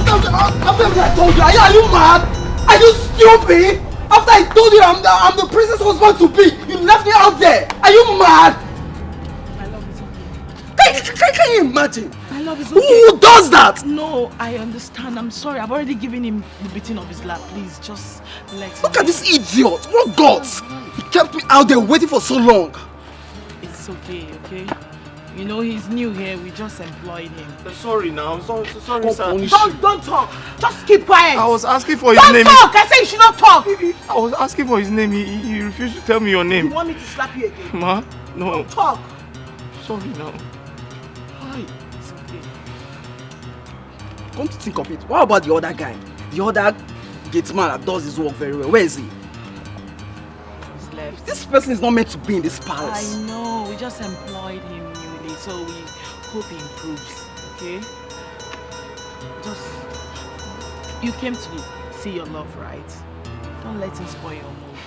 After I told you, are you mad? Are you stupid? After I told you I'm the princess husband to be, you left me out there. Are you mad? My love is okay. Can you imagine? My love is okay. Who does that? No, I understand. I'm sorry. I've already given him the beating of his lap. Please, just let him. Look at this idiot. What guts? He kept me out there waiting for so long. It's okay, okay? You know, he's new here. We just employed him. Sorry now. Sorry, sir. Don't talk. Just keep quiet. I was asking for his name. Don't talk. I said you should not talk. I was asking for his name. He refused to tell me your name. You want me to slap you again? Ma? No. Don't talk. Sorry now. Hi. It's okay. Come to think of it, what about the other guy? The other gate man that does his work very well. Where is he? He's left. This person is not meant to be in this palace. I know. We just employed him newly, so we hope he improves. Okay? Just... You came to see your love, right? Don't let him spoil your mood.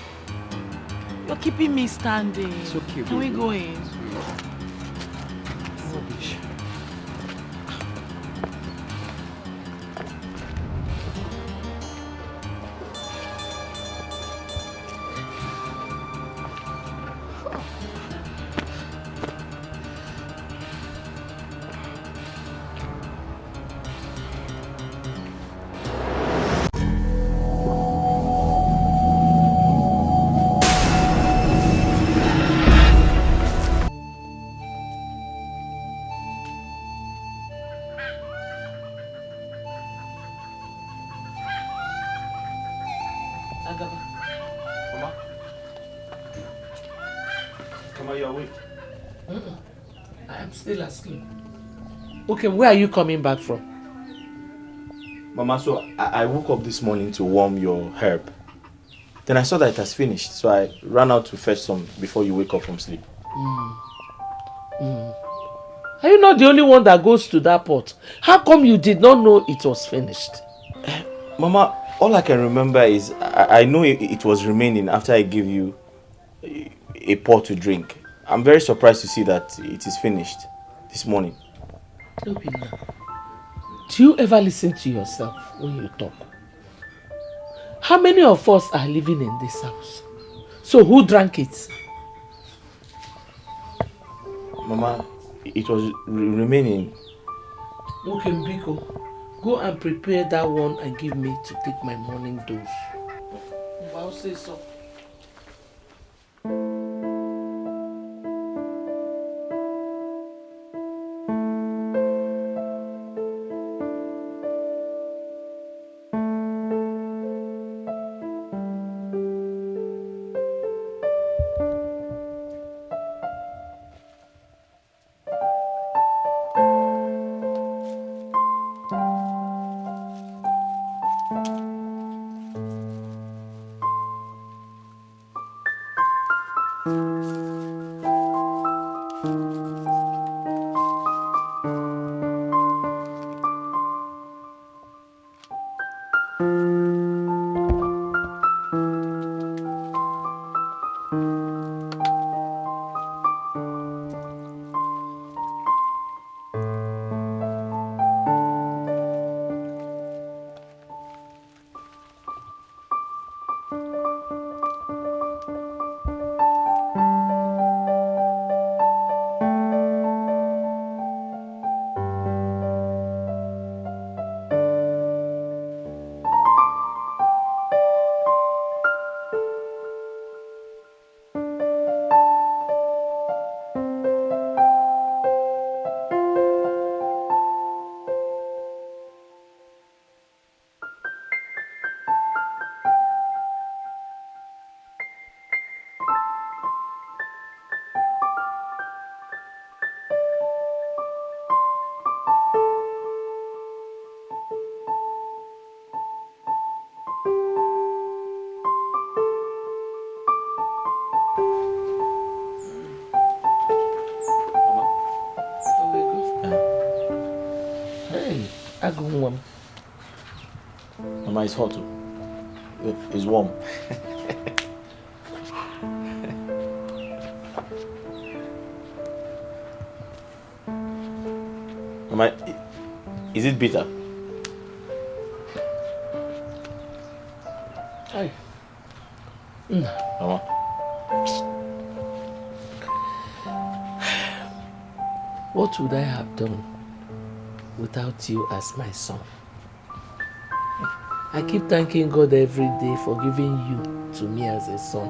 You're keeping me standing. It's okay, Can we go in? Rubbish. Still asleep. Okay, where are you coming back from? Mama, so I woke up this morning to warm your herb. Then I saw that it has finished, so I ran out to fetch some before you wake up from sleep. Are you not the only one that goes to that pot? How come you did not know it was finished? Mama, all I can remember is I know it was remaining after I gave you a pot to drink. I'm very surprised to see that it is finished this morning. Do you ever listen to yourself when you talk? How many of us are living in this house? So who drank it? Mama, it was remaining. Okay, Biko, go and prepare that one and give me to take my morning dose. I'll say so. Mama, it's hot. It's warm. Mama, is it bitter? Mama. What would I have done without you as my son? I keep thanking God every day for giving you to me as a son.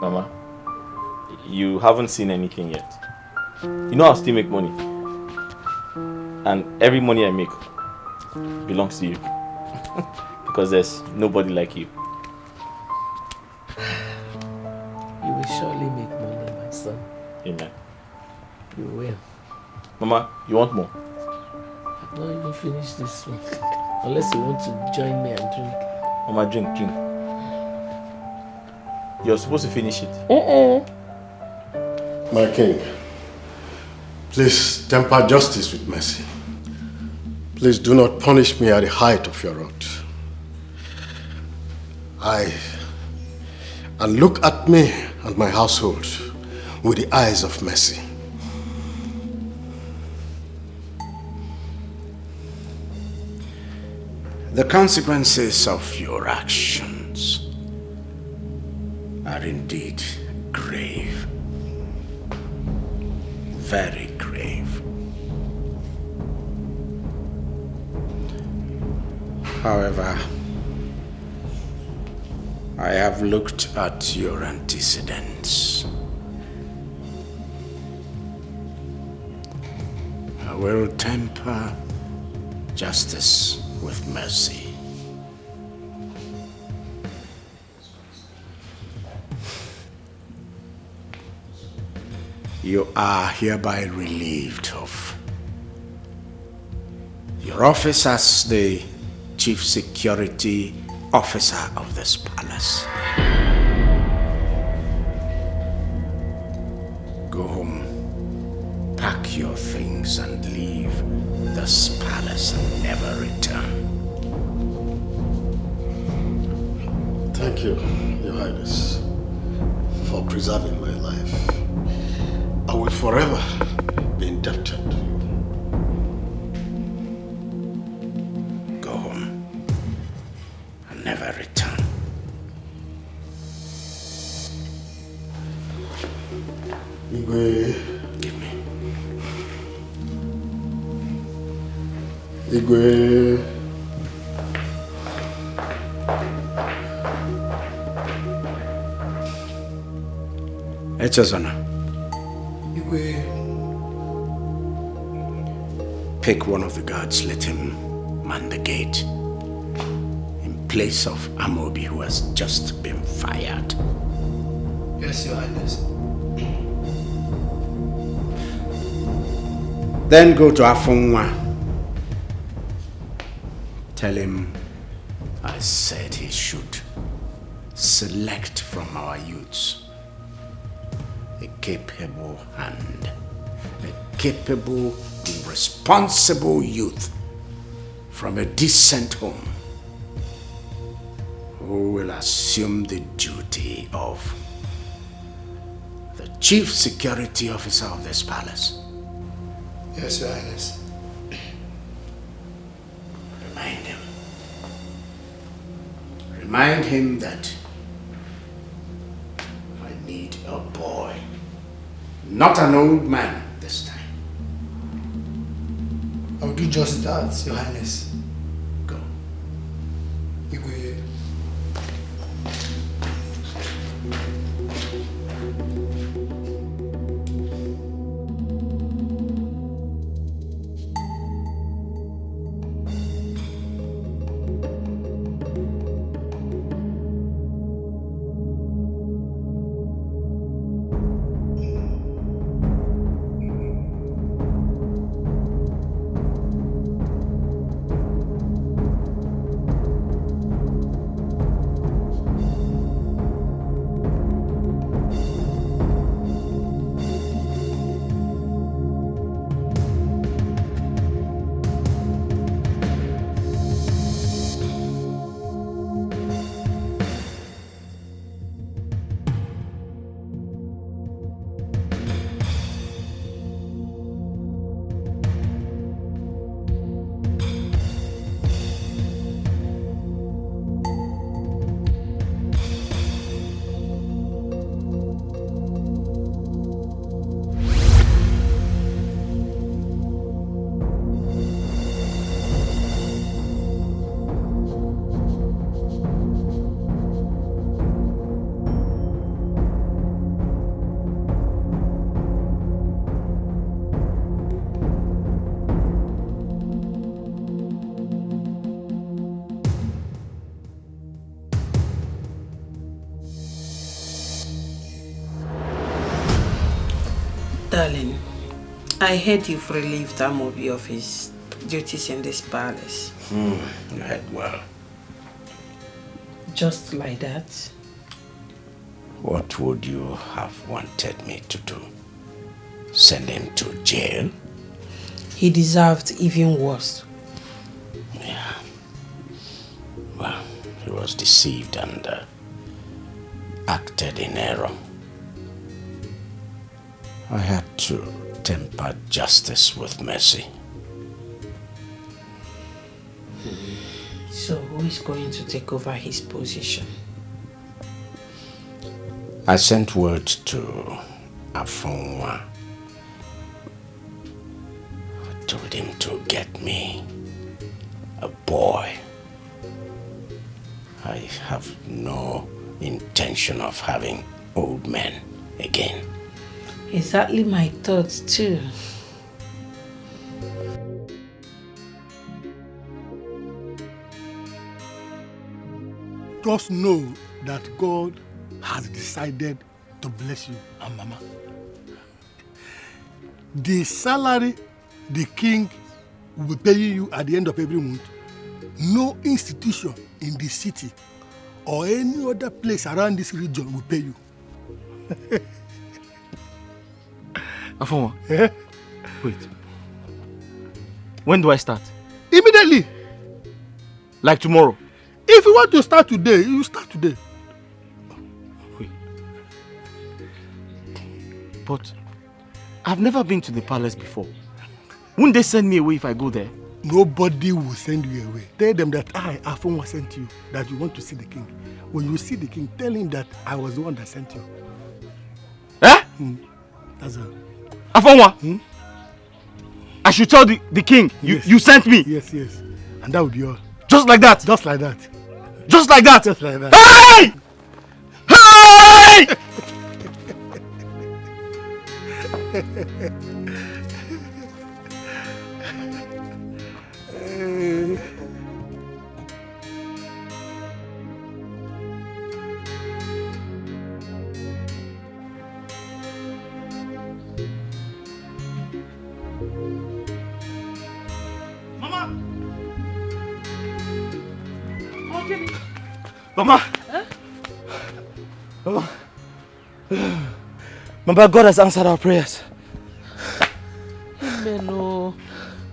Mama, you haven't seen anything yet. You know I'll still make money. And every money I make belongs to you. Because there's nobody like you. You will surely make money, my son. Amen. You will. Mama, you want more? I've not even finished this one. Unless you want to join me and drink. Mama, drink. You're supposed to finish it. My king, please temper justice with mercy. Please do not punish me at the height of your wrath. And look at me and my household with the eyes of mercy. The consequences of your actions are indeed grave. Very grave. However, I have looked at your antecedents. I will temper justice with mercy. You are hereby relieved of your office as the Chief Security Officer of this palace. Go home, pack your things and leave this palace and never return. Thank you, Your Highness, for preserving my life. I will forever be indebted to you. Go home and never return. Igwe. Give me. Igwe. Echezona, Igwe. pick one of the guards, let him man the gate in place of Amobi, who has just been fired. Yes, Your Highness. Then go to Ifunanya. Tell him I said he should select from our youths a capable hand, a capable, responsible youth from a decent home who will assume the duty of the Chief Security Officer of this palace. Yes, Your Highness. Remind him. Remind him that I need a boy, not an old man this time. I'll do just that, Your Highness. Go. Igwe. Darling, I heard you've relieved Amobi of his duties in this palace. You heard well. Just like that? What would you have wanted me to do? Send him to jail? He deserved even worse. Yeah. Well, he was deceived and acted in error. I had to temper justice with mercy. So who is going to take over his position? I sent word to Ifunanya. I told him to get me a boy. I have no intention of having old men again. Exactly my thoughts too. Just know that God has decided to bless you and Mama. The salary the king will be paying you at the end of every month, no institution in the city or any other place around this region will pay you. Ifunanya, wait. When do I start? Immediately. Like tomorrow? If you want to start today, you start today. Wait. But I've never been to the palace before. Wouldn't they send me away if I go there? Nobody will send you away. Tell them that I, Ifunanya, sent you, that you want to see the king. When you see the king, tell him that I was the one that sent you. Eh? That's all. Ifunanya? I should tell the king Yes. you sent me? Yes. And that would be all. Just like that? Just like that. Just like that? Just like that. Hey! Hey! Mama! Huh? Mama, God has answered our prayers. Amen. Oh,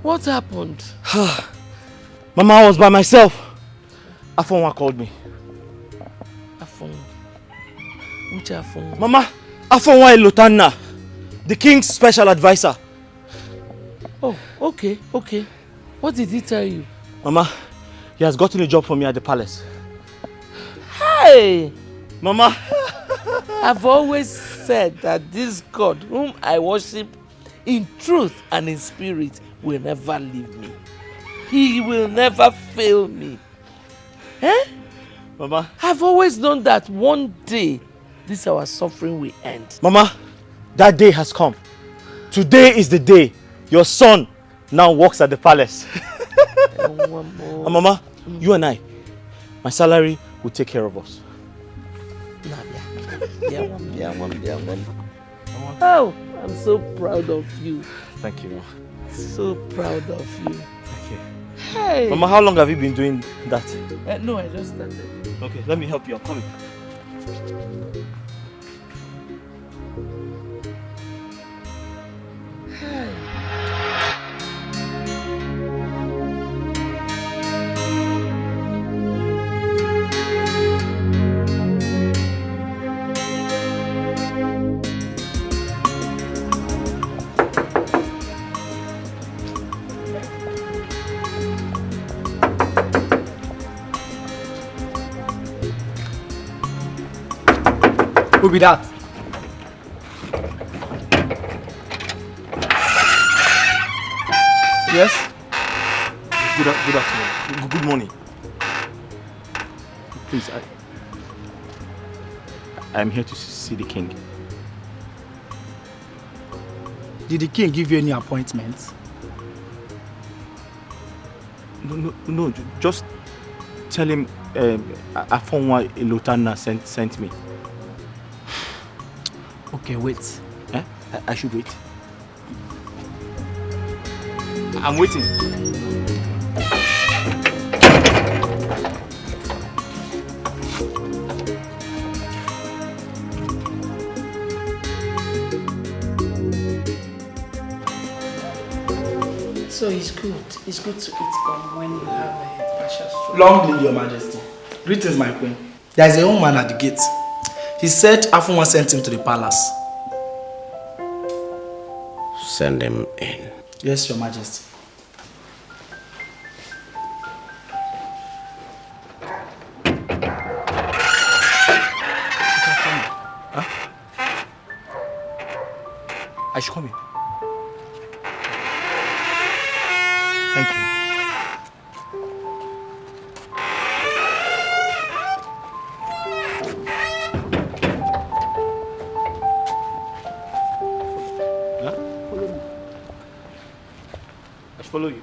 what happened? Mama, I was by myself. Ifunanya called me. Ifunanya? Which Ifunanya? Mama, Ifunanya Ilotana, the king's special advisor. Oh, okay. What did he tell you? Mama, he has gotten a job for me at the palace. Hey! Mama! I've always said that this God whom I worship in truth and in spirit will never leave me. He will never fail me. Eh? Mama. I've always known that one day this our suffering will end. Mama, that day has come. Today is the day your son now works at the palace. And Mama, you and I, my salary will take care of us. Oh, I'm so proud of you. Thank you, Mama. So proud of you. Thank you. Hey. Mama, how long have you been doing that? No, I just started. Okay, let me help you. I'm coming. Who be that? Yes? Good afternoon. Good morning. Please, I'm here to see the king. Did the king give you any appointments? No, just tell him Ifunanya Ilotana sent me. Okay, wait. Eh? I should wait. I'm waiting. So it's good. It's good to eat gum when you have a partial stroke. Long live your majesty. Greetings, my queen. There is a young man at the gate. He said Ifunanya sent him to the palace. Send him in. Yes, your majesty. I should come in. Thank you. Huh? Follow me. I should follow you.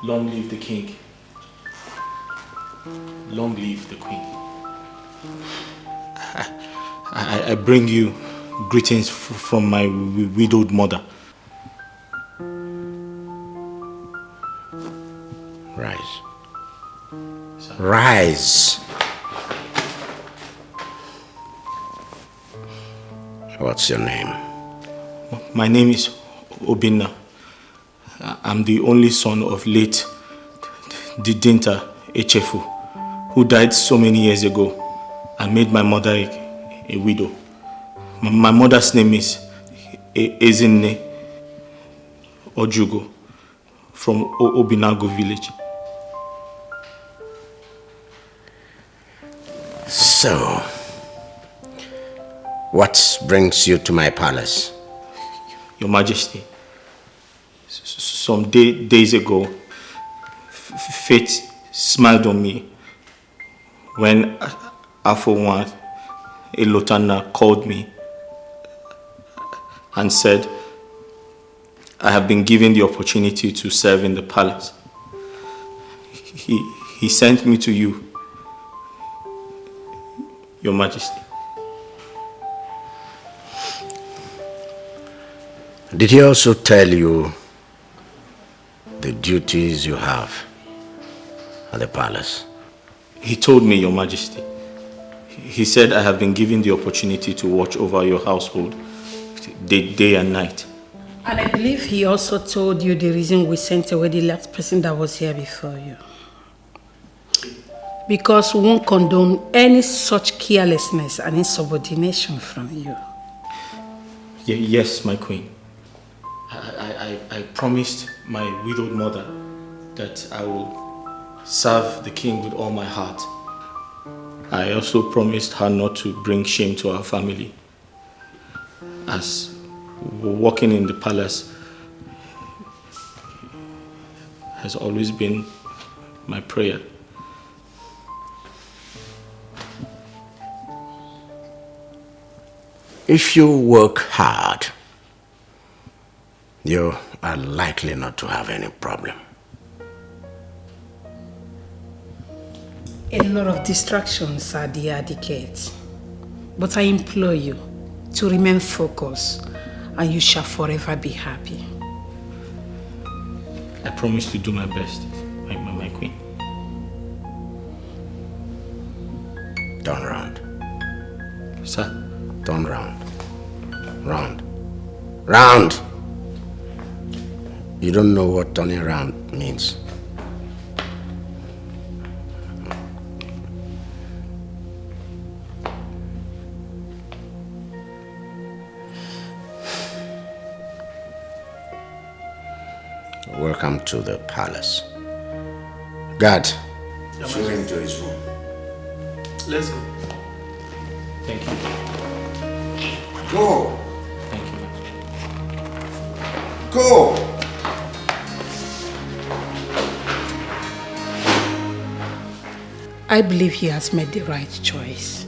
Long live the king. Long live the queen. I bring you greetings from my widowed mother. Rise. Rise. What's your name? My name is Obinna. I'm the only son of late Didinta Echefu, who died so many years ago and made my mother a widow. My mother's name is Ezinne Ojugo from Obinago village. So, what brings you to my palace? Your Majesty, some days ago, fate smiled on me when Ifunanya, a Lotana, called me and said, I have been given the opportunity to serve in the palace. He sent me to you, Your Majesty. Did he also tell you the duties you have at the palace? He told me, Your Majesty. He said I have been given the opportunity to watch over your household day and night. And I believe he also told you the reason we sent away the last person that was here before you. Because we won't condone any such carelessness and insubordination from you. Yes, my queen. I promised my widowed mother that I will serve the king with all my heart. I also promised her not to bring shame to our family, as working in the palace has always been my prayer. If you work hard, you are likely not to have any problem. A lot of distractions are there at the gate. But I implore you to remain focused and you shall forever be happy. I promise to do my best, my queen. Turn round. Sir? Turn round. Round. Round! You don't know what turning around means. Welcome to the palace. Guard, show him to his room. Let's go. Thank you. Go! Thank you. Go! I believe he has made the right choice.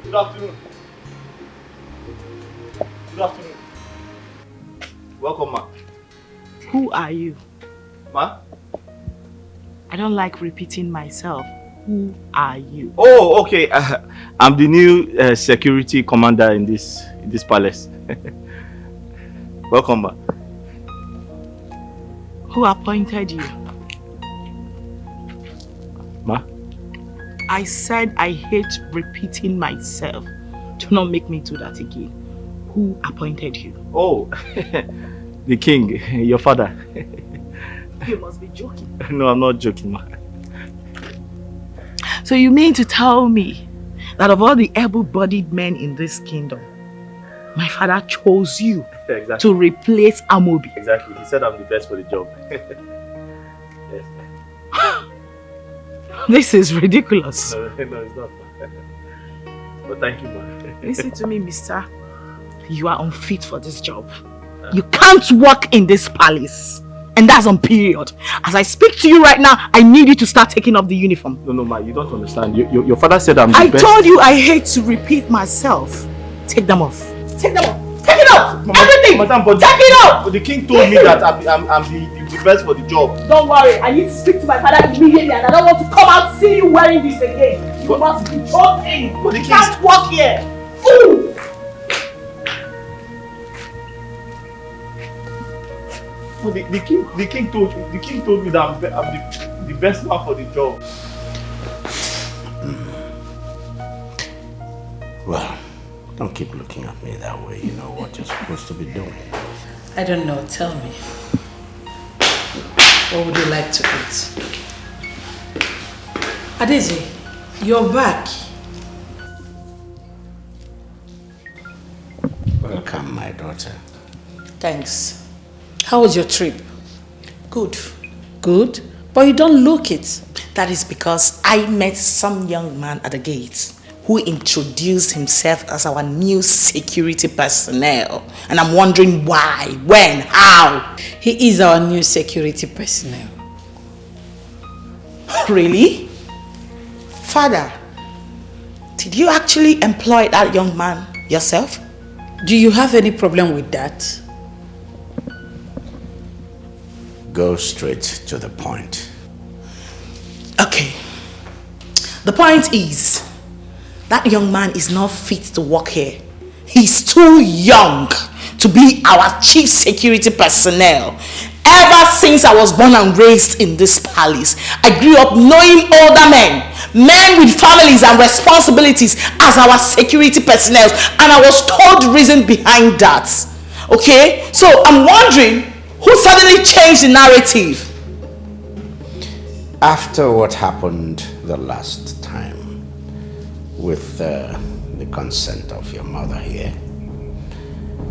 Good afternoon. Good afternoon. Welcome, ma. Who are you? Ma? I don't like repeating myself. Who are you? Oh, okay. I'm the new security commander in this palace. Welcome, ma. Who appointed you? Ma? I said I hate repeating myself. Do not make me do that again. Who appointed you? Oh, the king, your father. You must be joking. No, I'm not joking, ma. So you mean to tell me that of all the able-bodied men in this kingdom, my father chose you Exactly. to replace Amobi? Exactly. He said I'm the best for the job. Yes. This is ridiculous. No, it's not. But thank you, ma. Listen to me, mister. You are unfit for this job. You can't work in this palace. And that's on period. As I speak to you right now, I need you to start taking off the uniform. No, ma, you don't understand. Your father said I'm the best. I told you I hate to repeat myself. Take them off. Take them off. Take it off. Mama, Everything. Madam, but take it off. But the king told me that I'm the best for the job. Don't worry. I need to speak to my father immediately and I don't want to come out see you wearing this again. You must be joking. But the You king can't walk here. Fool. But the king told me that I'm the best man for the job. Well, don't keep looking at me that way. You know what you're supposed to be doing. I don't know. Tell me. What would you like to eat? Adeze, you're back. Welcome, my daughter. Thanks. How was your trip? Good. Good? But you don't look it. That is because I met some young man at the gate who introduced himself as our new security personnel. And I'm wondering why, when, how. He is our new security personnel. Really? Father, did you actually employ that young man yourself? Do you have any problem with that? Go straight to the point. Okay. The point is, that young man is not fit to work here. He's too young to be our chief security personnel. Ever since I was born and raised in this palace, I grew up knowing older men with families and responsibilities as our security personnel, and I was told the reason behind that. Okay? So I'm wondering, who suddenly changed the narrative? After what happened the last time, with the consent of your mother here,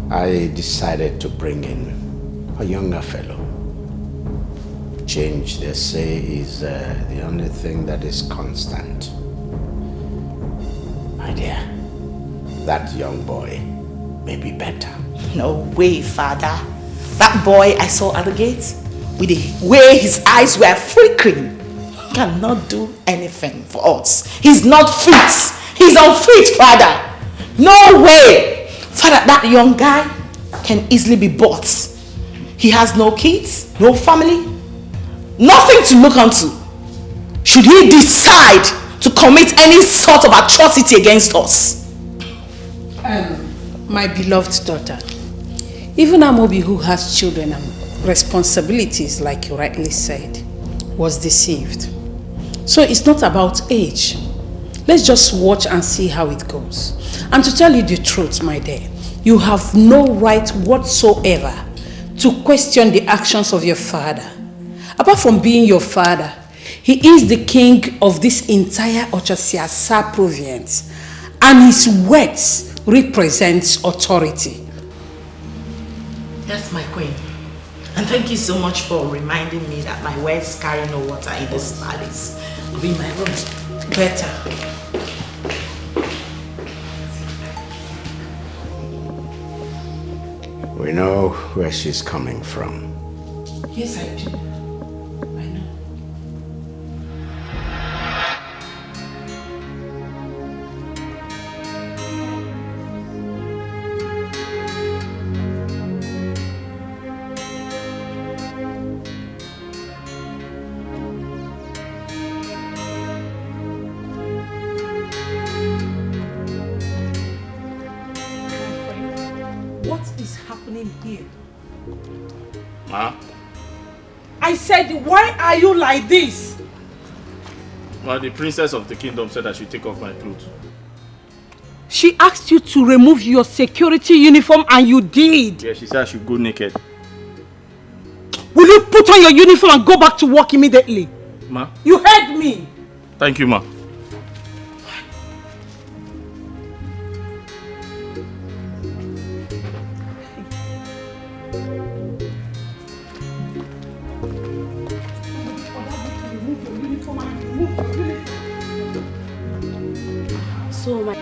I decided to bring in a younger fellow. Change, they say, is the only thing that is constant. My dear, that young boy may be better. No way, Father. That boy I saw at the gate, with the way his eyes were freak cream. He cannot do anything for us. He's not fit. He's unfit, Father. No way. Father, that young guy can easily be bought. He has no kids, no family, nothing to look onto. Should he decide to commit any sort of atrocity against us? My beloved daughter, even Amobi, who has children and responsibilities, like you rightly said, was deceived. So it's not about age. Let's just watch and see how it goes. And to tell you the truth, my dear, you have no right whatsoever to question the actions of your father. Apart from being your father, he is the king of this entire Ochasiasa province, and his words represents authority. Yes, my queen. And thank you so much for reminding me that my words carry no water in this palace. I'll be in my room. Better. We know where she's coming from. Yes, I do. I know. What is happening here? Ma? I said, why are you like this? Well, the princess of the kingdom said I should take off my clothes. She asked you to remove your security uniform and you did. Yeah, she said I should go naked. Will you put on your uniform and go back to work immediately? Ma? You heard me. Thank you, ma. So my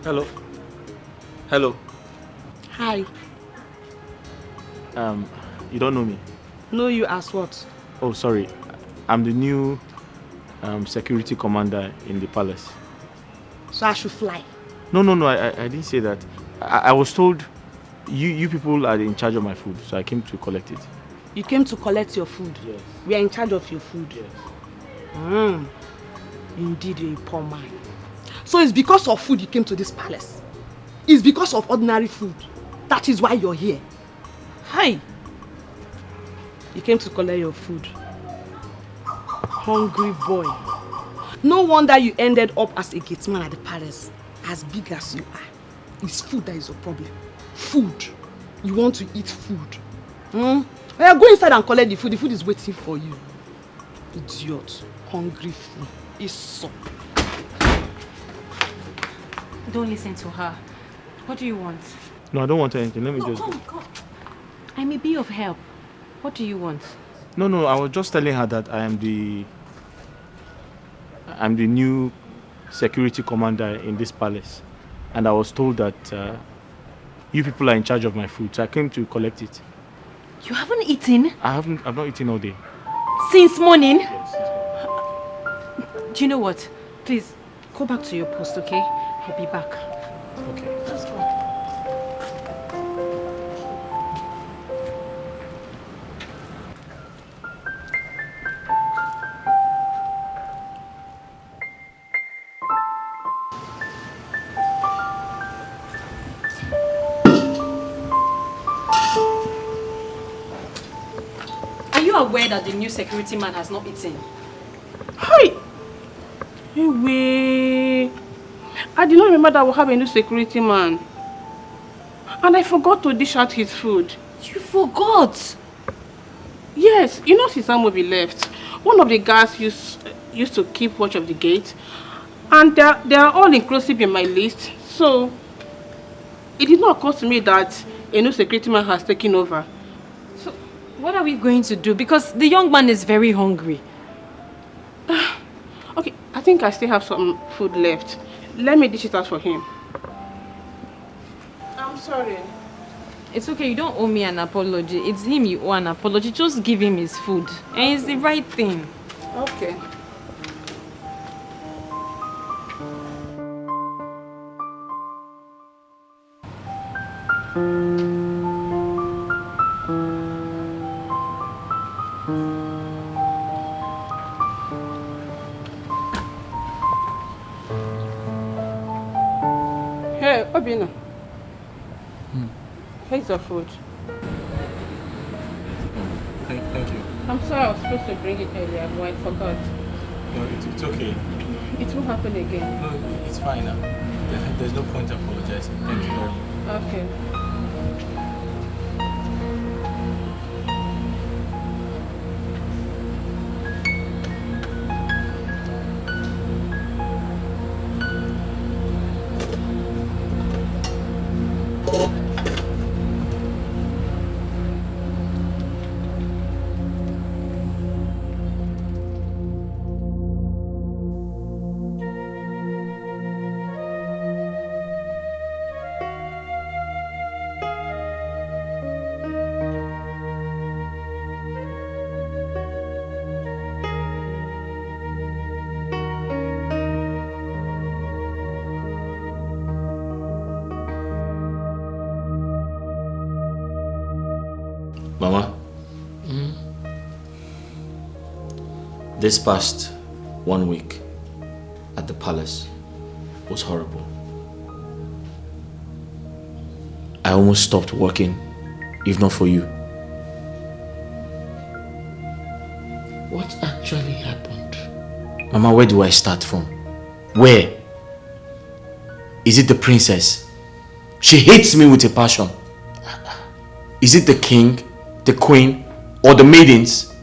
Hello. Hello. Hi. You don't know me? Know you as what? Oh, sorry. I'm the new security commander in the palace. So I should fly. No, I didn't say that. I was told you people are in charge of my food, so I came to collect it. You came to collect your food? Yes. We are in charge of your food? Yes. Indeed, you're a poor man. So it's because of food you came to this palace? It's because of ordinary food? That is why you're here? Hi! You came to collect your food. Hungry boy. No wonder you ended up as a gateman at the palace. As big as you are. It's food that is your problem. Food. You want to eat food. Well, go inside and collect the food. The food is waiting for you. Idiot. Hungry fool. It's Don't listen to her. What do you want? No, I don't want anything. Let me just... Come. I may be of help. What do you want? No, I was just telling her that I'm the new security commander in this palace. And I was told that you people are in charge of my food, so I came to collect it. You haven't eaten? I've not eaten all day. Since morning? Yes. Do you know what? Please, go back to your post, okay? I'll be back. Okay. Let's go. aware that the new security man has not eaten? Hi! Hey, I did not remember that we'll have a new security man. And I forgot to dish out his food. You forgot? Yes, you know since Amobi left, one of the guys used to keep watch of the gate. And they are all inclusive in my list. So, it did not occur to me that a new security man has taken over. So, what are we going to do? Because the young man is very hungry. Okay, I think I still have some food left. Let me dish it out for him. I'm sorry. It's okay, you don't owe me an apology. It's him you owe an apology. Just give him his food. And it's the right thing. Okay. Hey, Obina. Here's your food. Thank you. I'm sorry, I was supposed to bring it earlier, but I forgot. No, it's okay. It will happen again. No, it's fine now. There's no point apologizing. Thank you very much. Okay. Mama, this past 1 week at the palace was horrible. I almost stopped working, if not for you. What actually happened? Mama, where do I start from? Where? Is it the princess? She hates me with a passion. Is it the king, the queen, or the maidens?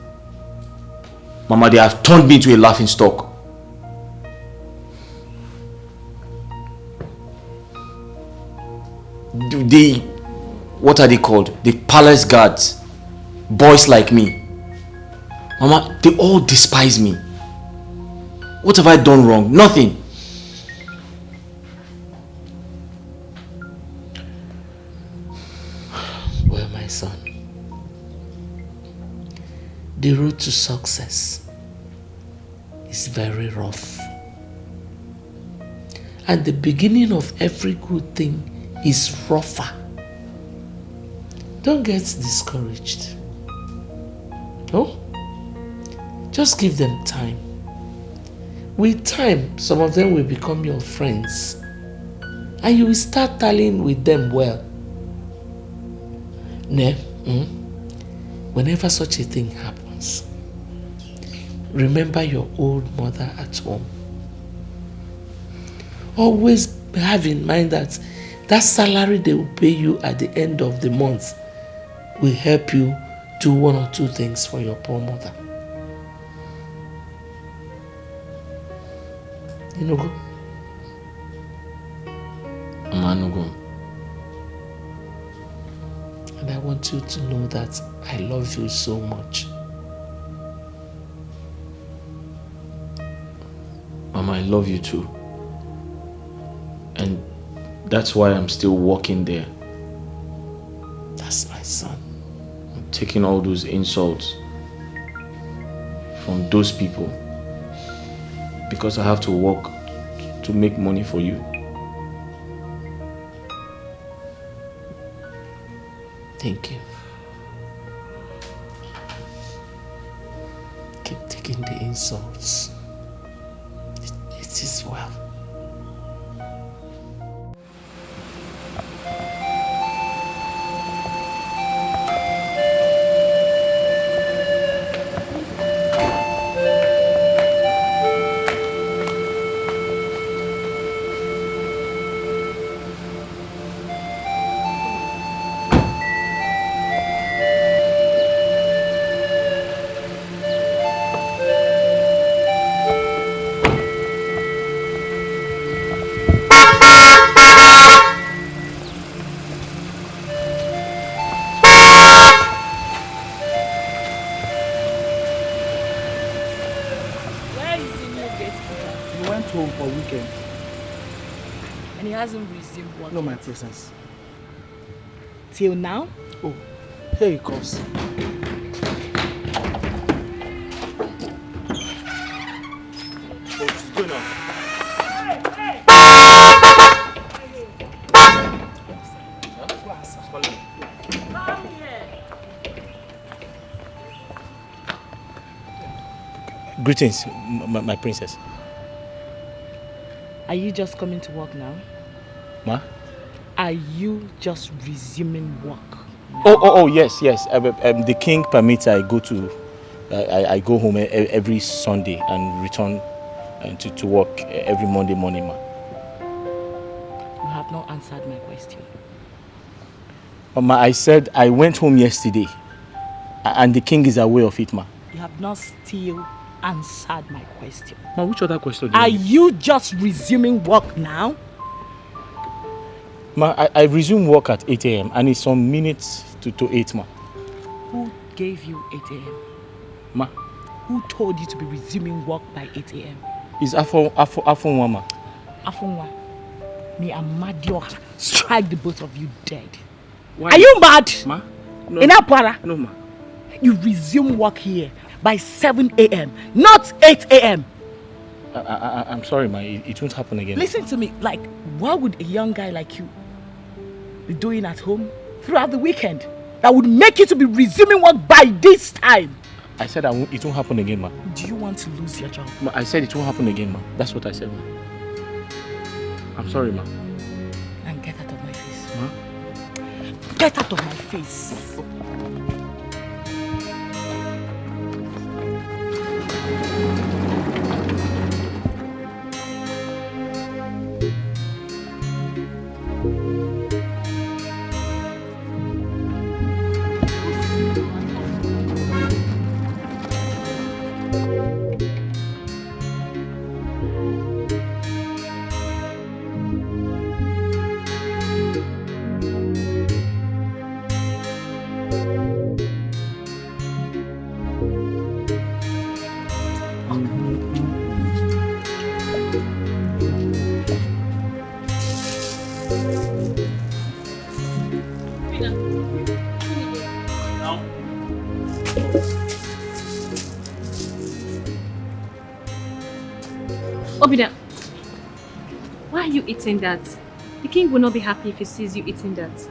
Mama, they have turned me into a laughing stock. What are they called? The palace guards. Boys like me. Mama, they all despise me. What have I done wrong? Nothing. Well, my son, the road to success is very rough. And the beginning of every good thing is rougher. Don't get discouraged. No? Just give them time. With time, some of them will become your friends. And you will start tallying with them well. Whenever such a thing happens, remember your old mother at home. Always have in mind that that salary they will pay you at the end of the month will help you do one or two things for your poor mother. You know, go. Mama, And I want you to know that I love you so much. Mama, I love you too. And that's why I'm still working there. That's my son. I'm taking all those insults from those people because I have to work to make money for you. Thank you. Keep taking the insults. It is well. home for weekend. And he hasn't resumed work. No, my presence. Till now? Oh, here he comes. What's going on? Greetings, my princess. Are you just coming to work now? Ma? Are you just resuming work? Oh, yes. The king permits I go to, I go home every Sunday and return to work every Monday morning, ma. You have not answered my question. Ma, I said I went home yesterday, and the king is aware of it, ma. You have not still answered my question. Ma, which other question do you Are need? you just resuming work now? Ma, I resume work at 8 a.m. and it's some minutes to 8, ma. Who gave you 8 a.m.? Ma, Who told you to be resuming work by 8 a.m.? it's Afunwa, ma. Afunwa, may Amadioha strike the both of you dead. Why? Are you mad? Ma? No. In Apara? No, ma. You resume work here by 7 a.m., not 8 a.m. I'm sorry, ma. It won't happen again. Listen to me. Like, what would a young guy like you be doing at home throughout the weekend that would make you to be resuming work by this time? I said it won't happen again, ma. Do you want to lose your job? Ma, I said it won't happen again, ma. That's what I said, ma. I'm sorry, ma. And get out of my face. Ma? Get out of my face. Obida, why are you eating that? The king will not be happy if he sees you eating that.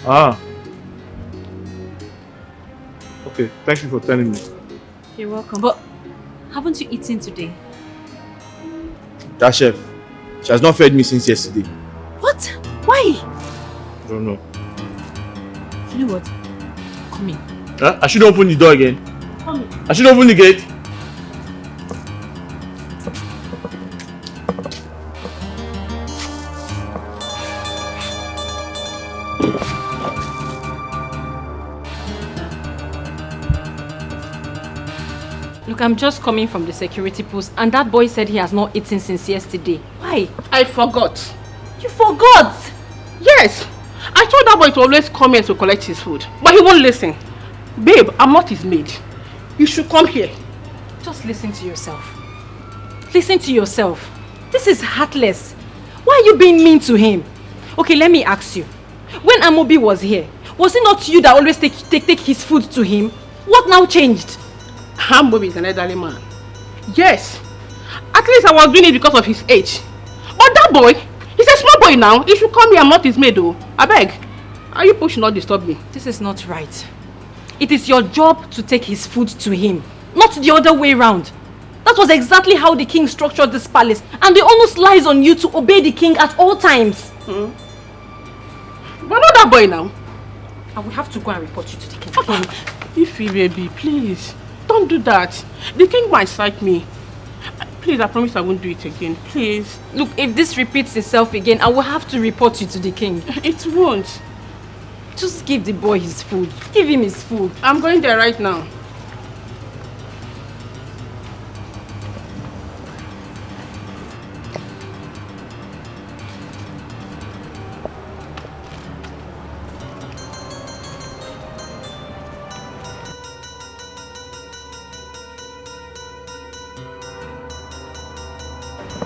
Ah. Okay, thank you for telling me. You're welcome. But haven't you eaten today? That chef, she has not fed me since yesterday. What? Why? I don't know. You know what? Come in. Huh? I shouldn't open the door again. Come in. I should open the gate. Look, I'm just coming from the security post and that boy said he has not eaten since yesterday. Why? I forgot. You forgot! Yes. I told that boy to always come here to collect his food. But he won't listen. Babe, I'm not his maid. You should come here. Just listen to yourself. Listen to yourself. This is heartless. Why are you being mean to him? Okay, let me ask you. When Amobi was here, was it not you that always take his food to him? What now changed? Amobi is an elderly man. Yes. At least I was doing it because of his age. But that boy, he's a small boy now. He should come here. I'm not his maid though. I beg. Are you pushing not disturb me? This is not right. It is your job to take his food to him, not the other way around. That was exactly how the king structured this palace, and the onus lies on you to obey the king at all times. But not that boy now. I will have to go and report you to the king. Ify, baby, please. Don't do that. The king might cite me. Please, I promise I won't do it again. Please. Look, if this repeats itself again, I will have to report you to the king. It won't. Just give the boy his food. Give him his food. I'm going there right now.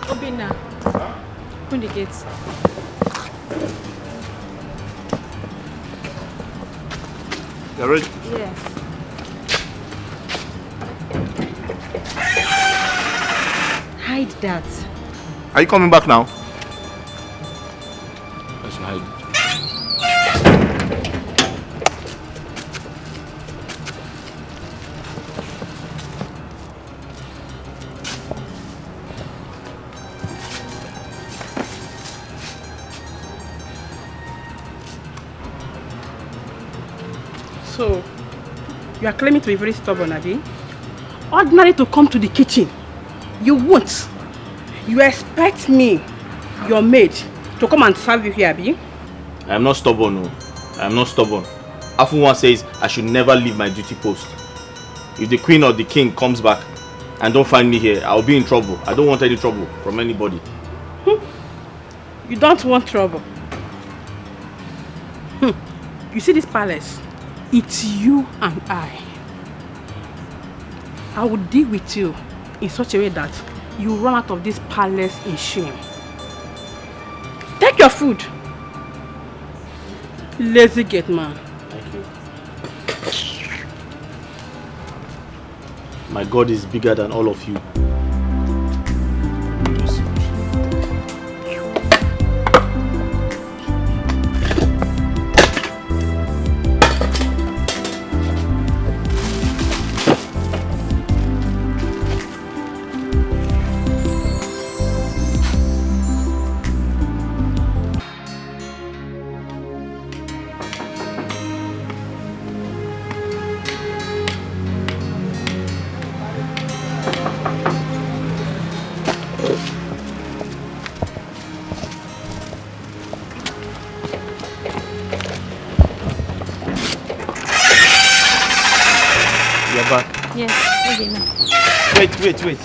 Obina, open the gate. You're ready? Yes. Hide that. Are you coming back now? Let's hide. So, you are claiming to be very stubborn, Abi? Ordinary to come to the kitchen. You won't. You expect me, your maid, to come and serve you here, Abi? I am not stubborn, no. I am not stubborn. Afunwa says I should never leave my duty post. If the queen or the king comes back and don't find me here, I'll be in trouble. I don't want any trouble from anybody. You don't want trouble. You see this palace? It's you and I. I will deal with you in such a way that you run out of this palace in shame. Take your food. Lazy gate man. Thank you. My God is bigger than all of you. Yes, Obina. Wait.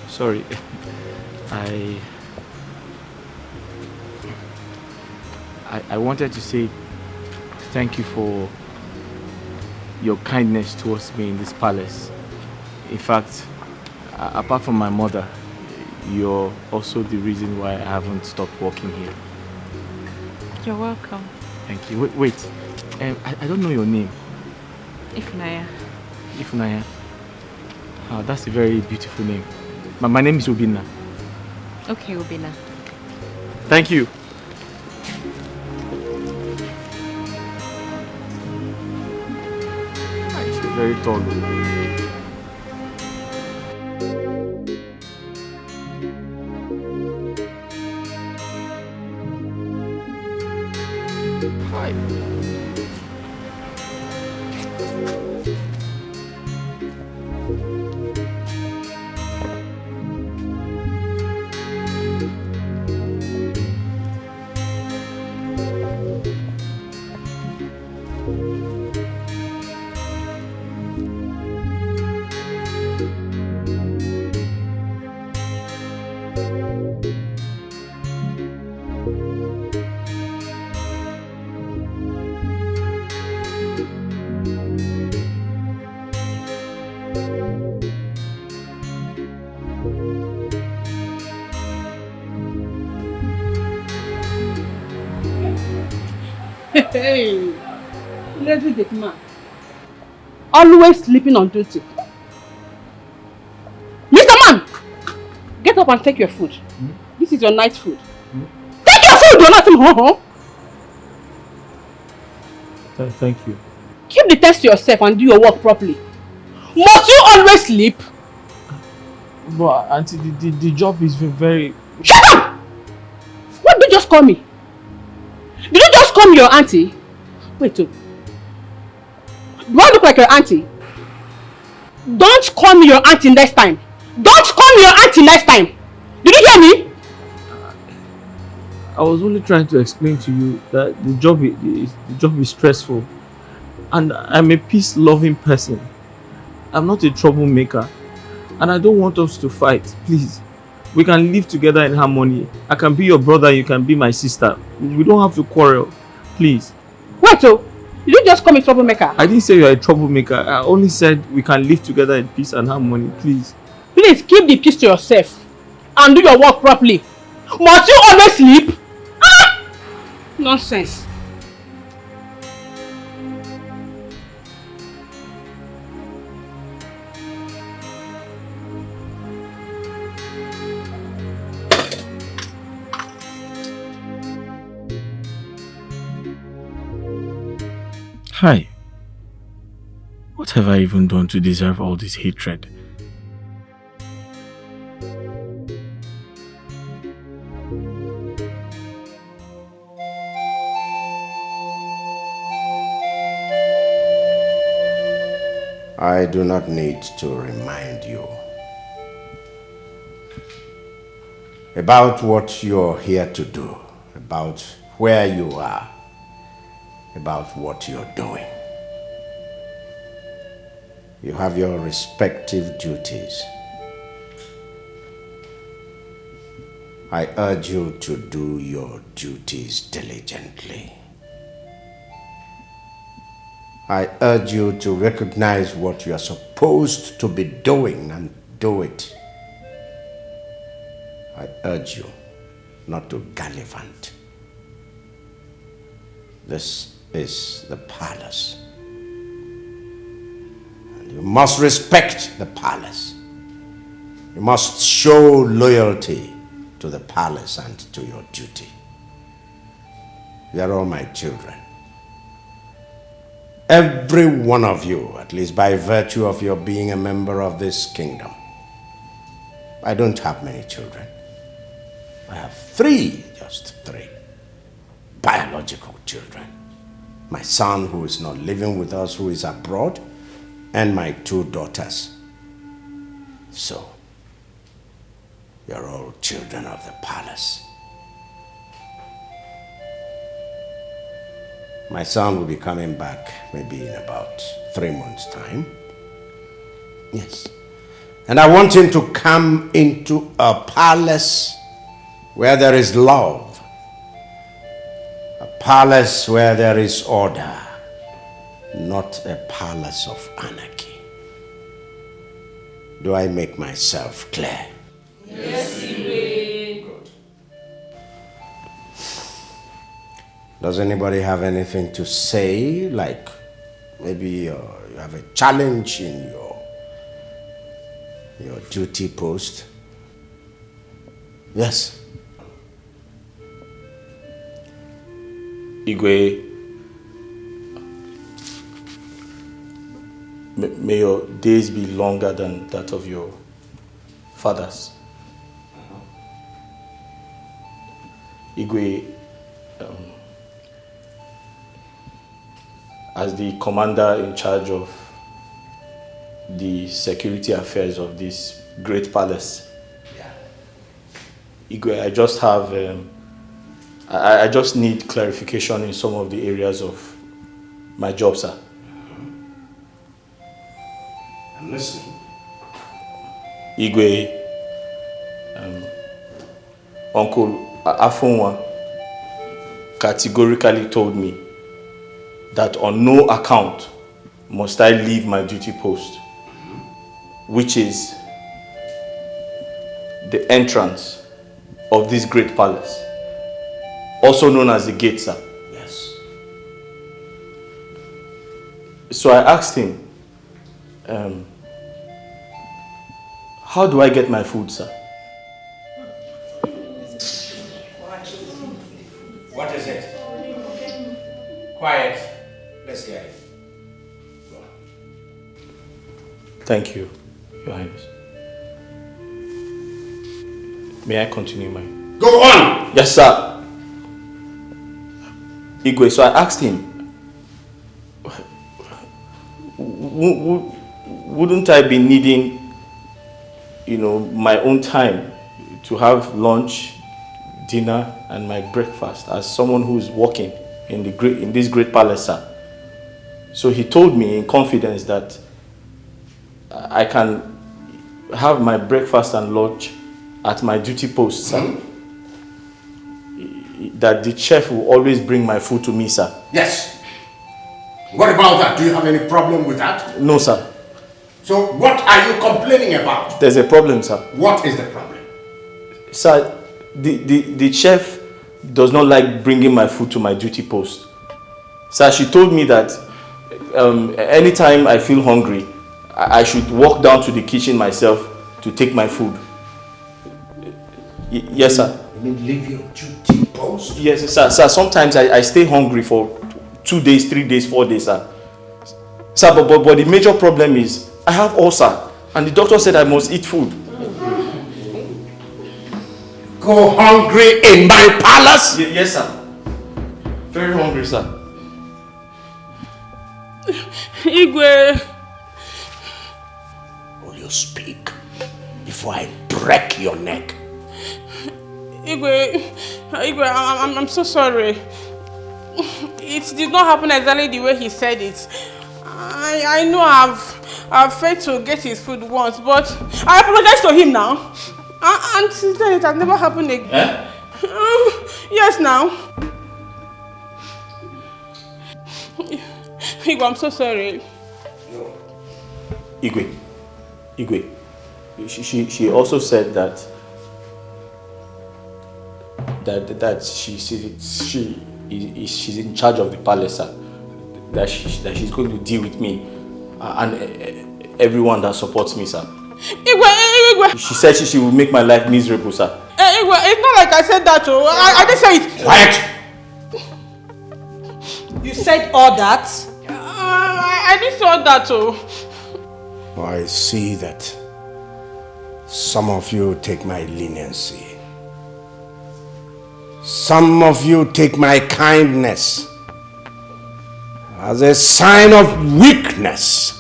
Sorry. I wanted to say thank you for your kindness towards me in this palace. In fact, apart from my mother, you're also the reason why I haven't stopped working here. You're welcome. Thank you. Wait. I don't know your name. Ifunanya. Ifunanya. Oh, that's a very beautiful name. My name is Obina. Okay, Obina. Thank you. She's very tall. Hi. Hey, lazy gate man. Always sleeping on duty. Mr. Man! Get up and take your food. This is your night food. Take your food! You're not home. Thank you. Keep the test to yourself and do your work properly. Must you always sleep? But auntie, the job is very... Shut up! What did you just call me? Did you just call me your auntie? Wait, do I look like your auntie? Don't call me your auntie next time. Don't call me your auntie next time. Did you hear me? I was only trying to explain to you that the job is stressful. And I'm a peace-loving person. I'm not a troublemaker. And I don't want us to fight, please. We can live together in harmony. I can be your brother, you can be my sister. We don't have to quarrel, please. Wait, Did you just call me troublemaker? I didn't say you are a troublemaker. I only said we can live together in peace and harmony, please. Please keep the peace to yourself and do your work properly. Must you always sleep? Ah! Nonsense. Hi. What have I even done to deserve all this hatred? I do not need to remind you about what you're here to do, about where you are, about what you're doing. You have your respective duties. I urge you to do your duties diligently. I urge you to recognize what you are supposed to be doing and do it. I urge you not to gallivant. This is the palace. And you must respect the palace. You must show loyalty to the palace and to your duty. They are all my children. Every one of you, at least by virtue of your being a member of this kingdom. I don't have many children. I have just three biological children. My son, who is not living with us, who is abroad, and my 2 daughters. So, you're all children of the palace. My son will be coming back maybe in about 3 months' time. Yes. And I want him to come into a palace where there is love. A palace where there is order. Not a palace of anarchy. Do I make myself clear? Yes, you will. Good. Does anybody have anything to say? Like maybe you have a challenge in your duty post? Yes. Igwe, may your days be longer than that of your fathers. Igwe, as the commander in charge of the security affairs of this great palace, Igwe, I just have, I just need clarification in some of the areas of my job, sir. I'm listening. Igwe, Uncle Ifunanya categorically told me that on no account must I leave my duty post, which is the entrance of this great palace, also known as the gate, sir. Yes. So I asked him, how do I get my food, sir? What is it? Quiet. Let's hear it. Go on. Thank you, Your Highness. May I continue my... Go on! Yes, sir. Igwe, so I asked him, wouldn't I be needing, my own time to have lunch, dinner, and my breakfast as someone who's working in this great palace, sir? So he told me in confidence that I can have my breakfast and lunch at my duty post, sir. That the chef will always bring my food to me, sir. Yes. What about that? Do you have any problem with that? No, sir. So what are you complaining about? There's a problem, sir. What is the problem? Sir, the chef does not like bringing my food to my duty post. Sir, she told me that anytime I feel hungry, I should walk down to the kitchen myself to take my food. Yes, sir. You mean leave your duty post? Yes, sir. Sir, sometimes I stay hungry for 2 days, 3 days, 4 days, sir. Sir, but the major problem is I have ulcer, and the doctor said I must eat food. Go hungry in my palace? Yes, sir. Very hungry, sir. Igwe. Will you speak before I break your neck? Igwe, I'm so sorry. It did not happen exactly the way he said it. I know I've failed to get his food once, but I apologize to him now. And since then it has never happened again. Eh? Yes, now. Igwe, I'm so sorry. Igwe. She also said that she's in charge of the palace, sir. That she's going to deal with me and everyone that supports me, sir. Igwe. She said she will make my life miserable, sir. Igwe, it's not like I said that, oh. I didn't say it. Quiet! You said all that? I didn't say all that, oh. I see that some of you take my leniency. Some of you take my kindness as a sign of weakness.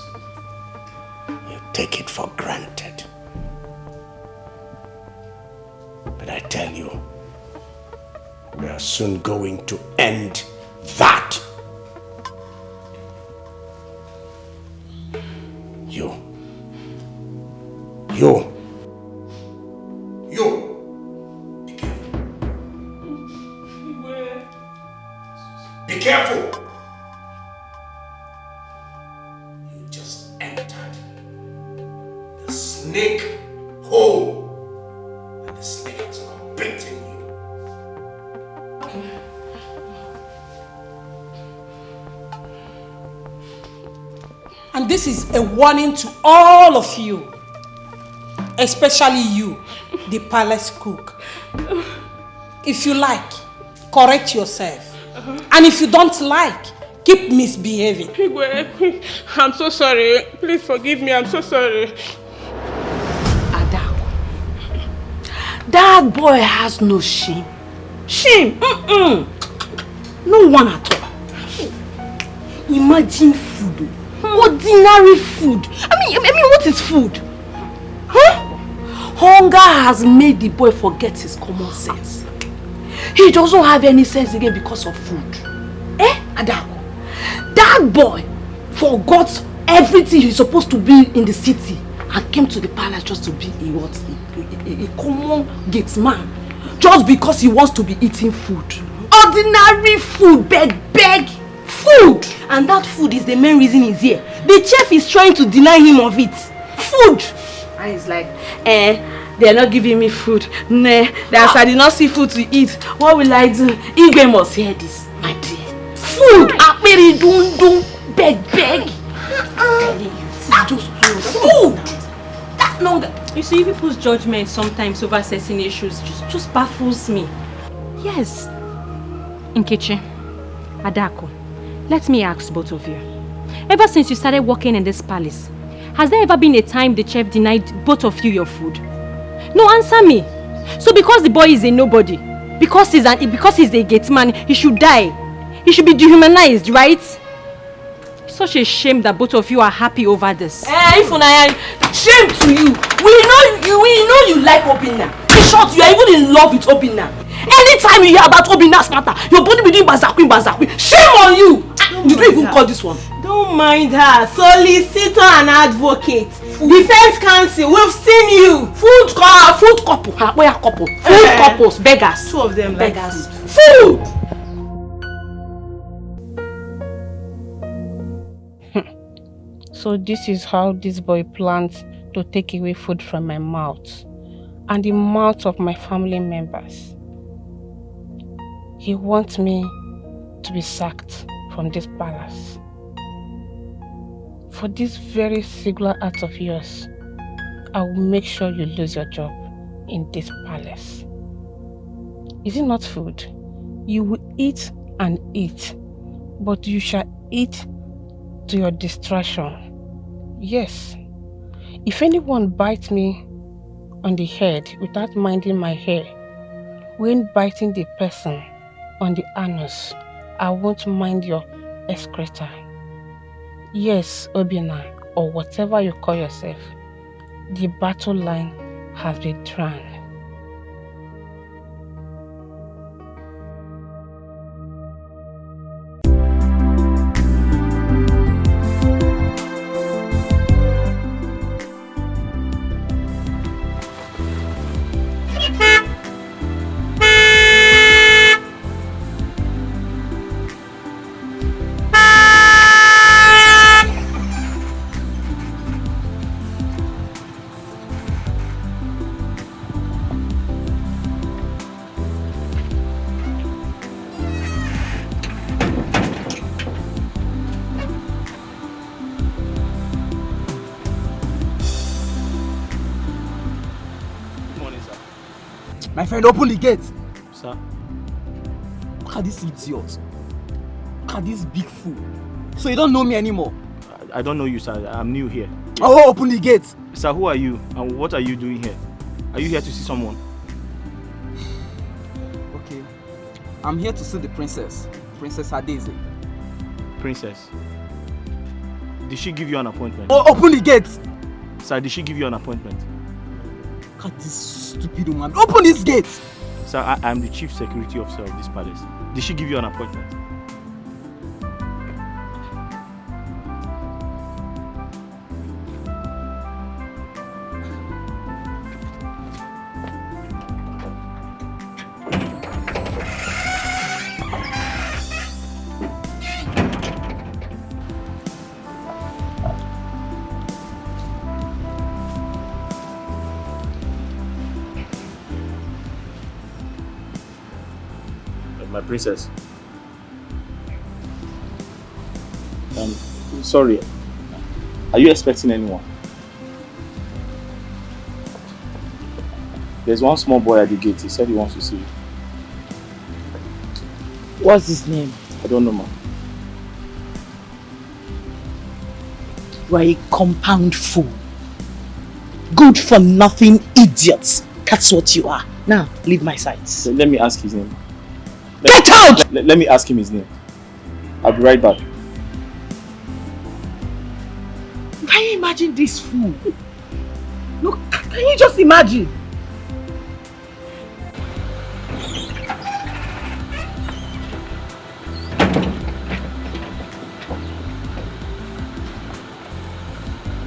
You take it for granted. But I tell you, we are soon going to end that. You. Be careful. You just entered the snake hole, and the snake has now bitten you. And this is a warning to all of you, especially you, the palace cook. If you like, correct yourself. And if you don't like, keep misbehaving. Igwe, I'm so sorry. Please forgive me. I'm so sorry. Adako, that boy has no shame. Shame? No one at all. Imagine food. Ordinary food. I mean, what is food? Huh? Hunger has made the boy forget his common sense. He doesn't have any sense again because of food. Adako? That boy forgot everything he's supposed to be in the city and came to the palace just to be a common gate man. Just because he wants to be eating food. Ordinary food, beg food. And that food is the main reason he's here. The chef is trying to deny him of it. Food. And he's like, they're not giving me food. Nah, I did not see food to eat. What will I do? Igwe must hear this, my dear. Food! Akperi dun beg. Just food! That longer. You see, people's judgment sometimes over certain issues just baffles me. Yes. Nkechi, Adako, let me ask both of you. Ever since you started working in this palace, has there ever been a time the chef denied both of you your food? No, answer me. So because the boy is a nobody, because he's a gate man, he should die. He should be dehumanized, right? Such a shame that both of you are happy over this. Ifunanya, shame to you. We know you like Obinna. In short, you are even in love with Obinna. Anytime you hear about Obinna's matter, your body be doing bazakwi. Shame on you. You don't even call this one. Don't mind her. Solicitor and advocate. Defense counsel, we've seen you. Food couple. Where are couple? Food couples, beggars. Two of them beggars. Like food. So this is how this boy plans to take away food from my mouth and the mouth of my family members. He wants me to be sacked from this palace. For this very singular act of yours, I will make sure you lose your job in this palace. Is it not food? You will eat and eat, but you shall eat to your distraction. Yes. If anyone bites me on the head without minding my hair, when biting the person on the anus, I won't mind your excreta. Yes, Obina, or whatever you call yourself, the battle line has been drawn. My friend, open the gate. Sir? Look at this idiot. Look at this big fool. So you don't know me anymore? I don't know you, sir. I'm new here. Oh, open the gate. Sir, who are you? And what are you doing here? Are you here to see someone? Okay. I'm here to see the princess. Princess Adeze. Princess? Did she give you an appointment? Oh, open the gate. Sir, did she give you an appointment? Look at this stupid woman. Open this gate. Sir, I am the chief security officer of this palace. Did she give you an appointment? My princess. Sorry. Are you expecting anyone? There's one small boy at the gate. He said he wants to see you. What's his name? I don't know, ma'am. You are a compound fool. Good for nothing idiots. That's what you are. Now, leave my sight. So let me ask his name. Get out! Let me ask him his name. I'll be right back. Can you imagine this fool? Look, can you just imagine?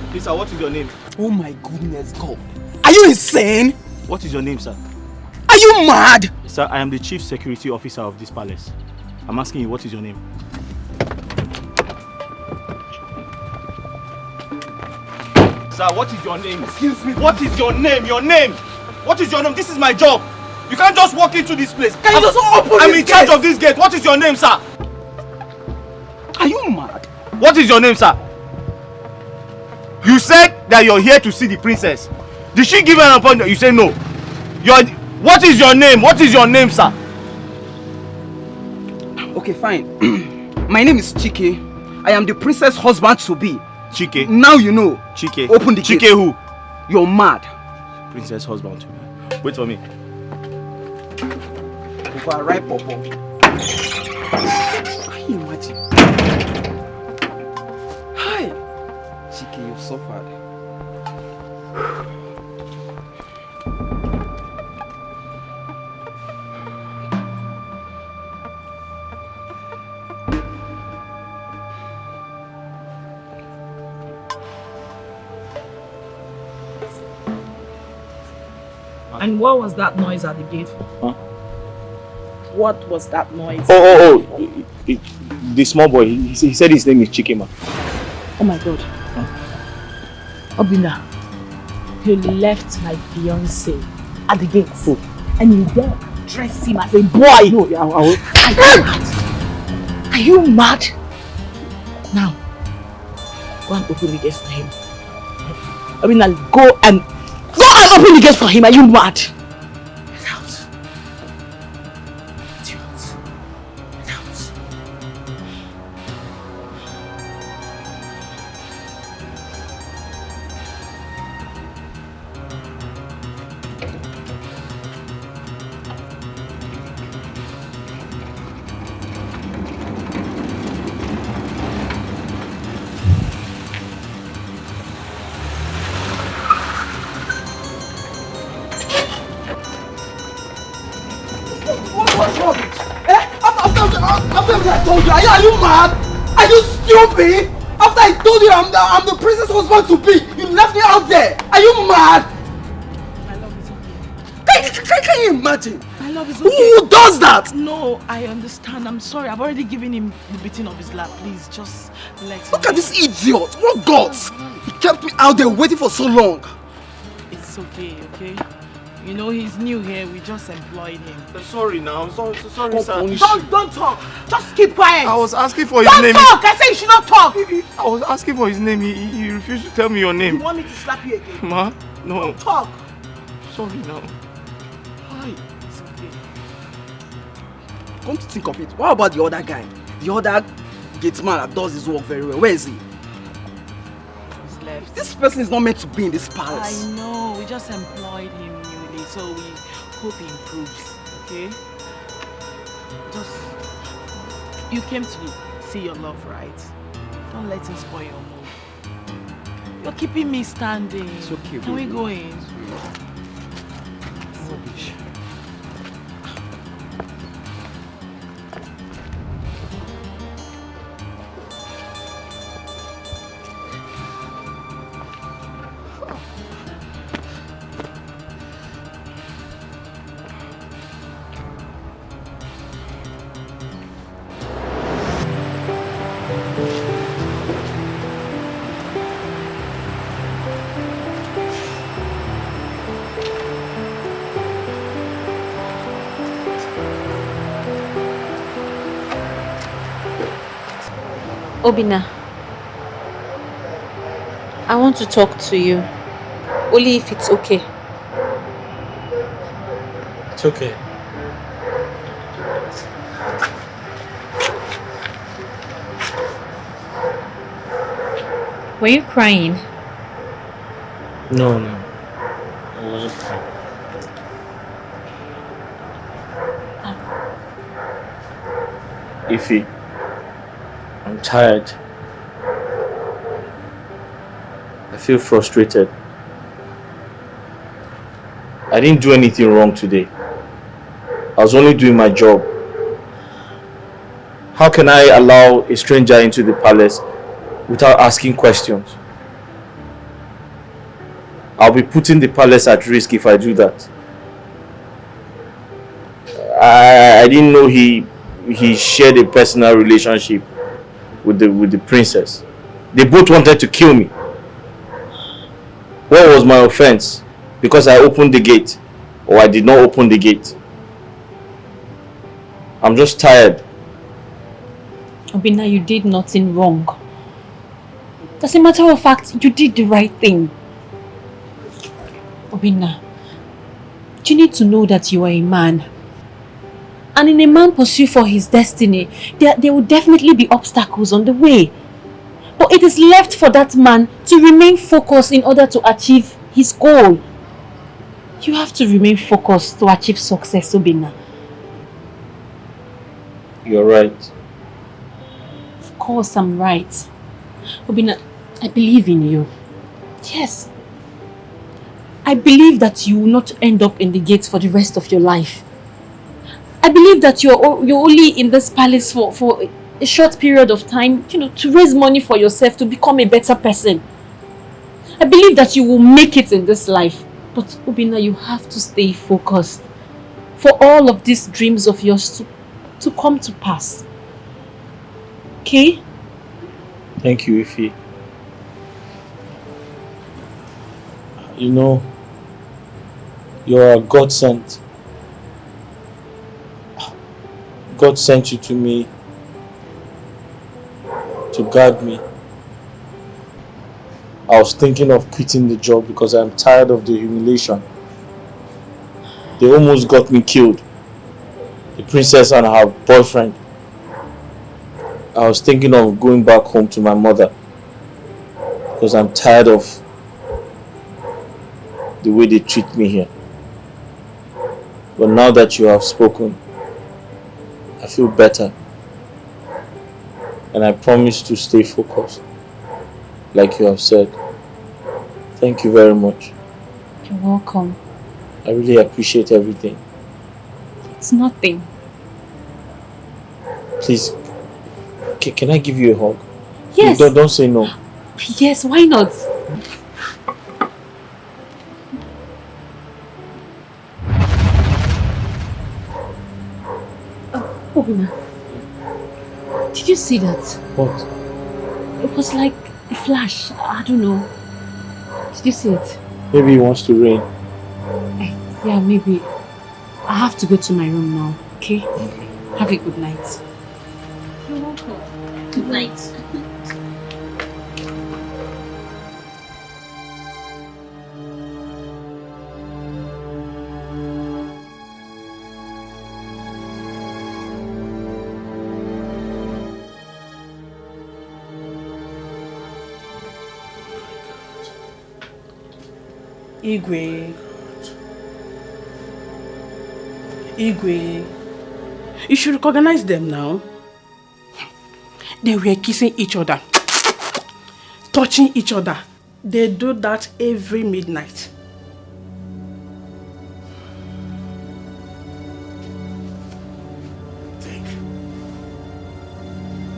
Please, sir, what is your name? Oh my goodness, God. Are you insane? What is your name, sir? Are you mad? Sir, I am the chief security officer of this palace. I'm asking you, what is your name? Sir, what is your name? Excuse me. What is your name? Your name? What is your name? This is my job. You can't just walk into this place. Can you just open I'm this in charge gate? of this gate. What is your name, sir? Are you mad? What is your name, sir? You said that you're here to see the princess. Did she give you an appointment? You say no. What is your name? What is your name, sir? Okay, fine. My name is Keke. I am the princess husband to be. Chike. Now you know. Chike. Open the gate. Chike who? You're mad. Princess husband to be. Wait for me. Overripe, Popo. Can you imagine? Hi. Chike, you've suffered. And what was that noise at the gate for? Huh? What was that noise? The small boy. He said his name is Chikema. Oh my God. Obina, you left my fiancé at the gate. And you then dress him as a boy. No, I will. Are you mad? Now, go and open the gate for him. Obina, go and open the gate for him. Are you mad? Get out. Get out. Get out. What's rubbish? After I told you, are you mad? Are you stupid? After I told you I'm the princess husband to be, you left me out there. Are you mad? My love is okay. Can you imagine? My love is okay. Who does that? No, I understand. I'm sorry. I've already given him the beating of his lap. Please, just let him. Look at this idiot. What guts? He kept me out there waiting for so long. It's okay, okay? You know, he's new here. We just employed him. Sorry now. Sorry, sir. Don't talk. Just keep quiet. I was asking for his name. Don't talk. I said you should not talk. I was asking for his name. He refused to tell me your name. You want me to slap you again? Ma? No. Don't talk. Sorry now. Why? It's okay. Come to think of it, what about the other guy? The other gate man that does his work very well. Where is he? He's left. This person is not meant to be in this palace. I know. We just employed him newly, so we hope he improves. Okay? Just you came to see your love, right? Don't let him spoil your mood. You're keeping me standing. It's okay, Can we baby. go in? Rubbish. Obina, I want to talk to you, only if it's okay. It's okay. Were you crying? No. I wasn't crying. Ify, I'm tired. I feel frustrated. I didn't do anything wrong today. I was only doing my job. How can I allow a stranger into the palace without asking questions? I'll be putting the palace at risk if I do that. I didn't know he shared a personal relationship with the princess. They both wanted to kill me. What was my offense? Because I opened the gate, or I did not open the gate? I'm just tired. Obina, you did nothing wrong. As a matter of fact, you did the right thing. Obina, you need to know that you are a man. And in a man pursuit for his destiny, there will definitely be obstacles on the way. But it is left for that man to remain focused in order to achieve his goal. You have to remain focused to achieve success, Obina. You're right. Of course I'm right. Obina, I believe in you. Yes. I believe that you will not end up in the gates for the rest of your life. I believe that you're only in this palace for a short period of time, to raise money for yourself, to become a better person. I believe that you will make it in this life. But Obina, you have to stay focused for all of these dreams of yours to come to pass. Okay? Thank you, Ify. You know, you're a God sent. God sent you to me to guard me. I was thinking of quitting the job because I'm tired of the humiliation. They almost got me killed. The princess and her boyfriend. I was thinking of going back home to my mother because I'm tired of the way they treat me here. But now that you have spoken, I feel better. And I promise to stay focused, like you have said. Thank you very much. You're welcome. I really appreciate everything. It's nothing. Please, can I give you a hug? Yes. Don't say no. Yes, why not? Oh, Obina. Did you see that? What? It was like a flash. I don't know. Did you see it? Maybe he wants to rain. Yeah, maybe. I have to go to my room now, okay? Have a good night. You're welcome. Good night. Igwe, you should recognize them now. They were kissing each other, touching each other. They do that every midnight. Think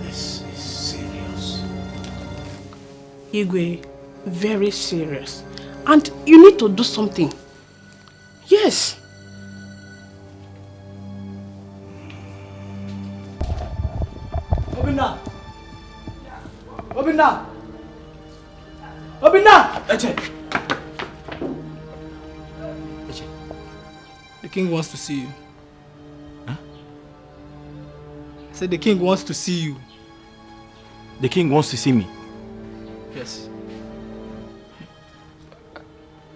this is serious. Igwe, very serious. And you need to do something. Yes. Obina! Obina! Obina! Eche! The king wants to see you. Huh? I said the king wants to see you. The king wants to see me. Yes.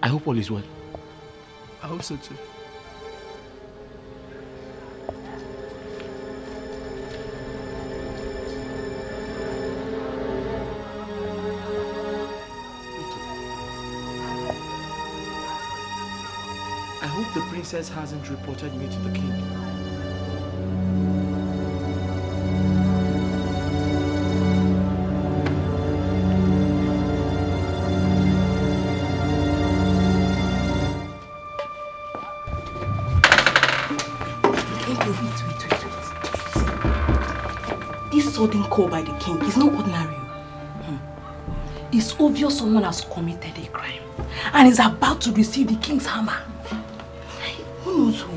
I hope all is well. I hope so too. I hope the princess hasn't reported me to the king. This sudden call by the king is not ordinary. It's obvious someone has committed a crime and is about to receive the king's hammer. Who knows who?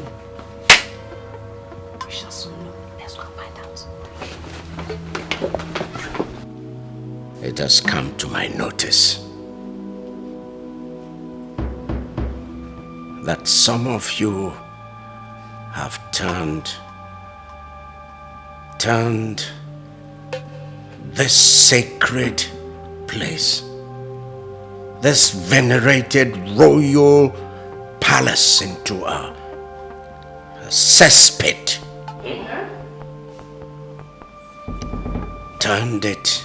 We shall soon know. Let's go and find out. It has come to my notice that some of you have turned this sacred place, this venerated royal palace into a cesspit. Turned it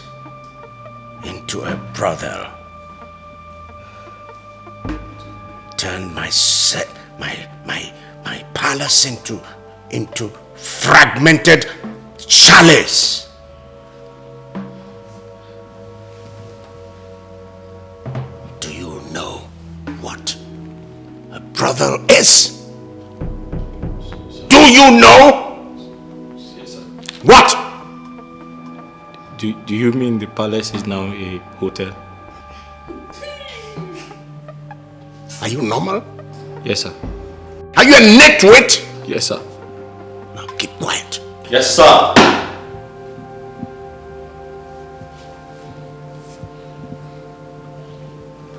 into a brothel. Turned my palace into fragmented chalice. Do you know what a brothel is? Do you know? Yes, sir. What? Do you mean the palace is now a hotel? Are you normal? Yes, sir. Are you a nitwit? Yes, sir. Now keep quiet. Yes, sir.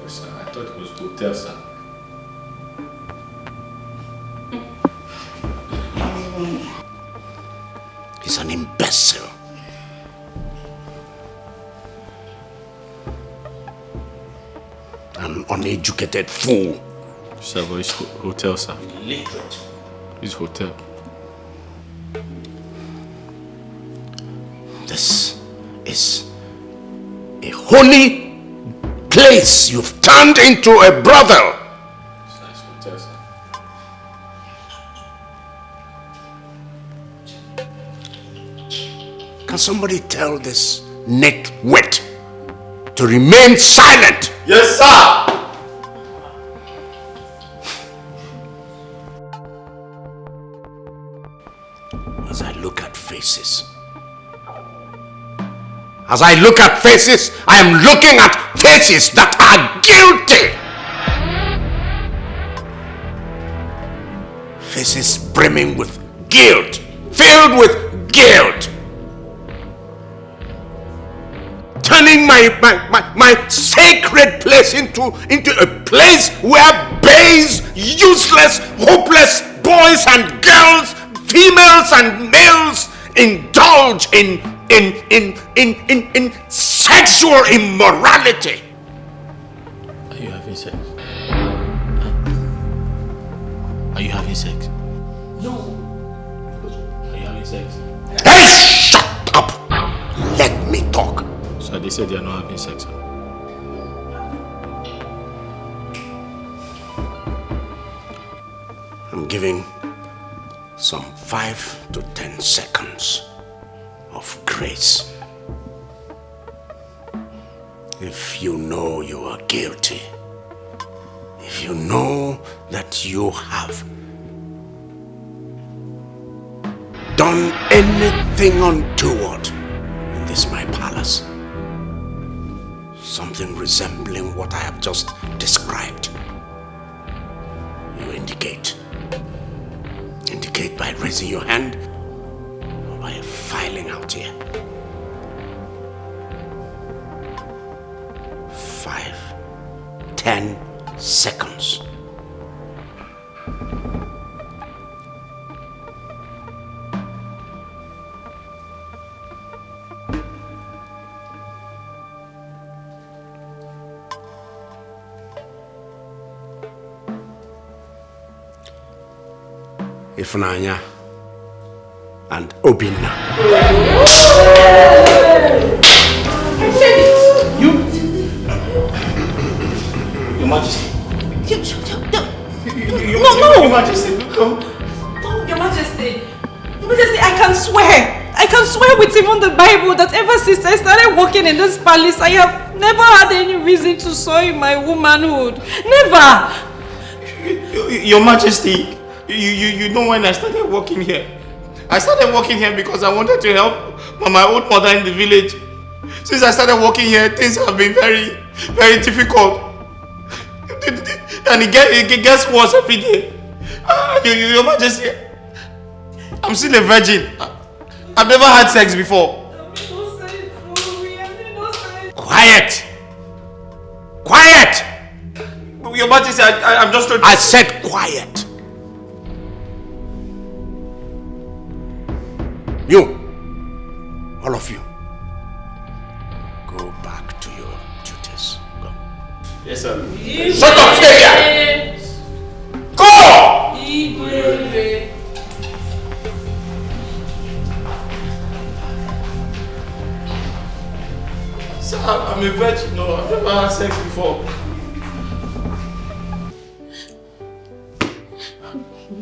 Yes, sir. I thought it was hotel, sir. is an imbecile. An uneducated fool. Sir, but it's hotel, sir. Illiterate. It's hotel. This is a holy place you've turned into a brothel. It's hotel, sir. Can somebody tell this nitwit to remain silent? Yes, sir. As I look at faces, I am looking at faces that are guilty. Faces brimming with guilt, filled with guilt. Turning my sacred place into a place where base, useless, hopeless boys and girls, females and males indulge in sexual immorality. Are you having sex? Are you having sex? No. Are you having sex? Hey, shut up! Let me talk. So they said they are not having sex, sir. I'm giving some 5 to 10 seconds of grace. If you know you are guilty, if you know that you have done anything untoward in this my palace, something resembling what I have just described, you indicate. Indicate by raising your hand or by filing out here. 5, 10 seconds. Ifunanya and Obinna. Your Majesty. No. Your Majesty. No. Your Majesty. Your Majesty, I can swear with even the Bible that ever since I started working in this palace, I have never had any reason to soil my womanhood. Never. Your Majesty, you know when I started working here? I started working here because I wanted to help my old mother in the village. Since I started working here, things have been very, very difficult. And it gets worse every day. Your Majesty, I'm still a virgin. I've never had sex before. Quiet! Quiet! Your Majesty, I'm just trying to... I said quiet. You, all of you, go back to your duties. Go. Yes, sir. Shut up, stay here! Go! Sir, I'm a virgin. No, I've never had sex before.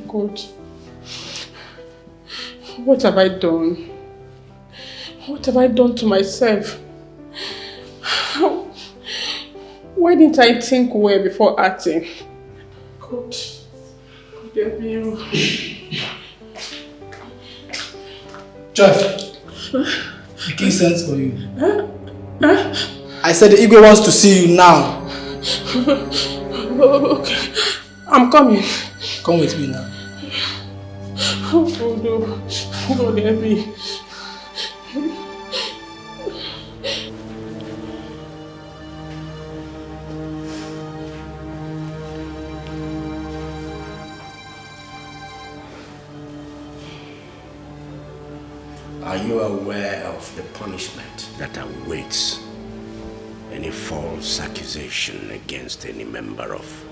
God, what have I done? What have I done to myself? Why didn't I think well before acting? God, forgive me. Jeff, the king sends for you. I said the Igwe wants to see you now. Okay, I'm coming. Come with me now. Oh no, God help me. Are you aware of the punishment that awaits any false accusation against any member of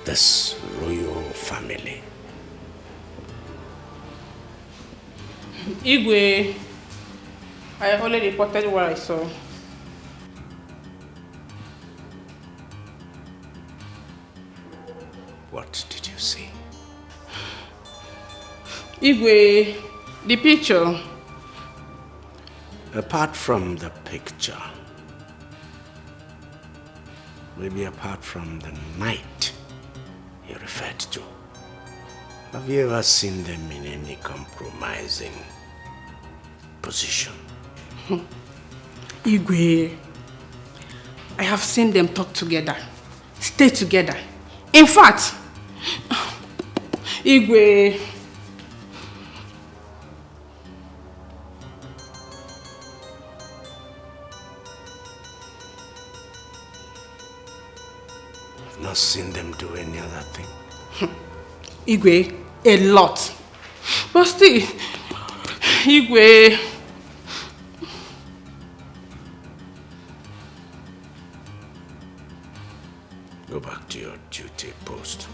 this royal family? Igwe, I already reported what I saw. What did you see? Igwe, the picture. Apart from the picture, maybe apart from the night you referred to, have you ever seen them in any compromising position? Igwe, I have seen them talk together, stay together. In fact, Igwe, I've not seen them do any other thing. Igwe, a lot. But still, Igwe, go back to your duty post.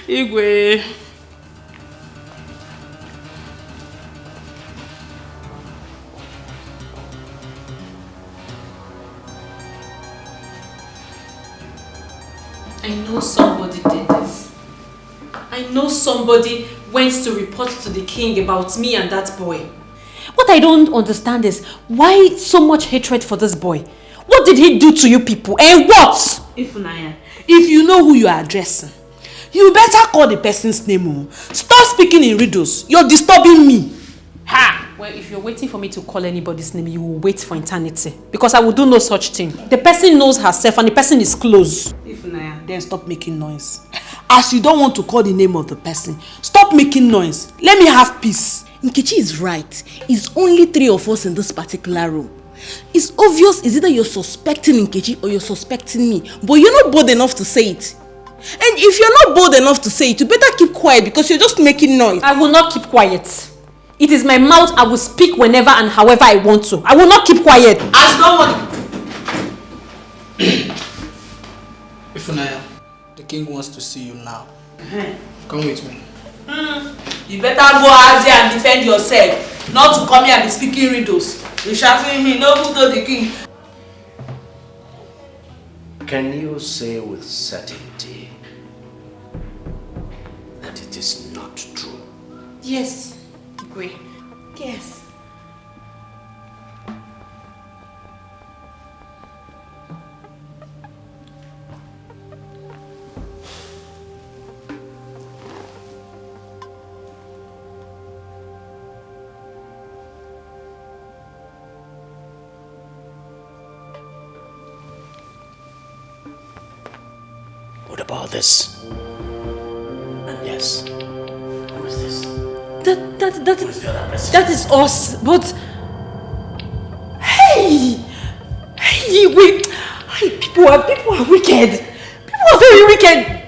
Igwe. I know somebody did this. I know somebody went to report to the king about me and that boy. What I don't understand is, why so much hatred for this boy? What did he do to you people? And what? Ifunanya, if you know who you are addressing, you better call the person's name. Stop speaking in riddles. You're disturbing me. Ha! Well, if you're waiting for me to call anybody's name, you will wait for eternity. Because I will do no such thing. The person knows herself and the person is close. Ifunanya, then stop making noise. As you don't want to call the name of the person, stop making noise. Let me have peace. Nkechi is right. It's only 3 of us in this particular room. It's obvious it's either you're suspecting Nkechi or you're suspecting me. But you're not bold enough to say it. And if you're not bold enough to say it, you better keep quiet because you're just making noise. I will not keep quiet. It is my mouth. I will speak whenever and however I want to. I will not keep quiet. As you don't want Ifunanya, the king wants to see you now. Come with me. You better go out there and defend yourself, not to come here and be speaking riddles. You're shouting me, no food to the king. Can you say with certainty that it is not true? Yes. Agree. Yes. What about this? Yes. Who is this? That is us, but hey, wait, people are wicked. People are very wicked.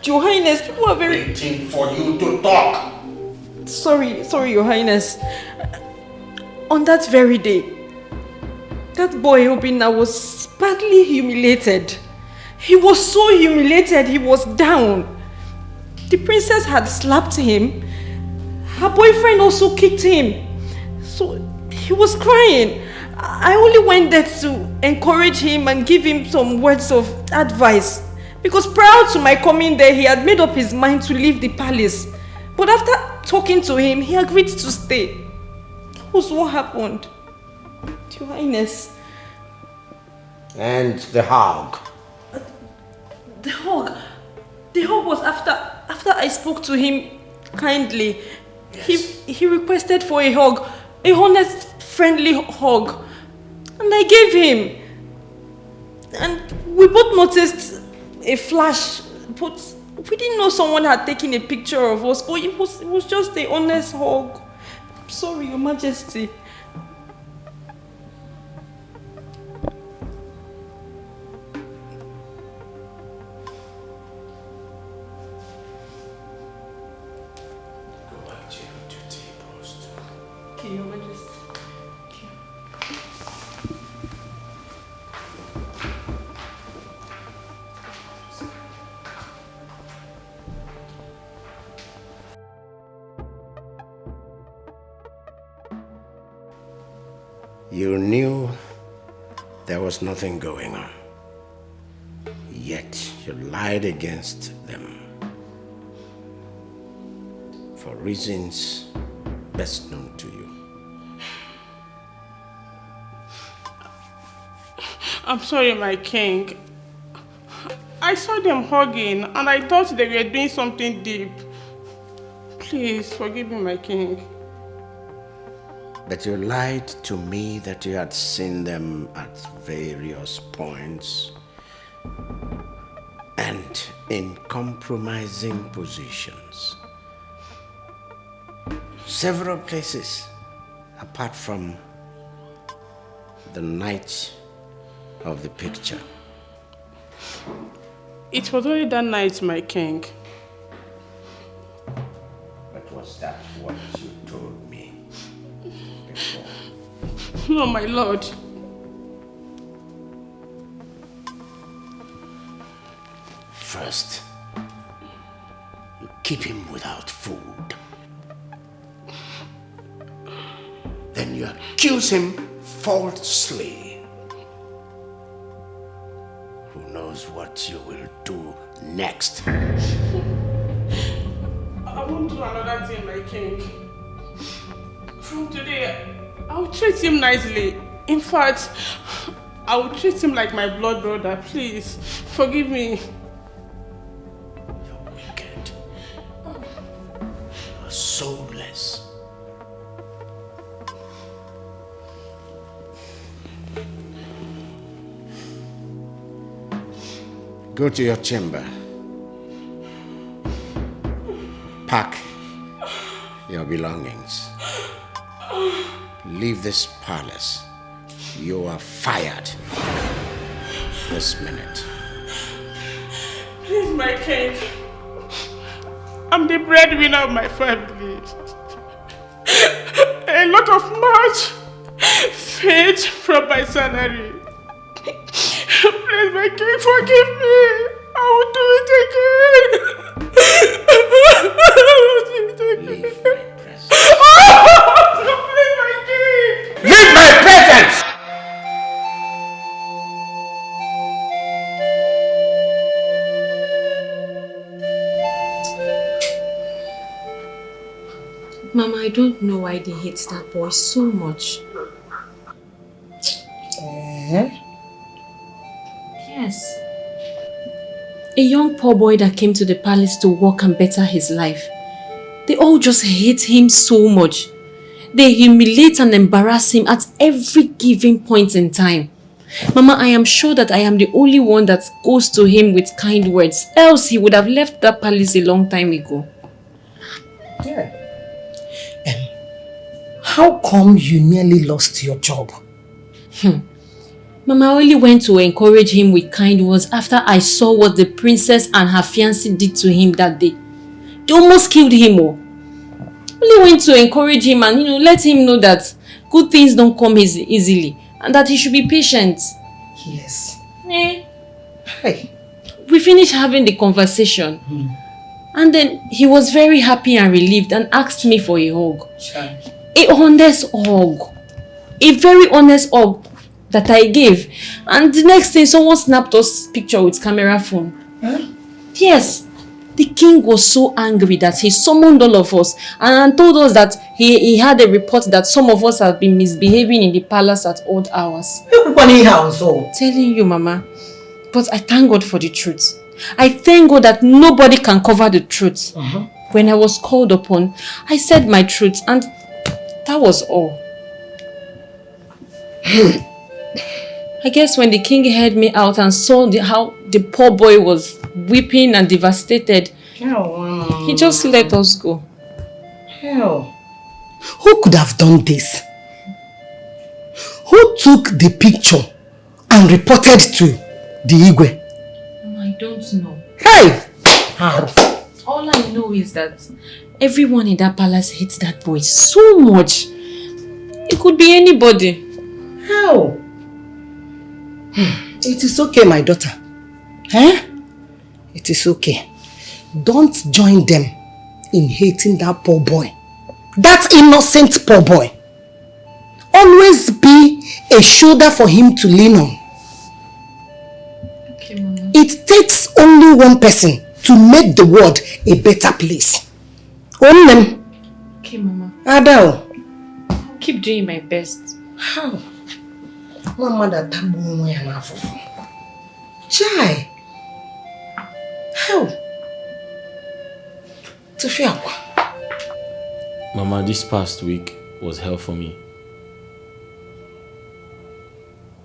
Your Highness, people are very. Waiting for you to talk. Sorry, Your Highness. On that very day, that boy Obinna was badly humiliated. He was so humiliated, he was down. The princess had slapped him. Her boyfriend also kicked him. So he was crying. I only went there to encourage him and give him some words of advice. Because prior to my coming there, he had made up his mind to leave the palace. But after talking to him, he agreed to stay. That was what happened. Your Highness. And the hug. The hug was after I spoke to him kindly. Yes. He requested for a hug, a honest, friendly hug, and I gave him. And we both noticed a flash, but we didn't know someone had taken a picture of us. But it was just a honest hug. I'm sorry, Your Majesty. You knew there was nothing going on, yet you lied against them for reasons best known to you. I'm sorry, my king. I saw them hugging and I thought they were doing something deep. Please forgive me, my king. But you lied to me that you had seen them at various points and in compromising positions. Several places apart from the night of the picture. It was only that night, my king. But was that what you told me before? No, my lord. First, you keep him without food. Then you accuse him falsely. Who knows what you will do next? I won't do another thing, my king. From today, I'll treat him nicely. In fact, I will treat him like my blood brother. Please, forgive me. You're wicked. You're soulless. Go to your chamber. Pack your belongings. Leave this palace. You are fired this minute. Please, my king. I'm the breadwinner of my family. A lot of much fed from my salary. Please, my king, forgive me. I will do it again. Leave my presence. Please, my king. Leave my presence! Mama, I don't know why they hate that boy so much. Yes. A young poor boy that came to the palace to work and better his life. They all just hate him so much. They humiliate and embarrass him at every given point in time. Mama, I am sure that I am the only one that goes to him with kind words. Else he would have left that palace a long time ago. Yeah. How come you nearly lost your job? Mama, I only went to encourage him with kind words after I saw what the princess and her fiancé did to him that day. They almost killed him. Only went to encourage him and let him know that good things don't come easily and that he should be patient. Yes. Hey. We finished having the conversation. And then he was very happy and relieved and asked me for a hug. A honest hug. A very honest hug that I gave. And the next day, someone snapped us picture with camera phone. Yes. The king was so angry that he summoned all of us and told us that he had a report that some of us have been misbehaving in the palace at odd hours. Telling you, Mama. But I thank God for the truth. I thank God that nobody can cover the truth. When I was called upon, I said my truth and that was all. I guess when the king heard me out and saw how the poor boy was weeping and devastated, he just let us go. Who could have done this? Who took the picture and reported to the Igwe? I don't know. Hey! All I know is that everyone in that palace hates that boy so much. It could be anybody. How? It is okay, my daughter. It is okay. Don't join them in hating that poor boy. That innocent poor boy. Always be a shoulder for him to lean on. Okay, Mama. It takes only one person to make the world a better place. Only. Okay, Mama. Adao. Keep doing my best. How? Mama that tabu Chai. How? Mama, this past week was hell for me.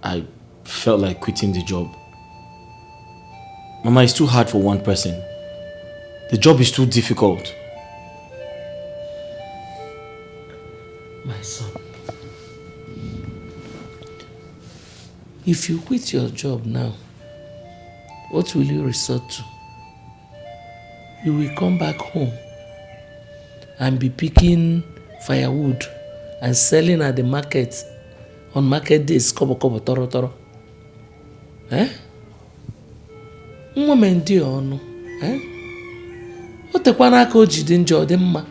I felt like quitting the job. Mama, it's too hard for one person. The job is too difficult. My son, if you quit your job now, what will you resort to? You will come back home and be picking firewood and selling at the market on market days, kobo toro toro. Eh? Woman di onu. Eh? O tekwana aka o jide njọ dị mma.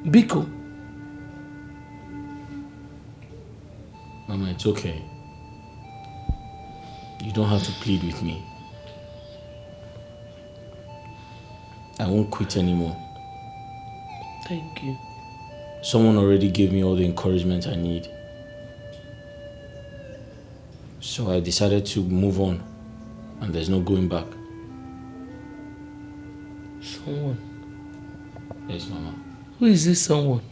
Biko. Mama, it's okay. You don't have to plead with me. I won't quit anymore. Thank you. Someone already gave me all the encouragement I need. So I decided to move on, and there's no going back. Someone? Yes, Mama. Who is this someone?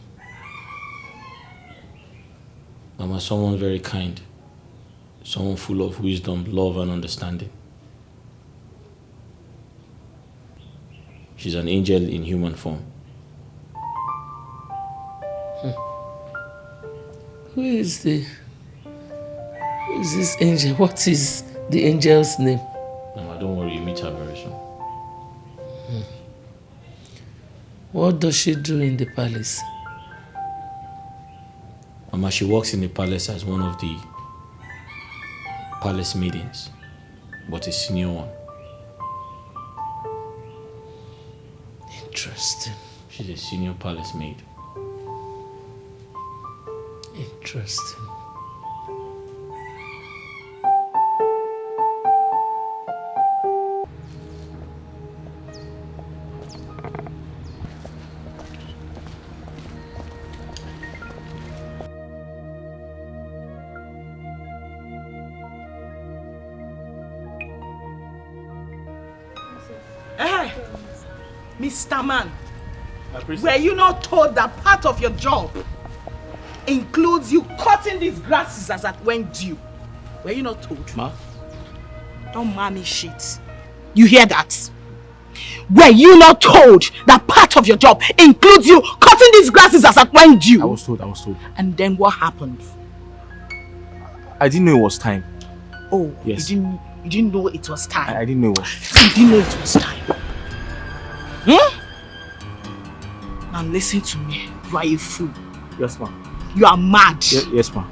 Mama, someone very kind. Someone full of wisdom, love, and understanding. She's an angel in human form. Who is this angel? What is the angel's name? Mama, don't worry, you meet her very soon. What does she do in the palace? Mama, she works in the palace as one of the palace maidens, but a senior one. Interesting. She's a senior palace maid. Interesting. Hey, Mr. Man, were you not told that part of your job includes you cutting these grasses as at when due? Were you not told? Ma? Don't mommy shit. You hear that? Were you not told that part of your job includes you cutting these grasses as at when due? I was told. And then what happened? I didn't know it was time. Oh, yes. You didn't know it was time. I didn't know it was. You didn't know it was time. Now listen to me. You are a fool. Yes, ma'am. You are mad. Yes, ma'am.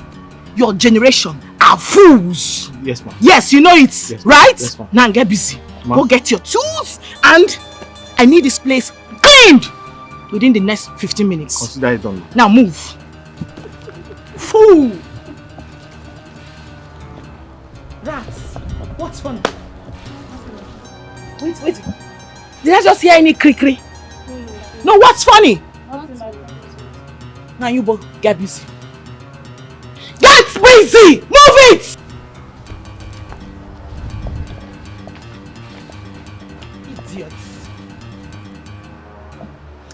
Your generation are fools. Yes, ma'am. Yes, you know it, yes, right? Yes, ma'am. Now get busy. Go get your tools and I need this place cleaned within the next 15 minutes. Consider it done. Now move. Fool. Rats. What's funny? Wait. Did I just hear any creak? No, what's funny? Now you both get busy. Get busy! Move it! Idiots.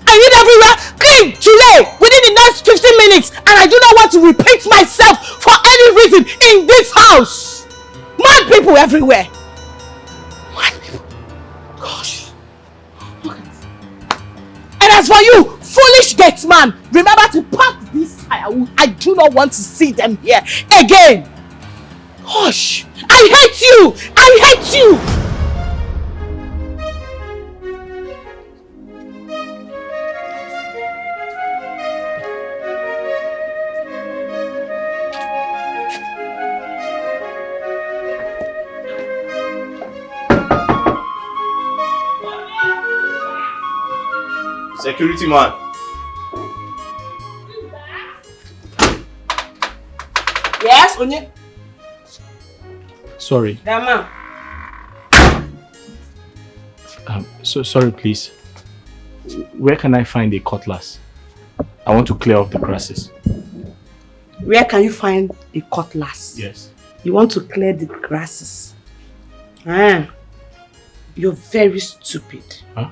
I need everywhere clean today within the next 15 minutes and I do not want to repeat myself for any reason in this house. Mad people everywhere. Mad people. Gosh. Look at this. And as for you, foolish gate man, remember to pack this firewood. I do not want to see them here again. Gosh, I hate you. I hate you. Security man. Yeah? Yes, Onye. Sorry. Dama. So sorry, please. Where can I find a cutlass? I want to clear off the grasses. Where can you find a cutlass? Yes. You want to clear the grasses? Ah, you're very stupid. Huh?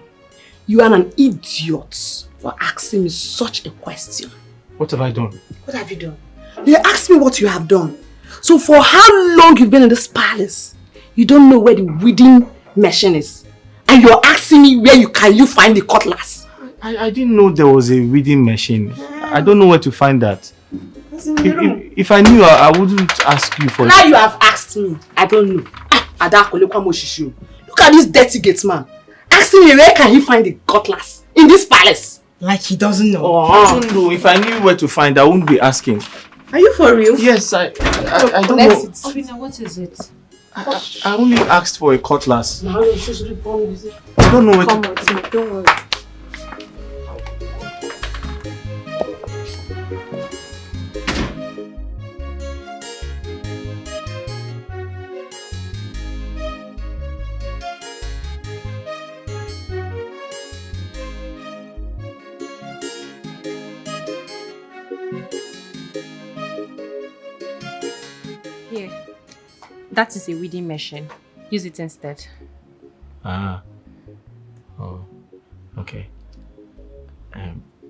You are an idiot for asking me such a question. What have I done? What have you done? You asked me what you have done. So for how long you've been in this palace, you don't know where the weeding machine is. And you're asking me where can you find the cutlass? I didn't know there was a weeding machine. I don't know where to find that. If I knew, I wouldn't ask you for it. Now you have asked me. I don't know. Look at this dirty gate man. Asking me where can he find the cutlass in this palace? Like he doesn't know. Oh, I don't know. If I knew where to find, I wouldn't be asking. Are you for real? Yes, I don't know. Obina, what is it? I only asked for a cutlass. No, you should report me. I don't know where Come to... on, Tim, don't worry. Here. That is a weeding machine. Use it instead. Ah. Oh. Okay.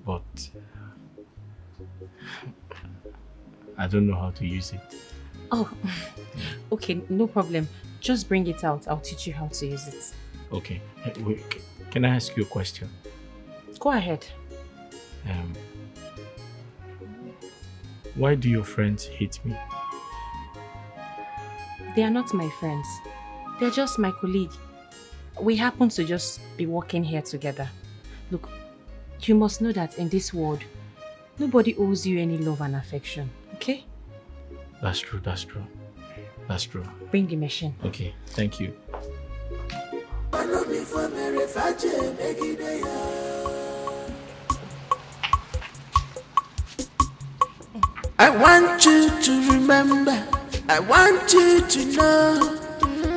But... I don't know how to use it. Oh, okay, no problem. Just bring it out. I'll teach you how to use it. Okay. Wait, can I ask you a question? Go ahead. Why do your friends hate me? They are not my friends. They're just my colleague. We happen to just be working here together. Look, you must know that in this world, nobody owes you any love and affection, okay? That's true, that's true. That's true. Bring the machine. Okay, thank you. I want you to remember, I want you to know,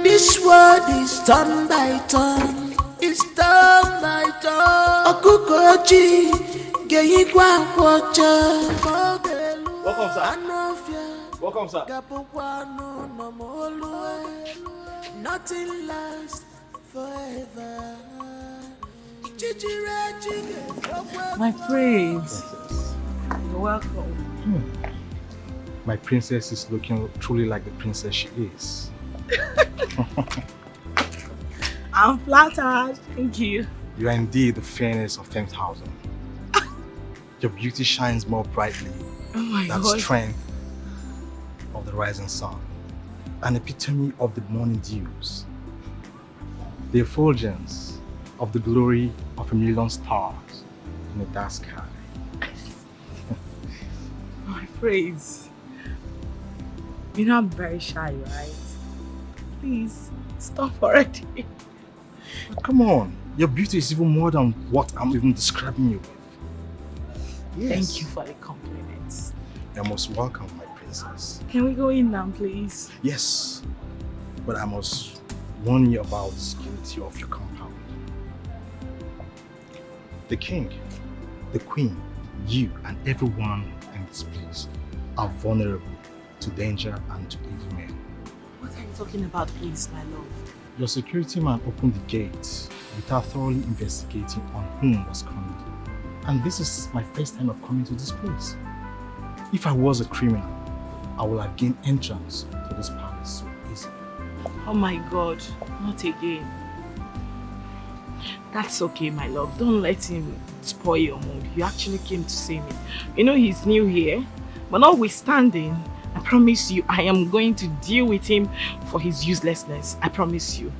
this world is turn by turn, it's turn by turn. Okukochi, Geyikwa Wacha. Welcome, sir. Welcome, sir. Nothing lasts forever. My prince. You're welcome. My princess is looking truly like the princess she is. I'm flattered. Thank you. You are indeed the fairness of 10,000. Your beauty shines more brightly Oh than God. strength of the rising sun, an epitome of the morning dews, the effulgence of the glory of a million stars in the dark sky. My praise. You know I'm very shy, right? Please, stop already. Come on, your beauty is even more than what I'm even describing you with. Yes. Thank you for the compliments. You're most welcome, my princess. Can we go in now, please? Yes, but I must warn you about the security of your compound. The king, the queen, you and everyone in this place are vulnerable to danger and to evil men. What are you talking about, please, my love? Your security man opened the gate without thoroughly investigating on whom was coming. And this is my first time of coming to this place. If I was a criminal, I would have gained entrance to this palace so easily. Oh my God, not again. That's okay, my love. Don't let him spoil your mood. You actually came to see me. You know he's new here, but notwithstanding, I promise you I am going to deal with him for his uselessness. I promise you.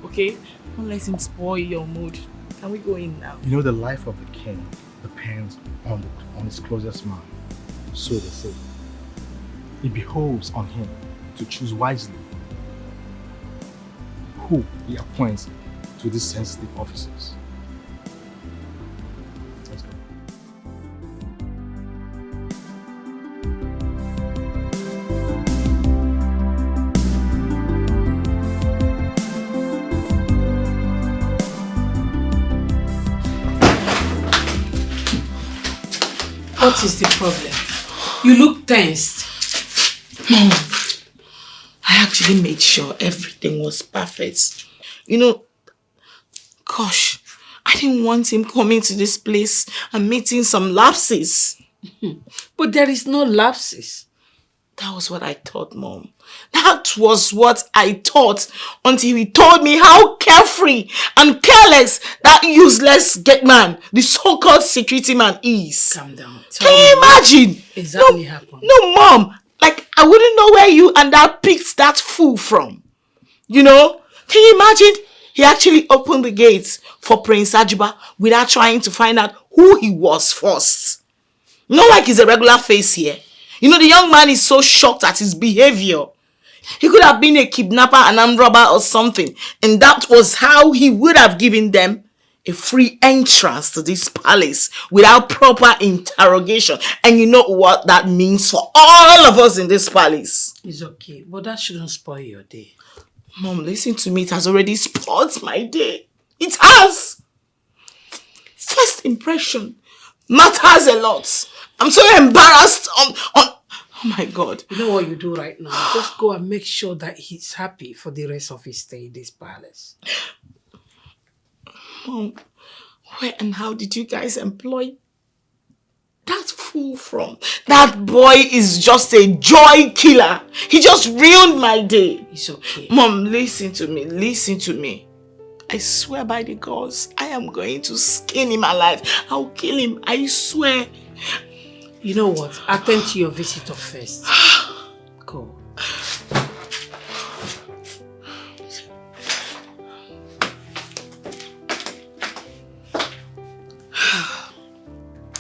Okay? Don't let him spoil your mood. Can we go in now? You know, the life of the king depends on his closest man. So they say. It behoves on him to choose wisely who he appoints to these sensitive offices. Let's go. What is the problem? You look tensed. Mom, I actually made sure everything was perfect. You know, gosh, I didn't want him coming to this place and meeting some lapses. But there is no lapses. That was what I thought, Mom. That was what I thought until he told me how carefree and careless that useless gate man, the so-called security man, is. Calm down. Can you imagine? Exactly happened. No, Mom. Like, I wouldn't know where you and that picked that fool from. You know? Can you imagine? He actually opened the gates for Prince Ajiba without trying to find out who he was first. Not like he's a regular face here. You know, the young man is so shocked at his behavior. He could have been a kidnapper, an armed robber or something. And that was how he would have given them a free entrance to this palace without proper interrogation. And you know what that means for all of us in this palace. It's okay, but that shouldn't spoil your day. Mom, listen to me. It has already spoiled my day. It has. First impression matters a lot. I'm so embarrassed on oh my God. You know what you do right now? Just go and make sure that he's happy for the rest of his stay in this palace. Mom, where and how did you guys employ that fool from? That boy is just a joy killer. He just ruined my day. It's okay. Mom, listen to me. Listen to me. I swear by the gods, I am going to skin him alive. I'll kill him. I swear. You know what? Attend to your visitor first. Go.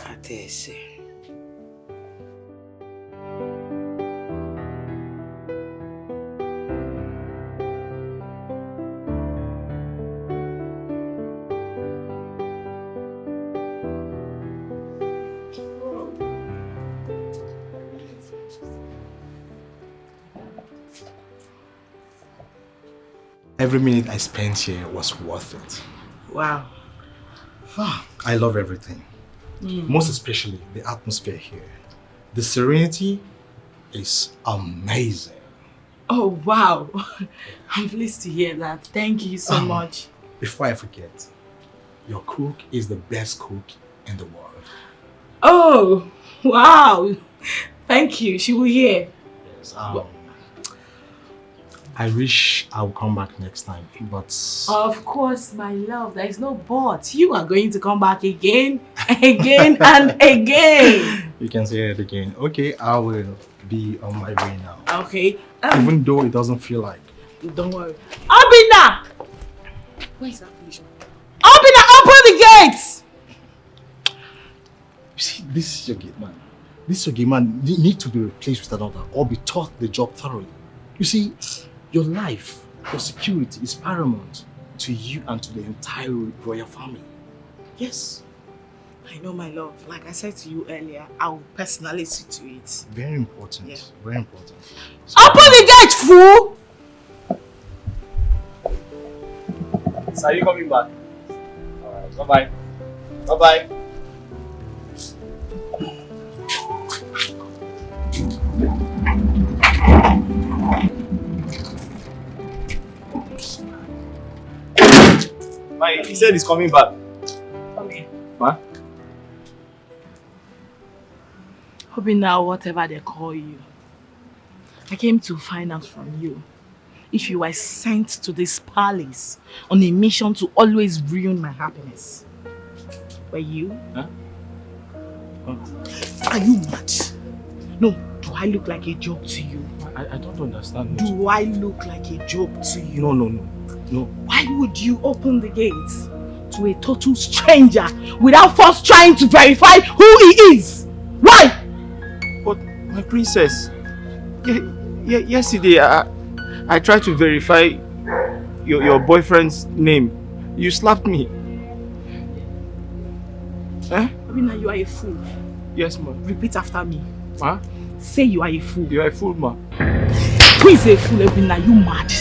Atese. Every minute I spent here was worth it. Wow. I love everything. Most especially the atmosphere here. The serenity is amazing. Oh, wow. I'm pleased to hear that. Thank you so much. Before I forget, your cook is the best cook in the world. Oh, wow. Thank you. She will hear. Yes, I wish I would come back next time, but... Of course, my love. There is no but. You are going to come back again, again, and again. You can say it again. Okay, I will be on my way now. Okay. Even though it doesn't feel like. Don't worry. Obina! Where is that foolish man? Obina, open the gates! You see, this is your gate man. This is your gate man. You need to be replaced with another or be taught the job thoroughly. You see, your life, your security is paramount to you and to the entire royal family. Yes. I know, my love. Like I said to you earlier, I will personally see to it. Very important. Yeah. Very important. So, open the gate, fool! So are you coming back? Alright, bye-bye. Bye-bye. He said he's coming back. Okay. What? Hoping now, whatever they call you, I came to find out from you if you were sent to this palace on a mission to always ruin my happiness. Were you? Huh? Are you mad? No, do I look like a joke to you? I don't understand. Do I look like a joke to you? No. Why would you open the gates to a total stranger without first trying to verify who he is? Why? But my princess, yesterday I tried to verify your boyfriend's name. You slapped me. Eh? Obina, you are a fool. Yes, ma. Repeat after me. Huh? Say you are a fool. You are a fool, ma. Who is a fool, Obina? You mad?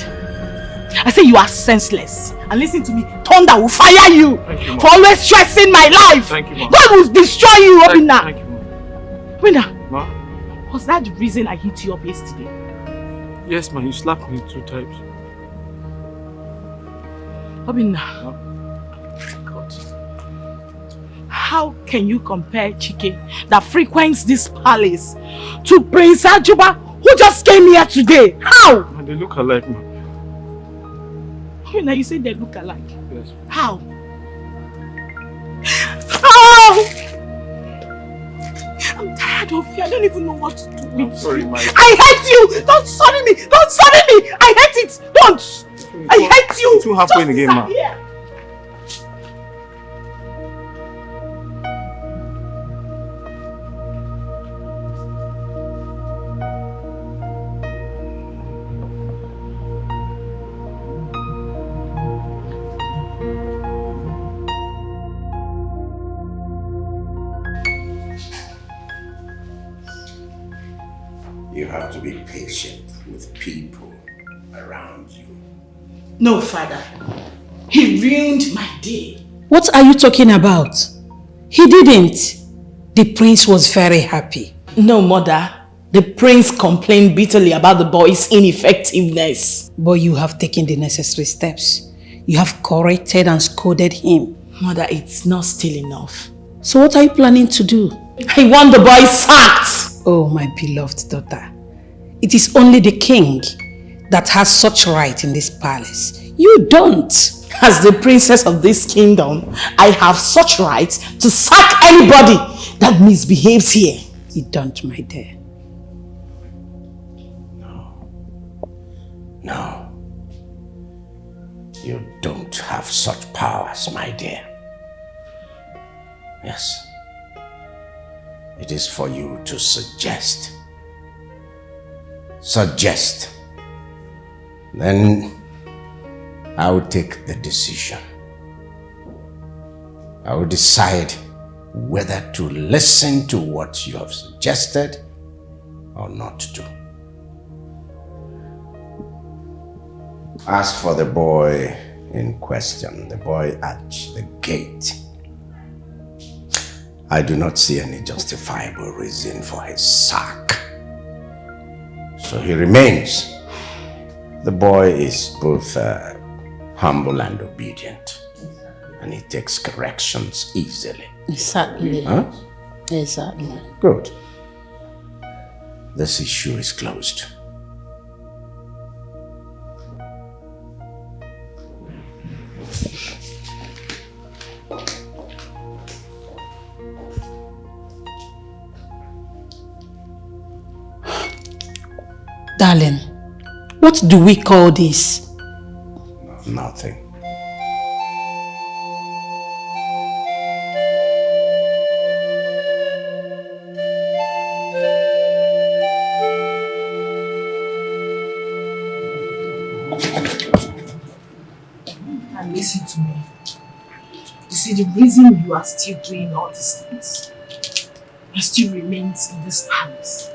I say you are senseless. And listen to me, thunder will fire you, Thank you, for always stressing my life. Thank you, ma. God will destroy you, Obina. Thank you, ma. Winner, Ma? was that the reason I hit you up yesterday? Yes, ma, you slapped me 2 times. Obinna. God. How can you compare Keke that frequents this palace to Prince Ajuba who just came here today? How? Ma, they look alike, ma. Now you say they look alike. Yes. How? How? I'm tired of you. I don't even know what to do with you. Sorry, my. I hate you! Don't sorry me! Don't sorry me! I hate it! Don't! I hate you! It's too halfway in the game, ma. Disappear. You have to be patient with people around you. No, Father. He ruined my day. What are you talking about? He didn't. The prince was very happy. No, Mother. The prince complained bitterly about the boy's ineffectiveness. But you have taken the necessary steps. You have corrected and scolded him. Mother, it's not still enough. So what are you planning to do? I want the boy sacked! Oh, my beloved daughter. It is only the king that has such right in this palace. You don't. As the princess of this kingdom, I have such right to sack anybody that misbehaves here. You don't, my dear. No. You don't have such powers, my dear. Yes. It is for you to suggest. Suggest. Then I will take the decision. I will decide whether to listen to what you have suggested or not to. As for the boy in question, the boy at the gate, I do not see any justifiable reason for his sack. So he remains. The boy is both humble and obedient, and he takes corrections easily. Exactly. Huh? Exactly. Good. This issue is closed. Darling, what do we call this? Nothing. And listen to me. You see, the reason you are still doing all these things and still remains in this palace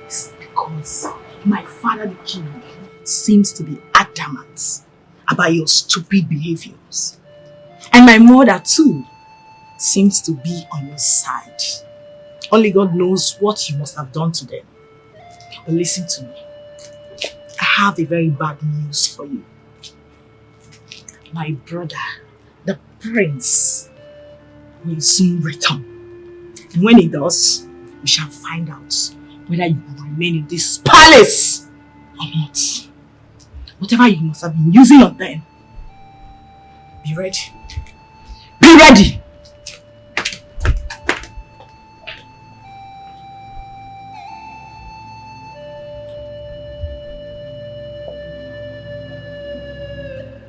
is because my father the king seems to be adamant about your stupid behaviors. And my mother too seems to be on your side. Only God knows what you must have done to them. But listen to me. I have a very bad news for you. My brother, the prince, will soon return. And when he does, we shall find out whether you will remain in this palace or not. Whatever you must have been using on them, be ready. Be ready!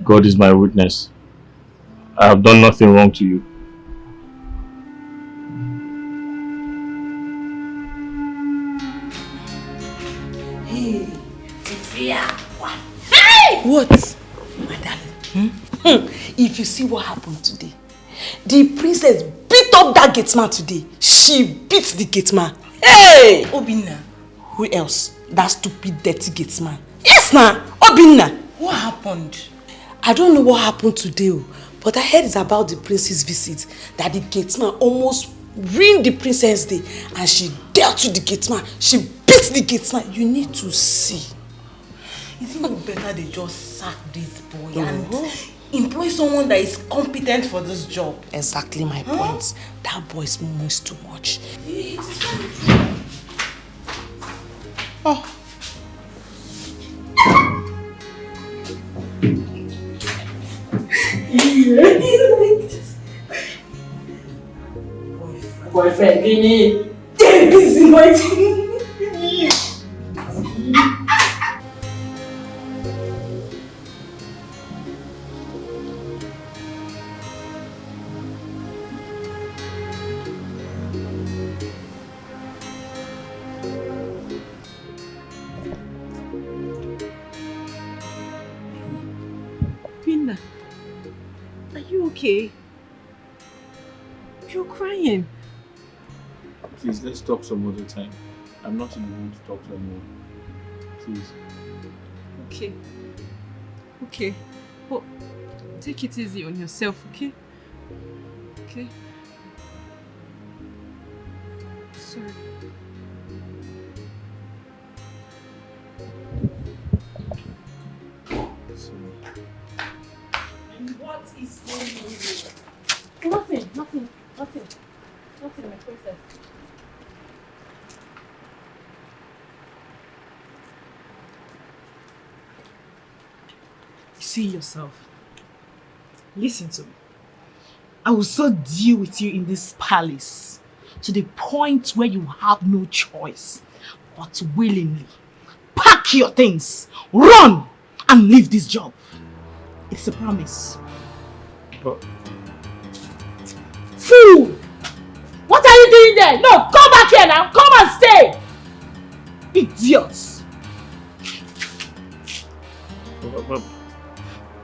God is my witness. I have done nothing wrong to you. Hey, hey! What? My darling. If you see what happened today, the princess beat up that gate man today. She beat the gate man. Hey! Obinna. Who else? That stupid dirty gate man. Yes, na. Obinna. What happened? I don't know what happened today, but I heard it's about the prince's visit that the gate man almost ruined the princess day and she dealt with the gate man. She beat the gate man. You need to see. Is it not better they just sack this boy and employ someone that is competent for this job? Exactly my point. That boy is almost too much. It is very true. Oh. Boyfriend, Nini. This is my thing. Pinda, are you okay? You're crying. Please, let's talk some other time. I'm not in the mood to talk to anyone. Please. Okay. Okay. But take it easy on yourself, okay? Okay? Sorry. What is going on? Nothing, nothing, nothing. Nothing, my princess. See yourself. Listen to me. I will so deal with you in this palace to the point where you have no choice but willingly pack your things, run and leave this job. It's a promise. But Fool! What are you doing there? No, come back here now. Come and stay. Idiots. But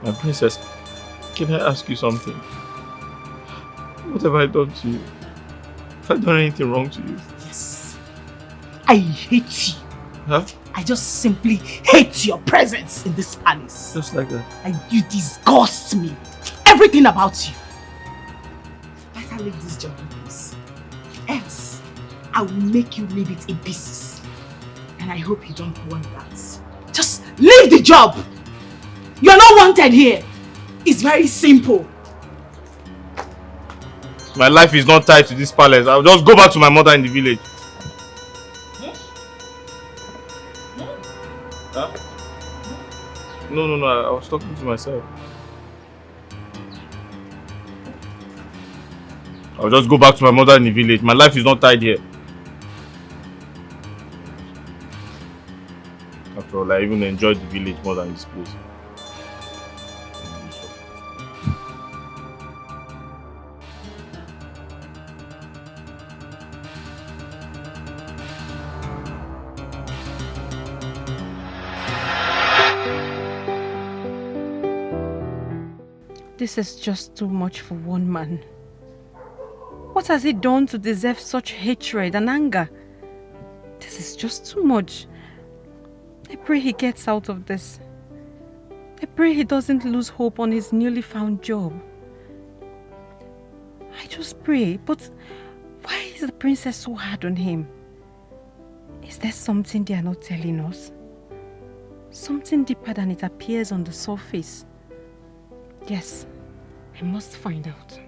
my princess, can I ask you something? What have I done to you? Have I done anything wrong to you? Yes. I hate you. Huh? I just simply hate your presence in this palace. Just like that? And you disgust me. Everything about you. Better leave this job in peace. Else, I will make you leave it in pieces. And I hope you don't want that. Just leave the job. You're not wanted here. It's very simple. My life is not tied to this palace. I'll just go back to my mother in the village. Huh? No, I was talking to myself. I'll just go back to my mother in the village. My life is not tied here. After all, I even enjoyed the village more than this place. This is just too much for one man. What has he done to deserve such hatred and anger? This is just too much. I pray he gets out of this. I pray he doesn't lose hope on his newly found job. I just pray, but why is the princess so hard on him? Is there something they are not telling us? Something deeper than it appears on the surface? Yes, I must find out.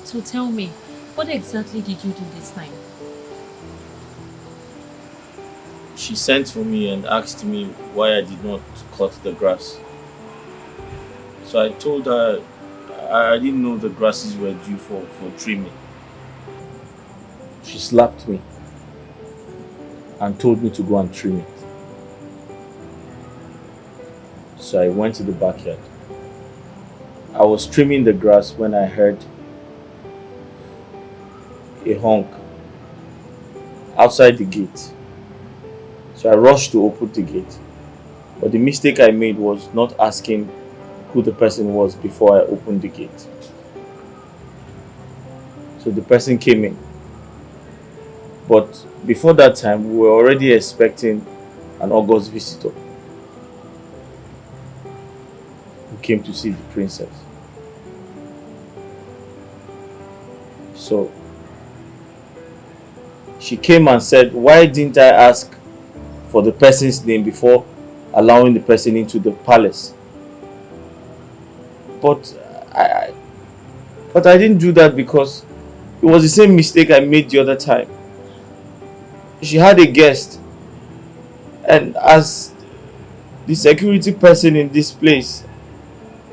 So tell me, what exactly did you do this time? She sent for me and asked me why I did not cut the grass. So I told her I didn't know the grasses were due for trimming. She slapped me and told me to go and trim it. So I went to the backyard. I was trimming the grass when I heard a honk outside the gate. So I rushed to open the gate. But the mistake I made was not asking who the person was before I opened the gate. So the person came in. But before that time, we were already expecting an August visitor who came to see the princess. So she came and said, why didn't I ask for the person's name before allowing the person into the palace? But I didn't do that because it was the same mistake I made the other time. She had a guest, and as the security person in this place,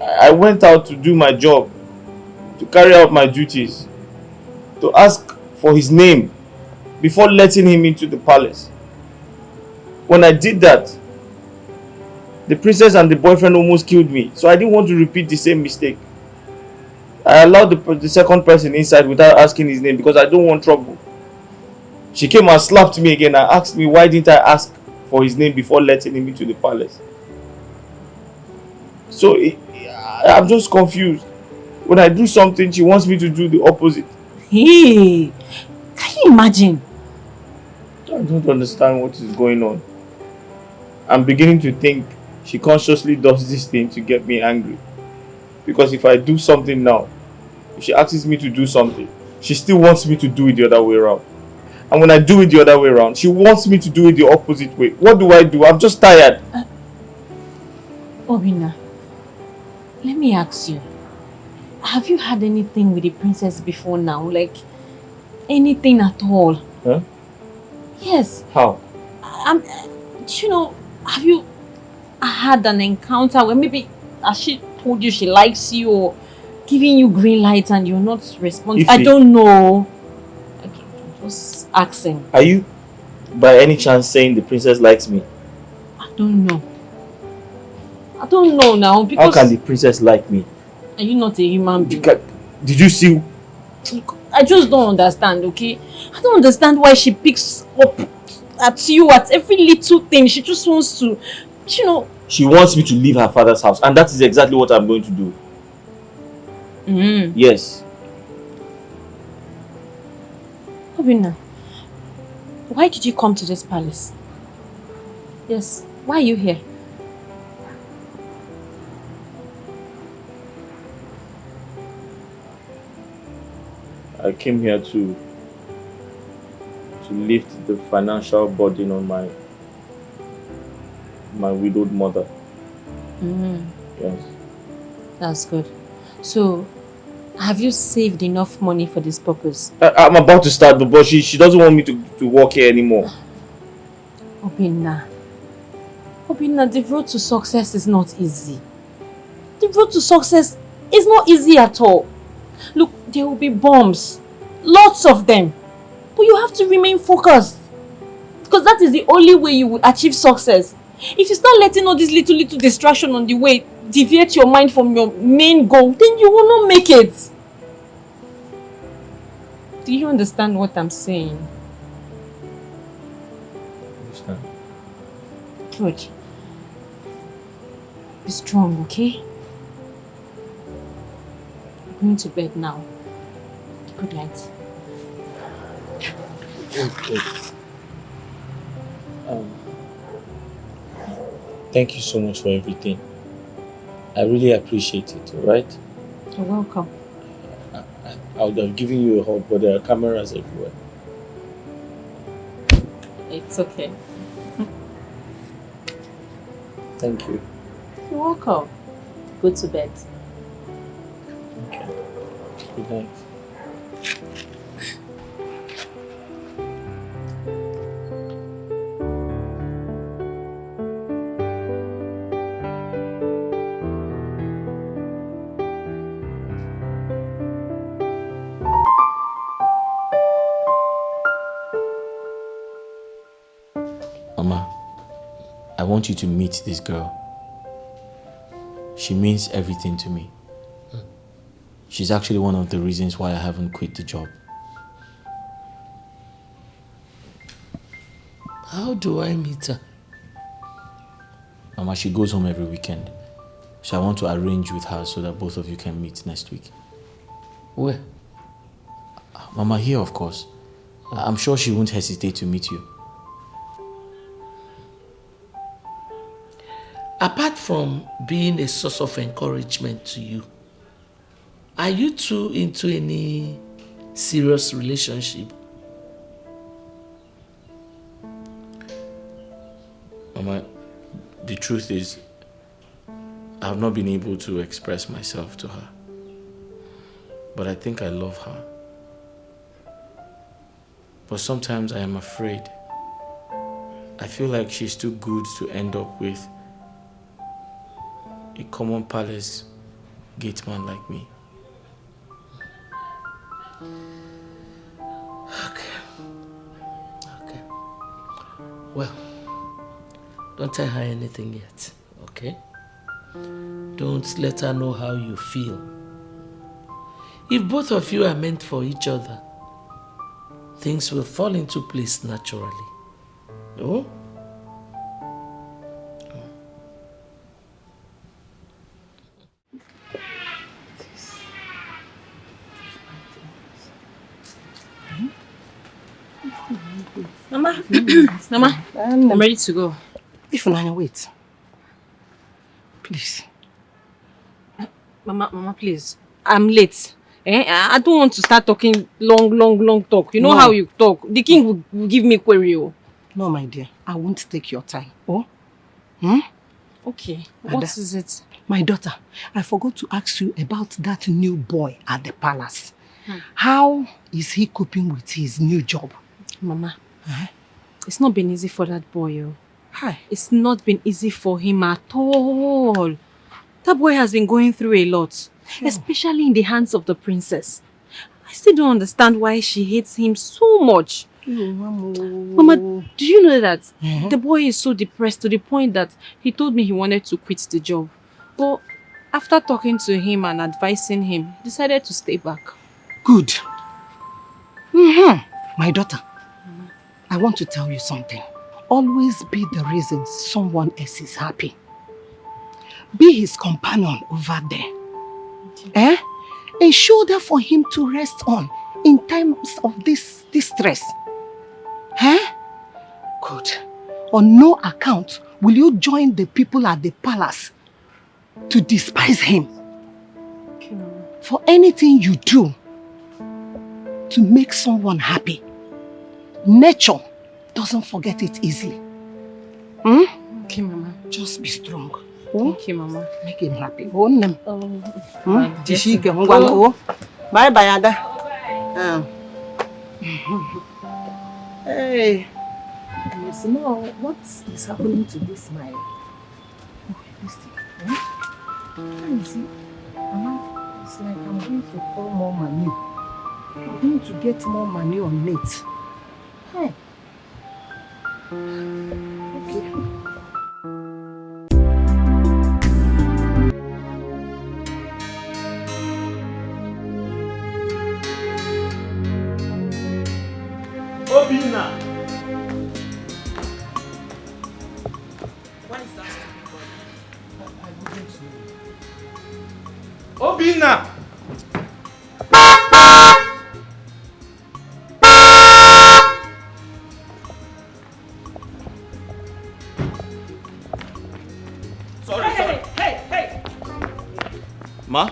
I went out to do my job, to carry out my duties, to ask for his name before letting him into the palace. When I did that, the princess and the boyfriend almost killed me, so I didn't want to repeat the same mistake. I allowed the second person inside without asking his name because I don't want trouble. She came and slapped me again and asked me why didn't I ask for his name before letting him into the palace. So I'm just confused. When I do something, she wants me to do the opposite. Hey, can you imagine? I don't understand what is going on. I'm beginning to think she consciously does this thing to get me angry. Because if I do something now, if she asks me to do something, she still wants me to do it the other way around. And when I do it the other way around, she wants me to do it the opposite way. What do I do? I'm just tired. Obina, let me ask you. Have you had anything with the princess before now? Like, anything at all? Huh? Yes. How? You know, have you had an encounter where maybe has she told you she likes you or giving you green light and you're not responding? I don't know. Okay, just asking. Are you by any chance saying the princess likes me? I don't know. I don't know now because... How can the princess like me? Are you not a human being? Did you see? I just don't understand, okay? I don't understand why she picks up at you at every little thing. She just wants to, you know... She wants me to leave her father's house, and that is exactly what I'm going to do. Yes. Obina, why did you come to this palace? Yes, why are you here? I came here to lift the financial burden on my widowed mother. Yes. That's good. So, have you saved enough money for this purpose? I'm about to start, but she doesn't want me to work here anymore. Obina, the road to success is not easy. The road to success is not easy at all. Look, there will be bombs. Lots of them. But you have to remain focused. Because that is the only way you will achieve success. If you start letting all these little distractions on the way deviate your mind from your main goal, then you will not make it. Do you understand what I'm saying? Understand. Good. Be strong, okay? I'm going to bed now. Good night. Okay. Thank you so much for everything. I really appreciate it, alright? You're welcome. I would have given you a hug, but there are cameras everywhere. It's okay. Thank you. You're welcome. Go to bed. Okay. Good night. Mama, I want you to meet this girl. She means everything to me. She's actually one of the reasons why I haven't quit the job. How do I meet her? Mama, she goes home every weekend. So I want to arrange with her so that both of you can meet next week. Where? Mama, here of course. I'm sure she won't hesitate to meet you. apart from being a source of encouragement to you, are you two into any serious relationship? Mama, the truth is, I have not been able to express myself to her. But I think I love her. But sometimes I am afraid. I feel like she's too good to end up with a common palace gate man like me. Okay. Well, don't tell her anything yet, okay? Don't let her know how you feel. If both of you are meant for each other, things will fall into place naturally. Oh? Mama, Mama, I'm ready to go. Ifunanya, wait. Please. Mama, please. I'm late. I don't want to start talking long talk. You know how you talk. The king will give me query. No, my dear. I won't take your time. Oh? Okay. What is it? My daughter, I forgot to ask you about that new boy at the palace. How is he coping with his new job? Mama, it's not been easy for that boy. It's not been easy for him at all. That boy has been going through a lot, especially in the hands of the princess. I still don't understand why she hates him so much. Mama, do you know that the boy is so depressed to the point that he told me he wanted to quit the job. But after talking to him and advising him, he decided to stay back. Good. My daughter, I want to tell you something. Always be the reason someone else is happy. Be his companion over there. A shoulder for him to rest on in times of this distress. Good. On no account will you join the people at the palace to despise him. For anything you do to make someone happy, nature doesn't forget it easily. Okay, Mama. Just be strong. Thank you, Mama. Make him happy. Bye bye, Ada. Hey. You know what is happening to this smile? You see, Mama, it's like I'm going to pour more manure. I'm going to get more manure on it. Hey. Okay. Obina! What is that? Obina! Sorry. Hey! Ma?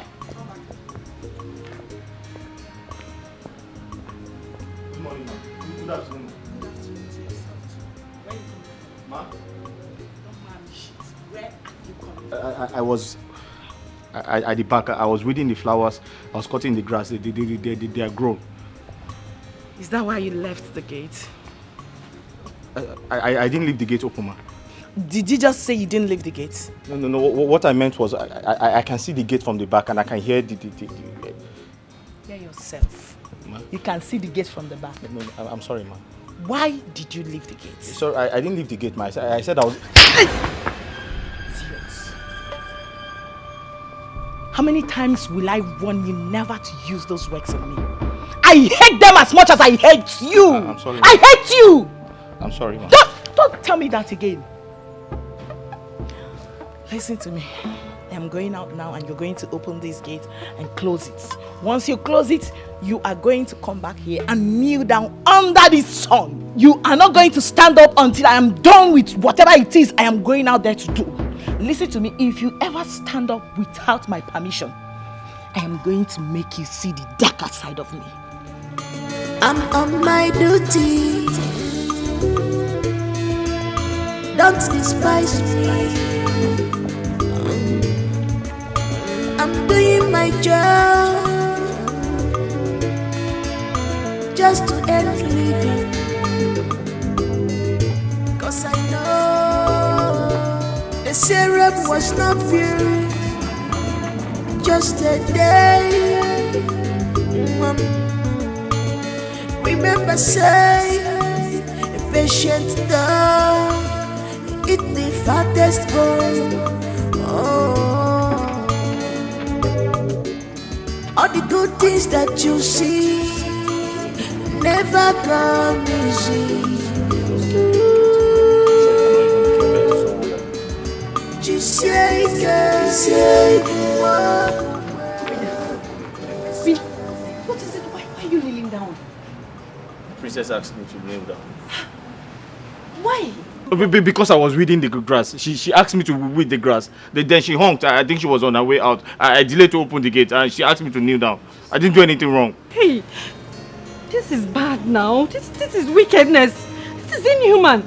Good morning, ma. Good afternoon. Ma? I was at the back. I was weeding the flowers. I was cutting the grass. They are grown. Is that why you left the gate? I didn't leave the gate open, ma. Did you just say you didn't leave the gate? No. What I meant was I can see the gate from the back and I can hear the Hear yourself. Ma? You can see the gate from the back. No, I'm sorry, ma. Why did you leave the gate? Sorry, I didn't leave the gate, ma. I said I was... Idiots. How many times will I warn you never to use those words on me? I hate them as much as I hate you. I'm sorry, ma. I hate you. I'm sorry, ma. Don't tell me that again. Listen to me. I'm going out now and you're going to open this gate and close it. Once you close it, you are going to come back here and kneel down under the sun. You are not going to stand up until I am done with whatever it is I am going out there to do. Listen to me, if you ever stand up without my permission, I am going to make you see the darker side of me. I'm on my duty. Don't despise me. I'm doing my job just to earn living. 'Cause I know the syrup was not pure. Just a day. Remember, say, a patient dog eat the fattest bone. Oh, all the good things that you see never come easy. What is it? Why are you kneeling down? The princess asked me to kneel down. Why? Because I was weeding the grass. She asked me to weed the grass. Then she honked. I think she was on her way out. I delayed to open the gate and she asked me to kneel down. I didn't do anything wrong. Hey, this is bad now. This is wickedness. This is inhuman.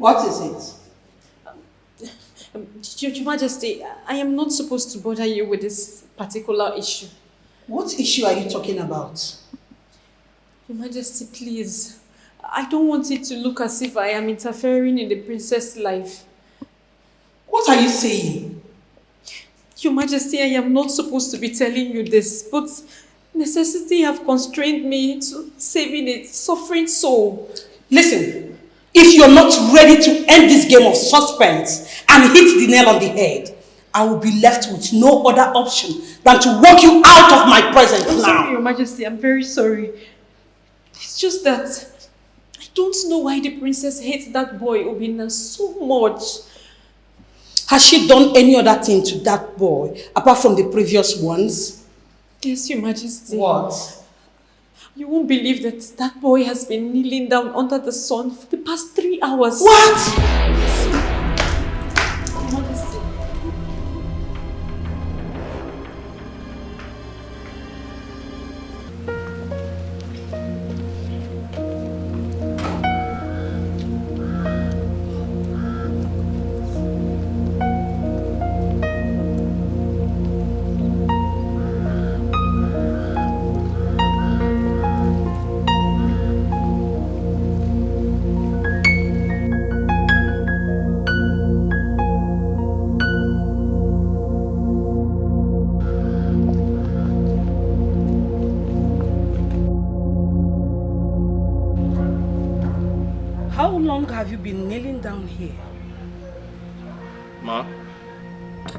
What is it? Your Majesty, I am not supposed to bother you with this particular issue. What issue are you talking about? Your Majesty, please. I don't want it to look as if I am interfering in the princess' life. What are you saying? Your Majesty, I am not supposed to be telling you this, but necessity have constrained me to saving a suffering soul. Listen. If you're not ready to end this game of suspense and hit the nail on the head, I will be left with no other option than to walk you out of my presence now. Sorry, Your Majesty, I'm very sorry. It's just that I don't know why the princess hates that boy Obinna so much. Has she done any other thing to that boy apart from the previous ones? Yes, Your Majesty. What? You won't believe that boy has been kneeling down under the sun for the past 3 hours. What? Majesty. How long have you been kneeling down here? Ma?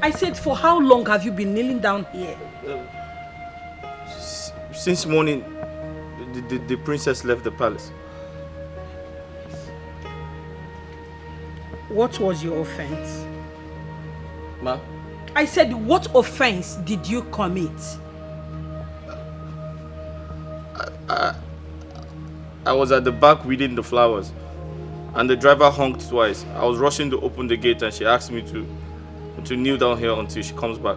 I said, for how long have you been kneeling down here? Since morning, the princess left the palace. What was your offense? Ma? I said, what offense did you commit? I was at the back weeding the flowers and the driver honked twice. I was rushing to open the gate and she asked me to kneel down here until she comes back.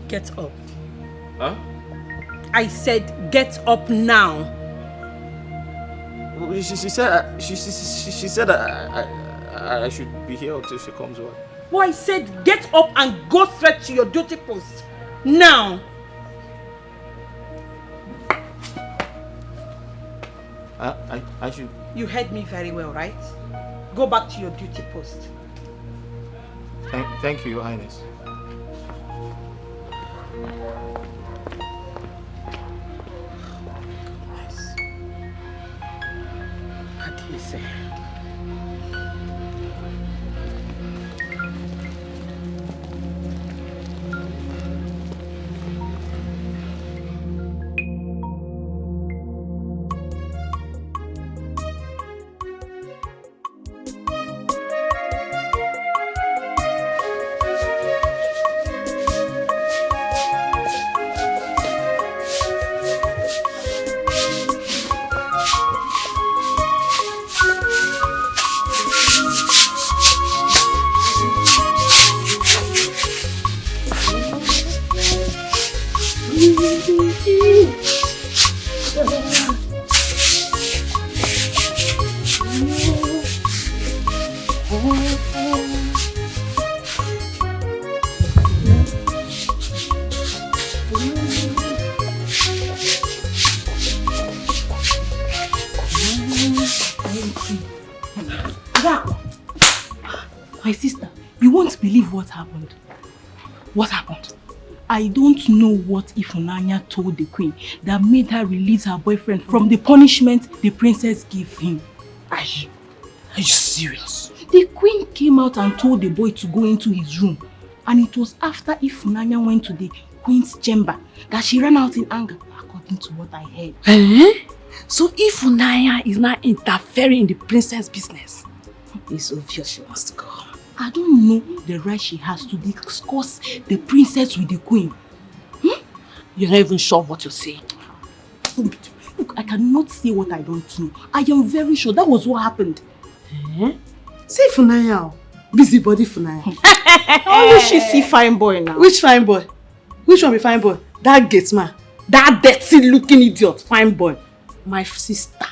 Get up. Huh? I said, get up now. She said I should be here until she comes back. Well, I said, get up and go straight to your duty post. Now. I should... You heard me very well, right? Go back to your duty post. Thank you, Your Highness. What do you say? My sister, you won't believe what happened. What happened? I don't know what Ifunanya told the queen that made her release her boyfriend from the punishment the princess gave him. Are you serious? The queen came out and told the boy to go into his room. And it was after Ifunanya went to the queen's chamber that she ran out in anger, according to what I heard. So Ifunanya is now interfering in the princess' business. It's obvious she wants to go. I don't know the right she has to discuss the princess with the queen. You're not even sure what you're saying. Look, I cannot say what I don't know. I am very sure that was what happened. Say Ifunanya. Busybody Ifunanya. Only she see fine boy now. Which fine boy? Which one be fine boy? That gate man. That dirty looking idiot. Fine boy. My sister.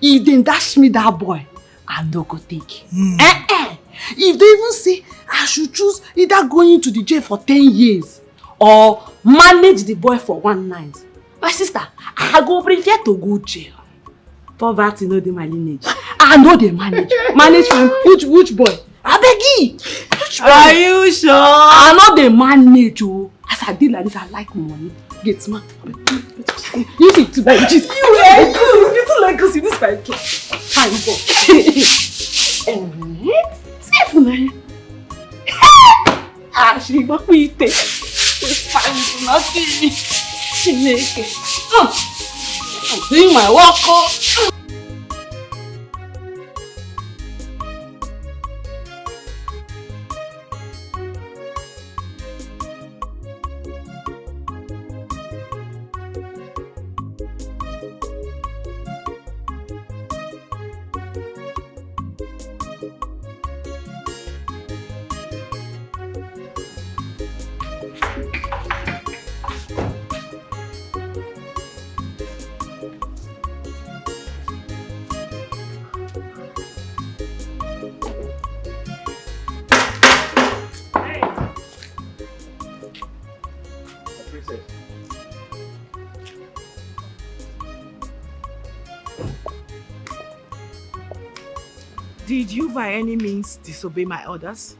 If they dash me that boy, I no go take. If they even say I should choose either going into the jail for 10 years or manage the boy for 1 night. My sister, I go prefer to go jail. Poverty no dey my lineage. I know they manage. Manage for him. Which boy? I beg you. Which boy? Are you sure? I know they manage. Oh. As I did like this, I like money. Get smart. You need to buy cheese. You too like us in this my kid. Fine boy. Safe man. She got me take. Fine, nothing. She make it. I'm doing my work. Did you by any means disobey my orders?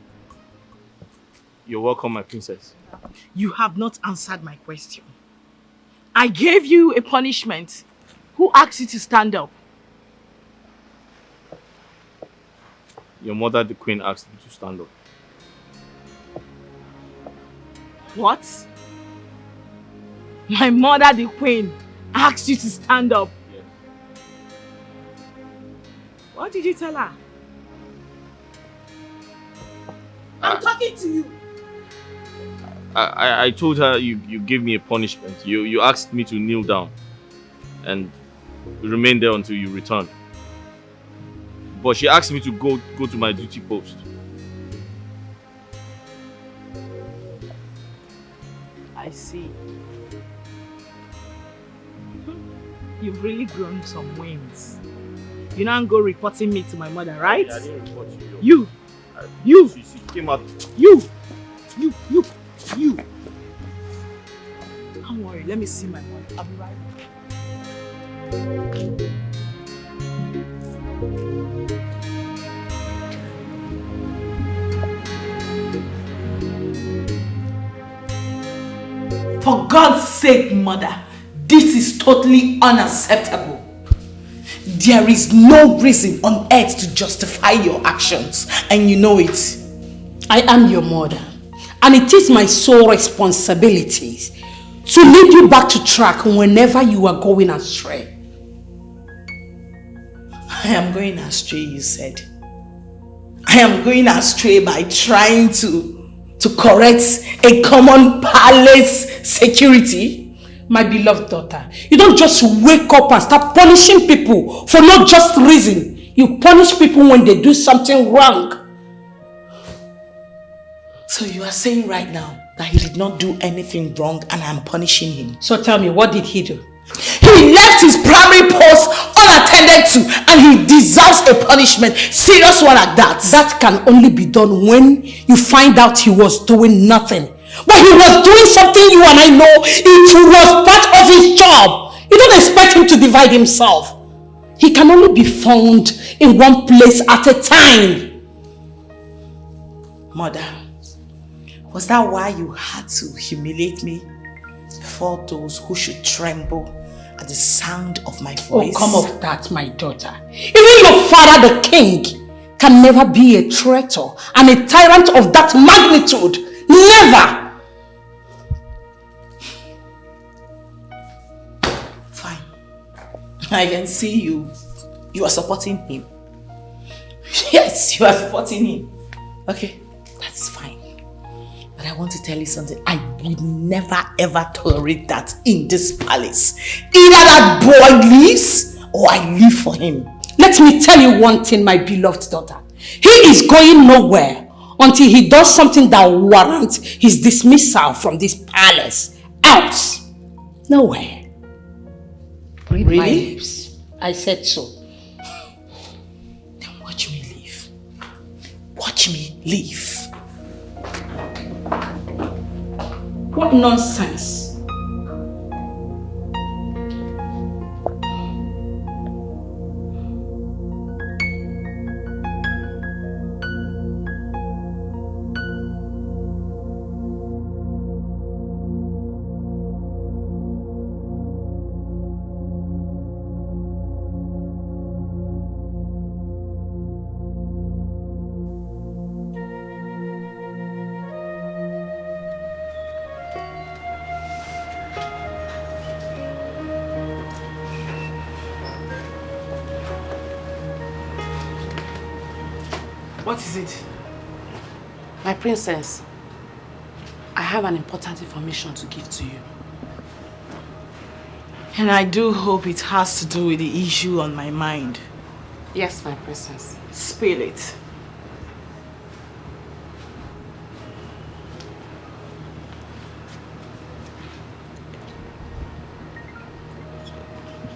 You're welcome, my princess. You have not answered my question. I gave you a punishment. Who asked you to stand up? Your mother, the queen, asked me to stand up. What? My mother, the queen, asked you to stand up? Yes. What did you tell her? I'm talking to you. I told her you gave me a punishment. You asked me to kneel down and remain there until you return. But she asked me to go to my duty post. I see. You've really grown some wings. You now go reporting me to my mother, right? I didn't report you. She came out. You. Don't worry, let me see my mother. I'll be right back. For God's sake, mother, this is totally unacceptable. There is no reason on earth to justify your actions, and you know it. I am your mother, and it is my sole responsibility to lead you back to track whenever you are going astray. I am going astray, you said. I am going astray by trying to correct a common palace security. My beloved daughter, you don't just wake up and start punishing people for no just reason. You punish people when they do something wrong. So you are saying right now that he did not do anything wrong and I'm punishing him. So tell me, what did he do? He left his primary post unattended to and he deserves a punishment. Serious one like that. That can only be done when you find out he was doing nothing. But he was doing something you and I know it was part of his job. You don't expect him to divide himself. He can only be found in one place at a time. Mother, was that why you had to humiliate me before those who should tremble at the sound of my voice? Oh, come off that, my daughter. Even your father, the king, can never be a traitor and a tyrant of that magnitude. Never! Fine. I can see you. You are supporting him. Yes, you are supporting him. Okay, that's fine. But I want to tell you something. I would never ever tolerate that in this palace. Either that boy leaves or I leave for him. Let me tell you one thing, my beloved daughter. He is going nowhere until he does something that warrants his dismissal from this palace. Else, nowhere. Read my lips. I said so. Then watch me leave. Watch me leave. What nonsense. What is it? My princess, I have an important information to give to you. And I do hope it has to do with the issue on my mind. Yes, my princess. Spill it.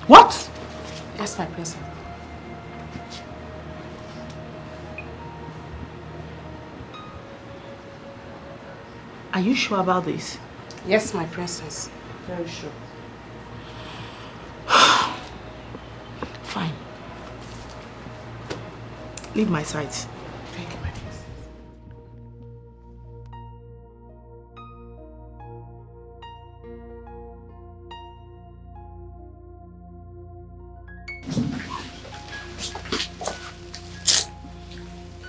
What? Yes, my princess. Are you sure about this? Yes, my princess. Very sure. Fine. Leave my sight. Thank you, my princess.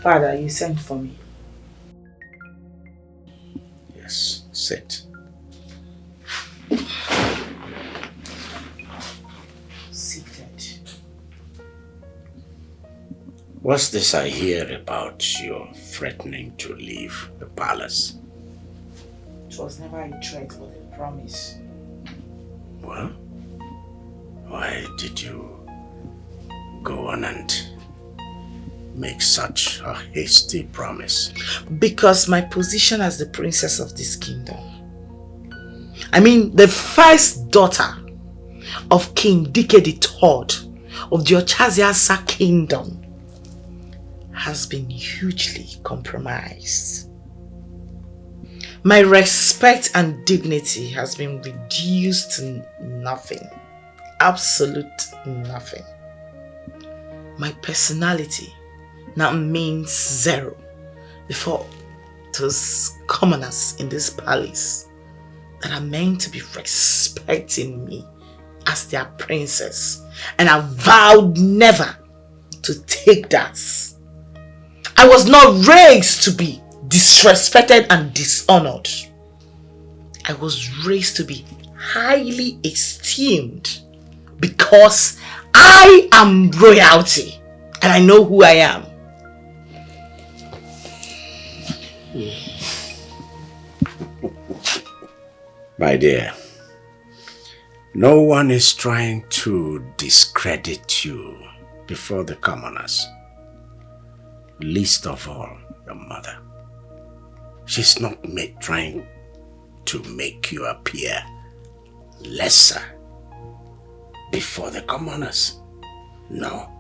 Father, you sent for me. Yes, sit. Seated. What's this I hear about your threatening to leave the palace? It was never a threat but a promise. Well, why did you go on and make such a hasty promise? Because my position as the princess of this kingdom, I mean the first daughter of King Keke III of the Ochaziasa kingdom, has been hugely compromised. My respect and dignity has been reduced to nothing. Absolute nothing. My personality now means zero before those commoners in this palace that are meant to be respecting me as their princess, and I vowed never to take that. I was not raised to be disrespected and dishonored. I was raised to be highly esteemed because I am royalty and I know who I am. My dear, no one is trying to discredit you before the commoners. Least of all, your mother. She's not trying to make you appear lesser before the commoners. No.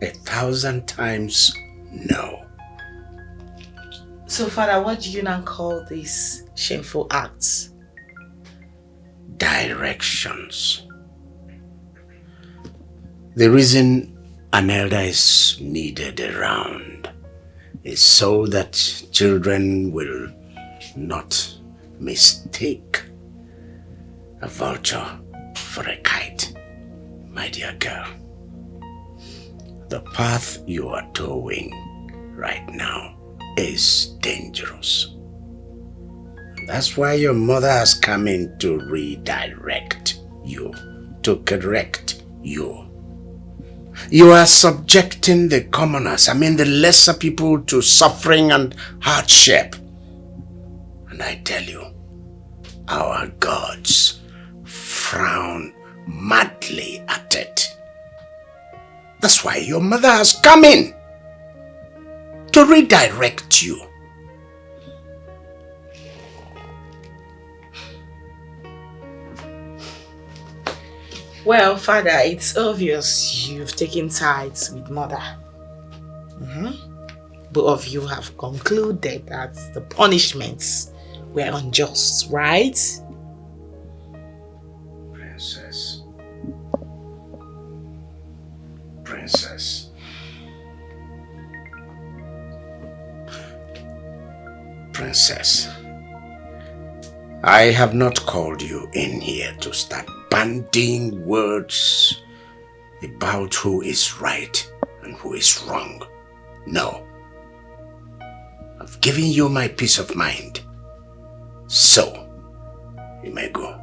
1,000 times no. So, Father, what do you now call these shameful acts? Directions. The reason an elder is needed around is so that children will not mistake a vulture for a kite, my dear girl. The path you are towing right now is dangerous. That's why your mother has come in to redirect you, to correct you. You are subjecting the commoners, the lesser people, to suffering and hardship. And I tell you, our gods frown madly at it. That's why your mother has come in to redirect you. Well, Father, it's obvious you've taken sides with Mother. Both of you have concluded that the punishments were unjust, right? Princess. Princess, I have not called you in here to start bandying words about who is right and who is wrong. No. I've given you my peace of mind. So, you may go.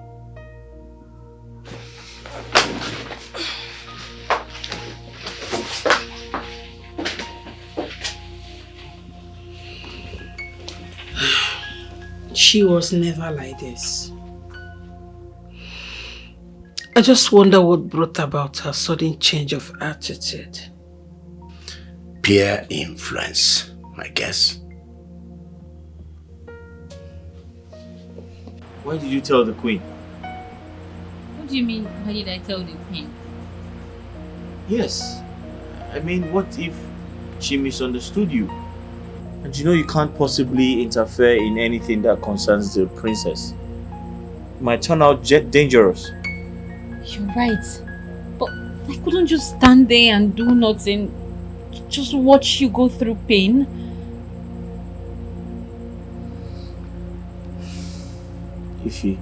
She was never like this. I just wonder what brought about her sudden change of attitude. Peer influence, I guess. Why did you tell the queen? What do you mean, why did I tell the queen? Yes. What if she misunderstood you? And you can't possibly interfere in anything that concerns the princess. It might turn out dangerous. You're right. But I couldn't just stand there and do nothing. Just watch you go through pain. Ify,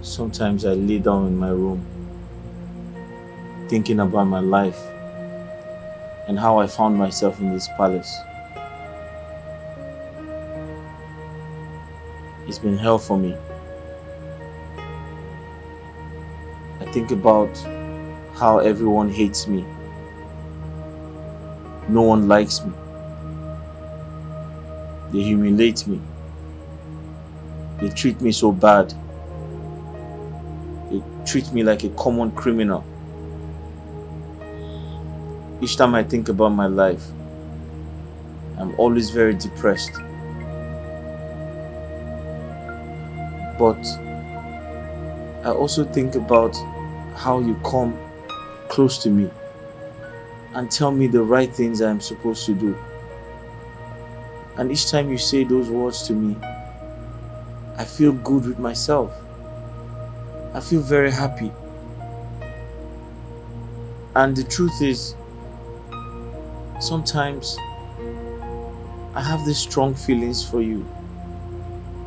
sometimes I lay down in my room thinking about my life and how I found myself in this palace. It's been hell for me. I think about how everyone hates me. No one likes me. They humiliate me. They treat me so bad. They treat me like a common criminal. Each time I think about my life, I'm always very depressed. But I also think about how you come close to me and tell me the right things I'm supposed to do. And each time you say those words to me, I feel good with myself. I feel very happy. And the truth is, sometimes I have these strong feelings for you.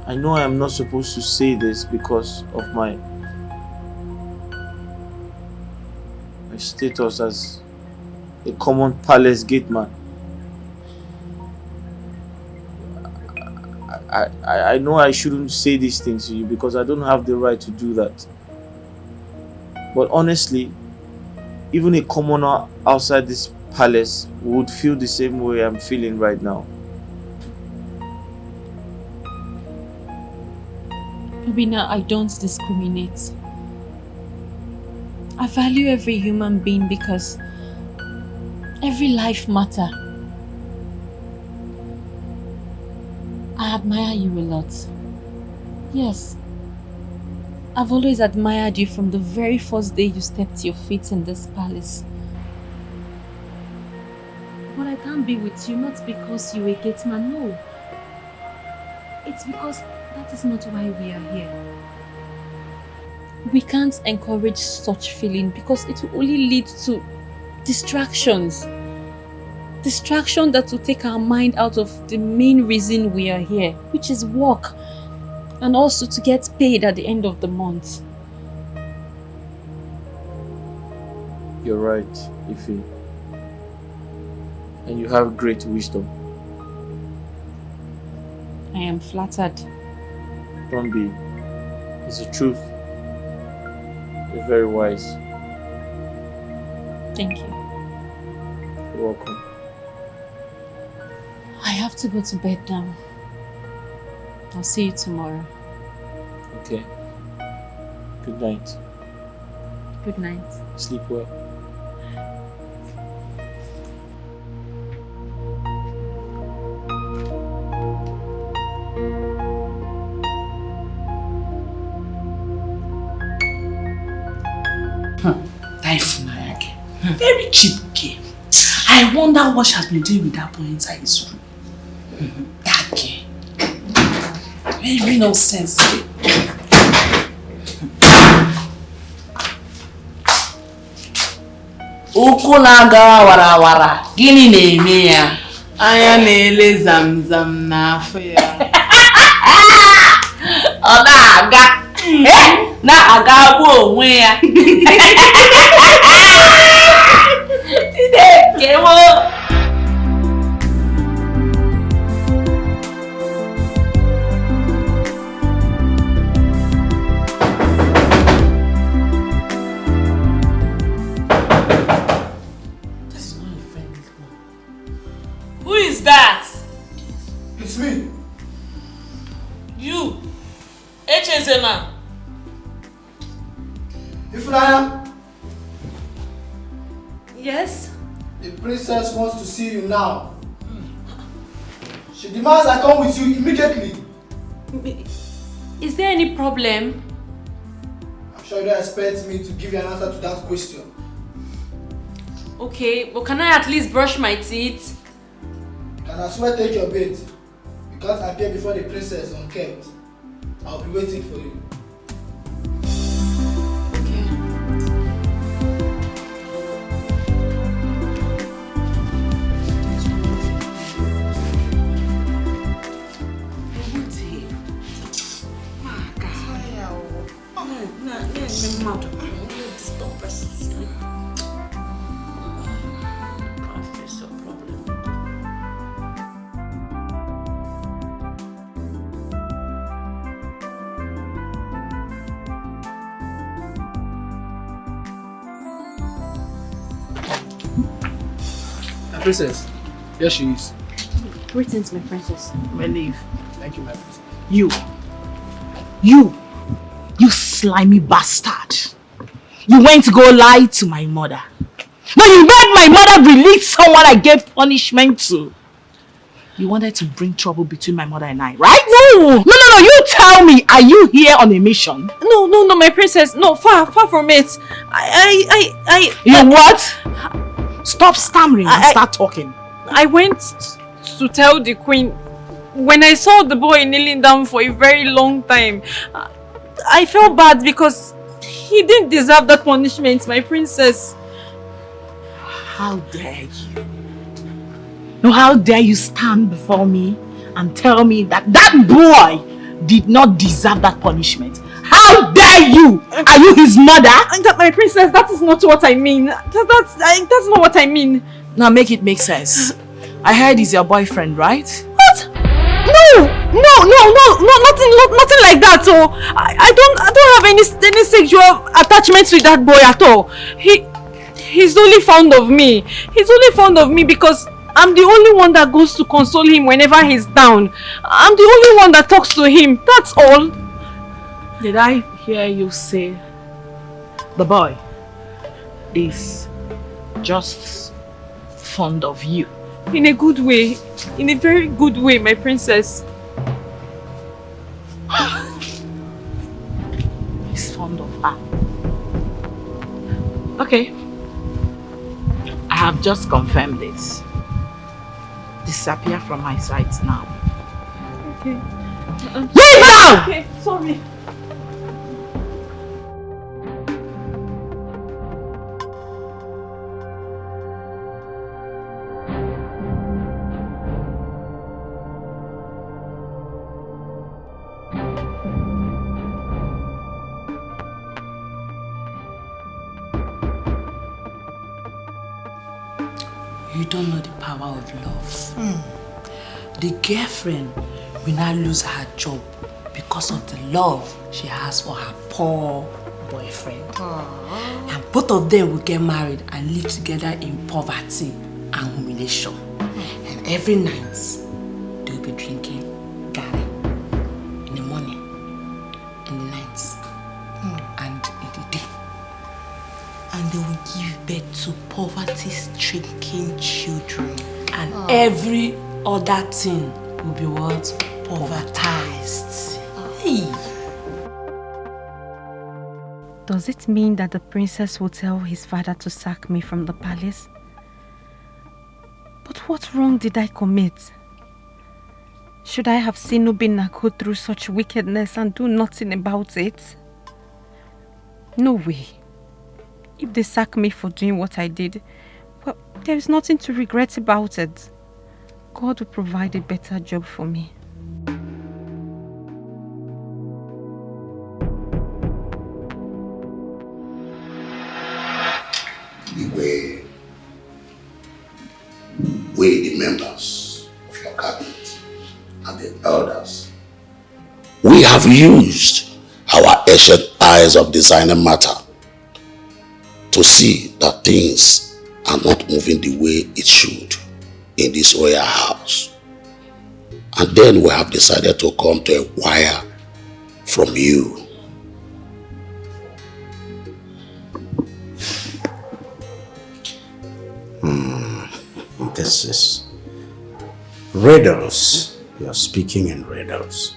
I know I am not supposed to say this because of my status as a common palace gateman. I know I shouldn't say these things to you because I don't have the right to do that. But honestly, even a commoner outside this palace would feel the same way I'm feeling right now. Rubina, I don't discriminate. I value every human being because every life matters. I admire you a lot. Yes. I've always admired you from the very first day you stepped your feet in this palace. But I can't be with you not because you're a gate man, no. It's because that is not why we are here. We can't encourage such feeling because it will only lead to distractions. Distraction that will take our mind out of the main reason we are here, which is work. And also to get paid at the end of the month. You're right, Ife. And you have great wisdom. I am flattered. Don't be. It's the truth. You're very wise. Thank you. You're welcome. I have to go to bed now. I'll see you tomorrow. Okay. Good night. Good night. Sleep well. Ifunanya. Very cheap girl. I wonder what she has been doing with that boy inside his room. That girl. Very nonsense. Ụkwụ na-aga warawara, gịnị na-eme ya? Anya na-ele zamzam n'afọ ya. Ọ na-aga. Na-aga bụ onwe ya. Ide mo. Who is that? It's me. You. Echezema. Ifunanya. Yes? The princess wants to see you now. She demands I come with you immediately. Is there any problem? I'm sure you don't expect me to give you an answer to that question. Okay, but can I at least brush my teeth? You can as well take your bait. You can't appear before the princess unkempt. I'll be waiting for you. Princess, here she is. Greetings, my princess. My leave. Thank you, my princess. You slimy bastard. You went to go lie to my mother. But you made my mother release someone I gave punishment to. You wanted to bring trouble between my mother and I, right? No, you tell me, are you here on a mission? No, my princess. No, far from it. You what? Stop stammering and start talking. I went to tell the queen when I saw the boy kneeling down for a very long time. I felt bad because he didn't deserve that punishment, my princess. How dare you? No, how dare you stand before me and tell me that that boy did not deserve that punishment? How dare you? Are you his mother? My princess, that is not what I mean. That's not what I mean. Now make it make sense. I heard he's your boyfriend, right? What? No, nothing like that. So I don't have any sexual attachments with that boy at all. He's only fond of me. He's only fond of me because I'm the only one that goes to console him whenever he's down. I'm the only one that talks to him. That's all. Did I hear you say the boy is just fond of you? In a good way. In a very good way, my princess. fond of her. Okay. I have just confirmed it. Disappear from my sight now. Okay. Leave now! Okay, sorry. You don't know the power of love. The girlfriend will now lose her job because of the love she has for her poor boyfriend. And both of them will get married and live together in poverty and humiliation. And every night, they'll be drinking Gary in the morning, in the night, and in the day. And they will give birth to poverty-stricken children. And every other thing will be what? Povertized. Hey. Does it mean that the princess will tell his father to sack me from the palace? But what wrong did I commit? Should I have seen Obinna go through such wickedness and do nothing about it? No way. If they sack me for doing what I did, well, there is nothing to regret about it. God will provide a better job for me. We, the members of your cabinet and the elders, we have used our ancient eyes of designing matter to see that things are not moving the way it should in this royal house. And then we have decided to come to inquire from you. This is riddles. You're speaking in riddles.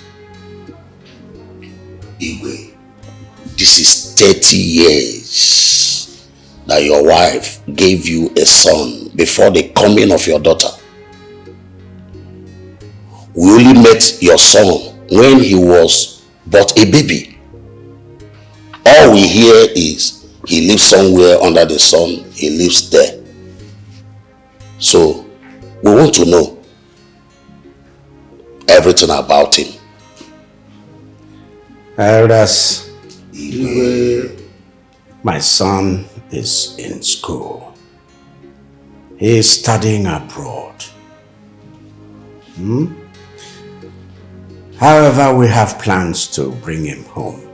Igwe, this is 30 years that your wife gave you a son before the coming of your daughter. We only met your son when he was but a baby. All we hear is he lives somewhere under the sun, he lives there. So, we want to know everything about him. Elders, my son is in school. He is studying abroad. However, we have plans to bring him home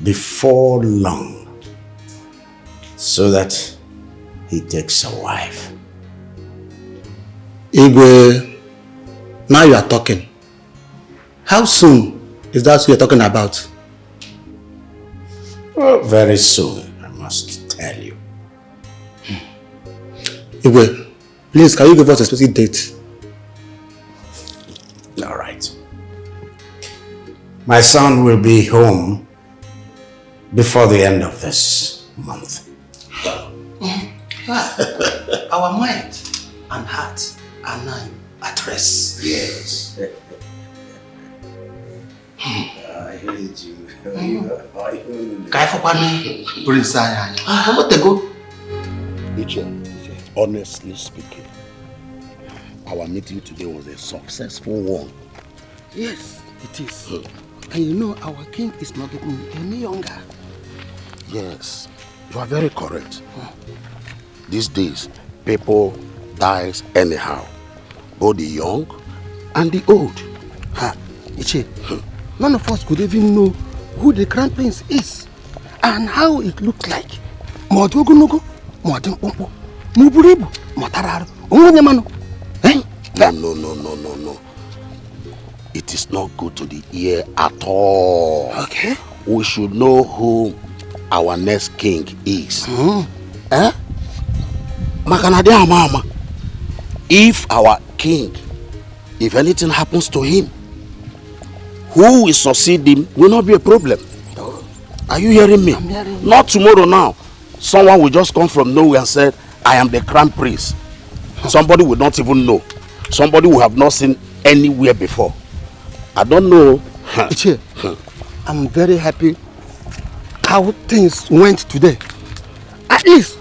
before long so that he takes a wife. Igwe, now you are talking. How soon is that you're talking about? Well, very soon, I must tell you. Igwe, please, can you give us a specific date? All right. My son will be home before the end of this month. Our mind and heart are now at rest. Yes. I hate you. Honestly speaking, our meeting today was a successful one. Yes, it is. And you know, our king is not getting any younger. Yes, you are very correct. These days, people dies anyhow. Both the young and the old. Iche, none of us could even know who the crown prince is and how it looks like. No. It is not good to the ear at all. Okay. We should know who our next king is. If our king, if anything happens to him, who will succeed him will not be a problem. Are you hearing me? I'm hearing you. Not tomorrow now. Someone will just come from nowhere and say, I am the crown prince. Somebody will not even know. Somebody will have not seen anywhere before. I don't know. Ichie, I'm very happy how things went today. At least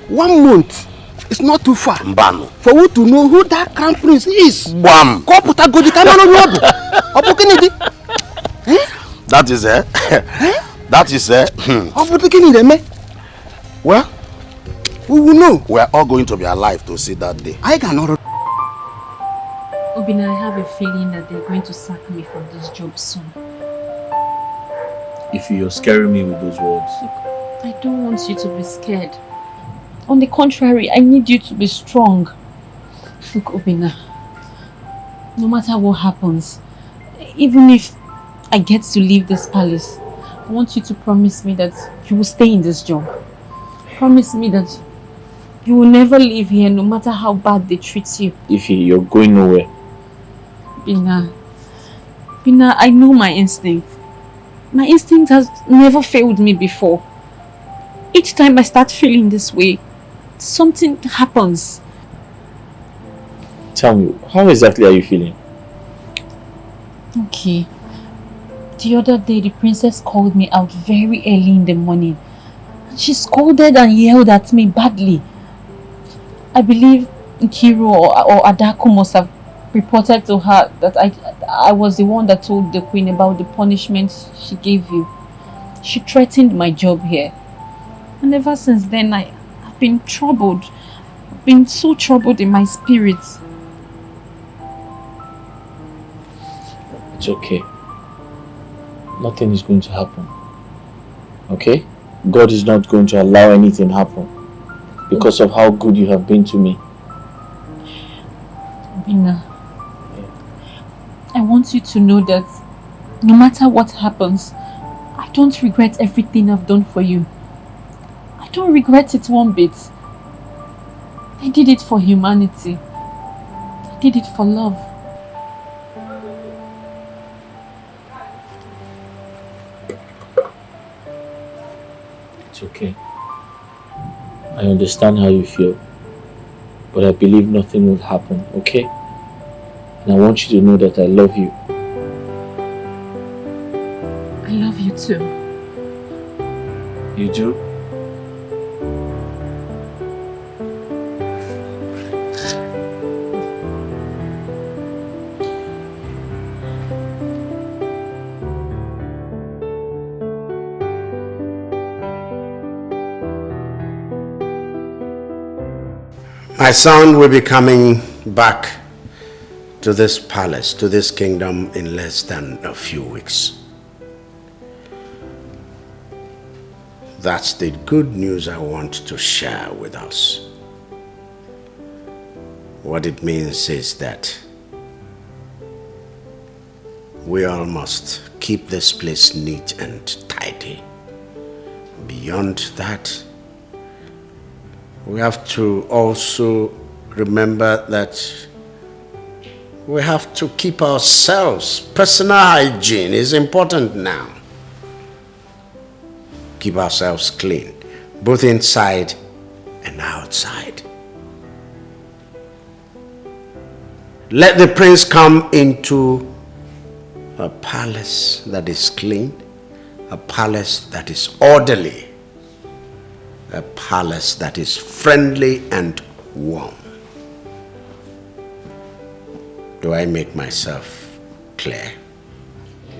1 month is not too far Mbano. for you to know who that crown prince is. Bam. That is it. That is it. Well, we will know. We are all going to be alive to see that day. I cannot. Obina, I have a feeling that they're going to sack me from this job soon. If you're scaring me with those words. Look, I don't want you to be scared. On the contrary, I need you to be strong. Look, Obina, no matter what happens, even if I get to leave this palace, I want you to promise me that you will stay in this job. Promise me that you will never leave here no matter how bad they treat you. Ify, you're going nowhere. Bina, I know my instinct. My instinct has never failed me before. Each time I start feeling this way, something happens. Tell me, how exactly are you feeling? Okay. The other day, the princess called me out very early in the morning. She scolded and yelled at me badly. I believe Nkiru or Adako must have reported to her that I was the one that told the queen about the punishment she gave you. She threatened my job here. And ever since then, I've been troubled. I've been so troubled in my spirit. It's okay. Nothing is going to happen. Okay? God is not going to allow anything happen because of how good you have been to me. Bina, I want you to know that no matter what happens, I don't regret everything I've done for you. I don't regret it one bit. I did it for humanity. I did it for love. It's okay. I understand how you feel, but I believe nothing will happen, okay? And I want you to know that I love you. I love you too. You do? My son will be coming back to this palace, to this kingdom in less than a few weeks. That's the good news I want to share with us. What it means is that we all must keep this place neat and tidy. Beyond that, we have to also remember that we have to keep ourselves. Personal hygiene is important now. Keep ourselves clean, both inside and outside. Let the prince come into a palace that is clean, a palace that is orderly, a palace that is friendly and warm. Do I make myself clear?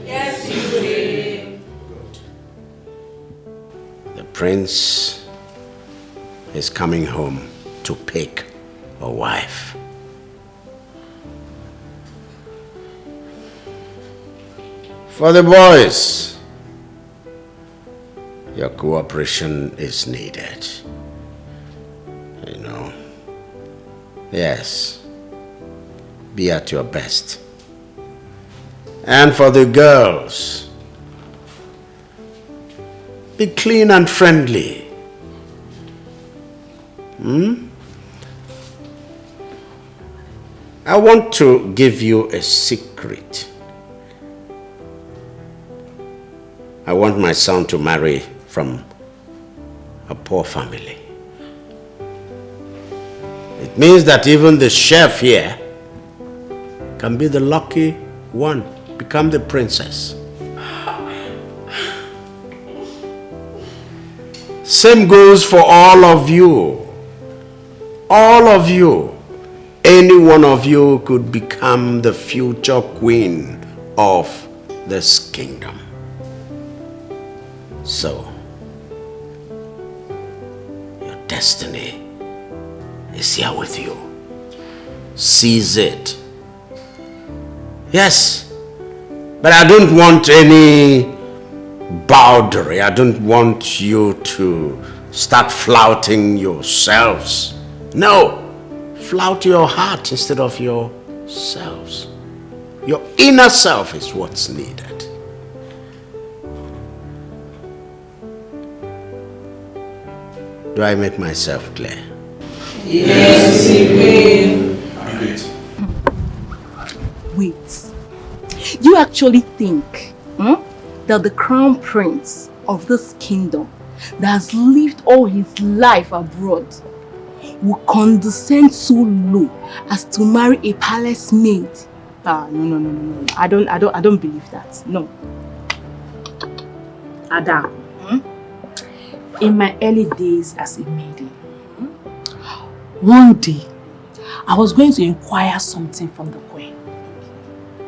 Yes, you did. Good. The prince is coming home to pick a wife. For the boys, your cooperation is needed. You know. Yes. Be at your best. And for the girls, be clean and friendly. I want to give you a secret. I want my son to marry from a poor family. It means that even the chef here can be the lucky one, become the princess. Same goes for all of you. All of you. Any one of you could become the future queen of this kingdom. So, your destiny is here with you. Seize it. Yes, but I don't want any bowdlery. I don't want you to start flouting yourselves. No, flout your heart instead of yourselves. Your inner self is what's needed. Do I make myself clear? Yes, you will. Wait. Do you actually think that the crown prince of this kingdom that has lived all his life abroad will condescend so low as to marry a palace maid? No. I don't believe that. No. Ada, in my early days as a maiden, one day I was going to inquire something from the queen.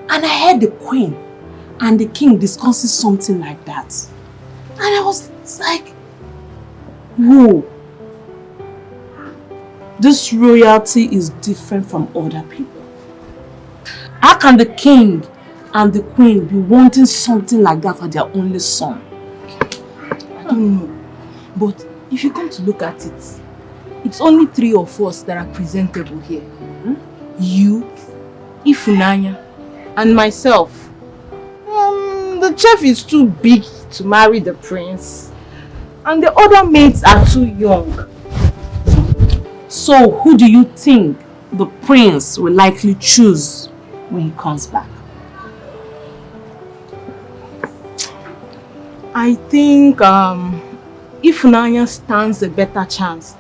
And I heard the queen and the king discussing something like that. And I was like, whoa. This royalty is different from other people. How can the king and the queen be wanting something like that for their only son? I don't know. But if you come to look at it, it's only 3 of us that are presentable here. You, Ifunanya, and myself. The chef is too big to marry the prince. And the other maids are too young. So who do you think the prince will likely choose when he comes back? I think Ifunanya stands a better chance.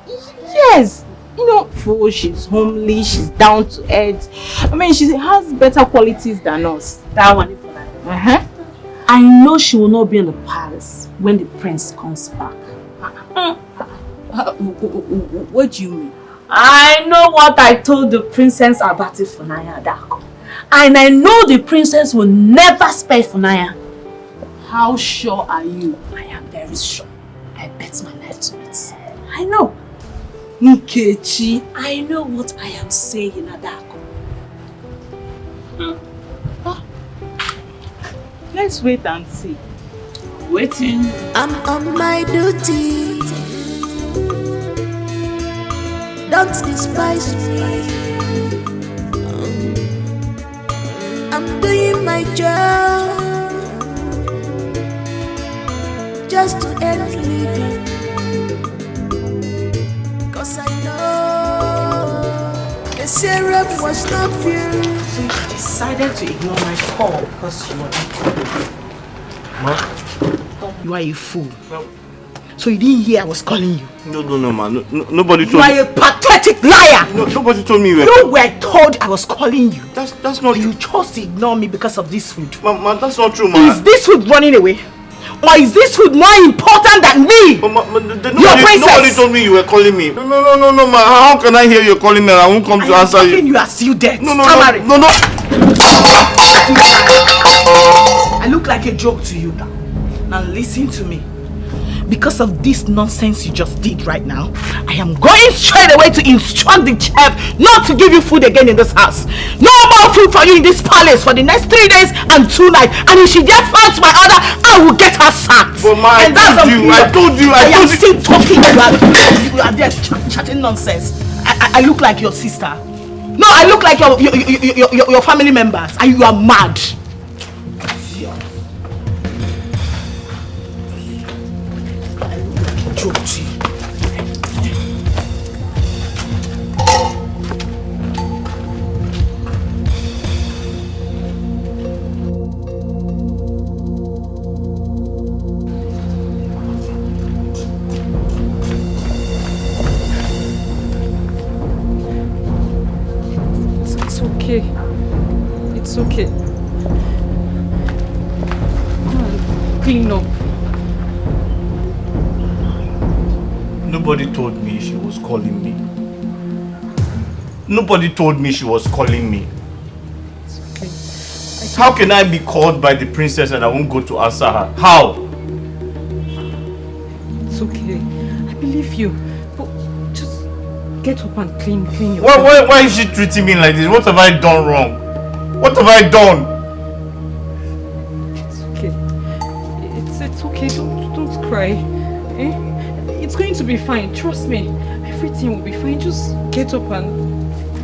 Yes, you know, for she's homely, she's down to earth. I mean, she has better qualities than us. That one, Ifunanya. I know she will not be in the palace when the prince comes back. What do you mean? I know what I told the princess about Ifunanya Adako. And I know the princess will never spare Ifunanya. How sure are you? I am very sure. I bet my life to it. I know. Nkechi, I know what I am saying, Adako. Let's wait and see. Waiting. I'm on my duty. Don't despise me. I'm doing my job just to earn living. Cause I know the syrup was not pure. So you decided to ignore my call because you were not. Ma? You are a fool. No. So you didn't hear I was calling you? No, ma. Nobody told me. You are a pathetic liar! No, nobody told me you were. You were told I was calling you. That's not true. You chose to ignore me because of this food. Ma, that's not true, ma. Is this food running away? Or is this food more important than me? Nobody told me you were calling me. No, ma. How can I hear you calling me and I won't come to answer you? You are still dead. No. I look like a joke to you now. Now listen to me. Because of this nonsense you just did right now, I am going straight away to instruct the chef not to give you food again in this house. No more food for you in this palace for the next 3 days and 2 nights. And if she just fights my order, I will get her sacked. But ma, I told you. I am still talking. You are there chatting nonsense. I look like your sister. No, I look like your family members. And you are mad. Joke to you. clean up. Nobody told me she was calling me. Nobody told me she was calling me. It's okay. How can I be called by the princess and I won't go to answer her? How? It's okay. I believe you. But just get up and clean your Why is she treating me like this? What have I done wrong? What have I done? It's okay. It's okay. Don't cry. Eh? It's going to be fine. Trust me. Everything will be fine. Just get up and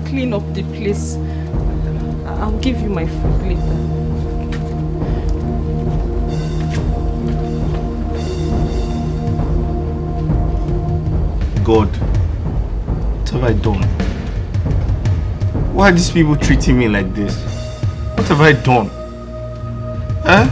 clean up the place. I'll give you my food later. God, what have I done? Why are these people treating me like this? What have I done? Huh?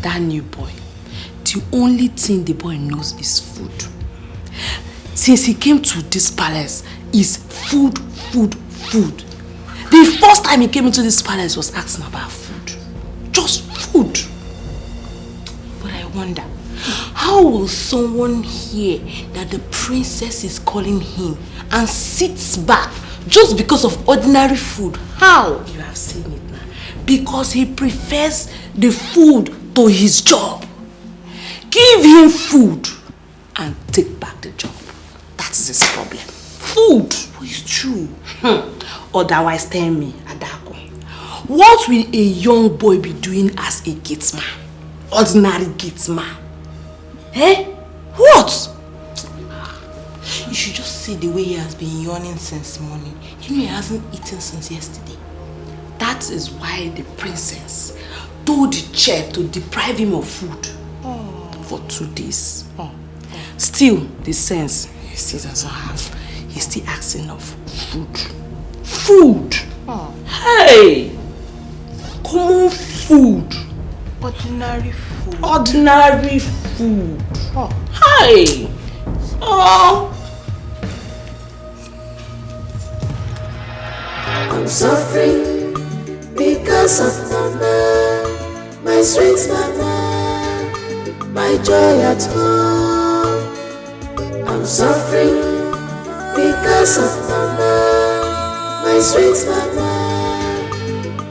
That new boy, the only thing the boy knows is food. Since he came to this palace, is food. The first time he came into this palace was asking about food. Just food. But I wonder, how will someone hear that the princess is calling him and sits back just because of ordinary food? How? You have seen it now. Because he prefers the food to his job. Give him food and take back the job. That is his problem. Food. It's true. Otherwise, tell me, Adako, what will a young boy be doing as a gatesman? Ordinary gatesman. Eh? What? You should just see the way he has been yawning since morning. You know he hasn't eaten since yesterday. That is why the princess told the chef to deprive him of food for 2 days. Still, the sense he still doesn't have. He's still asking of food. Food! Hey! Common food. Ordinary food. Ordinary food. Hey! I'm suffering because of mama, my sweet mama, my joy at home. I'm suffering because of mama, my sweet mama,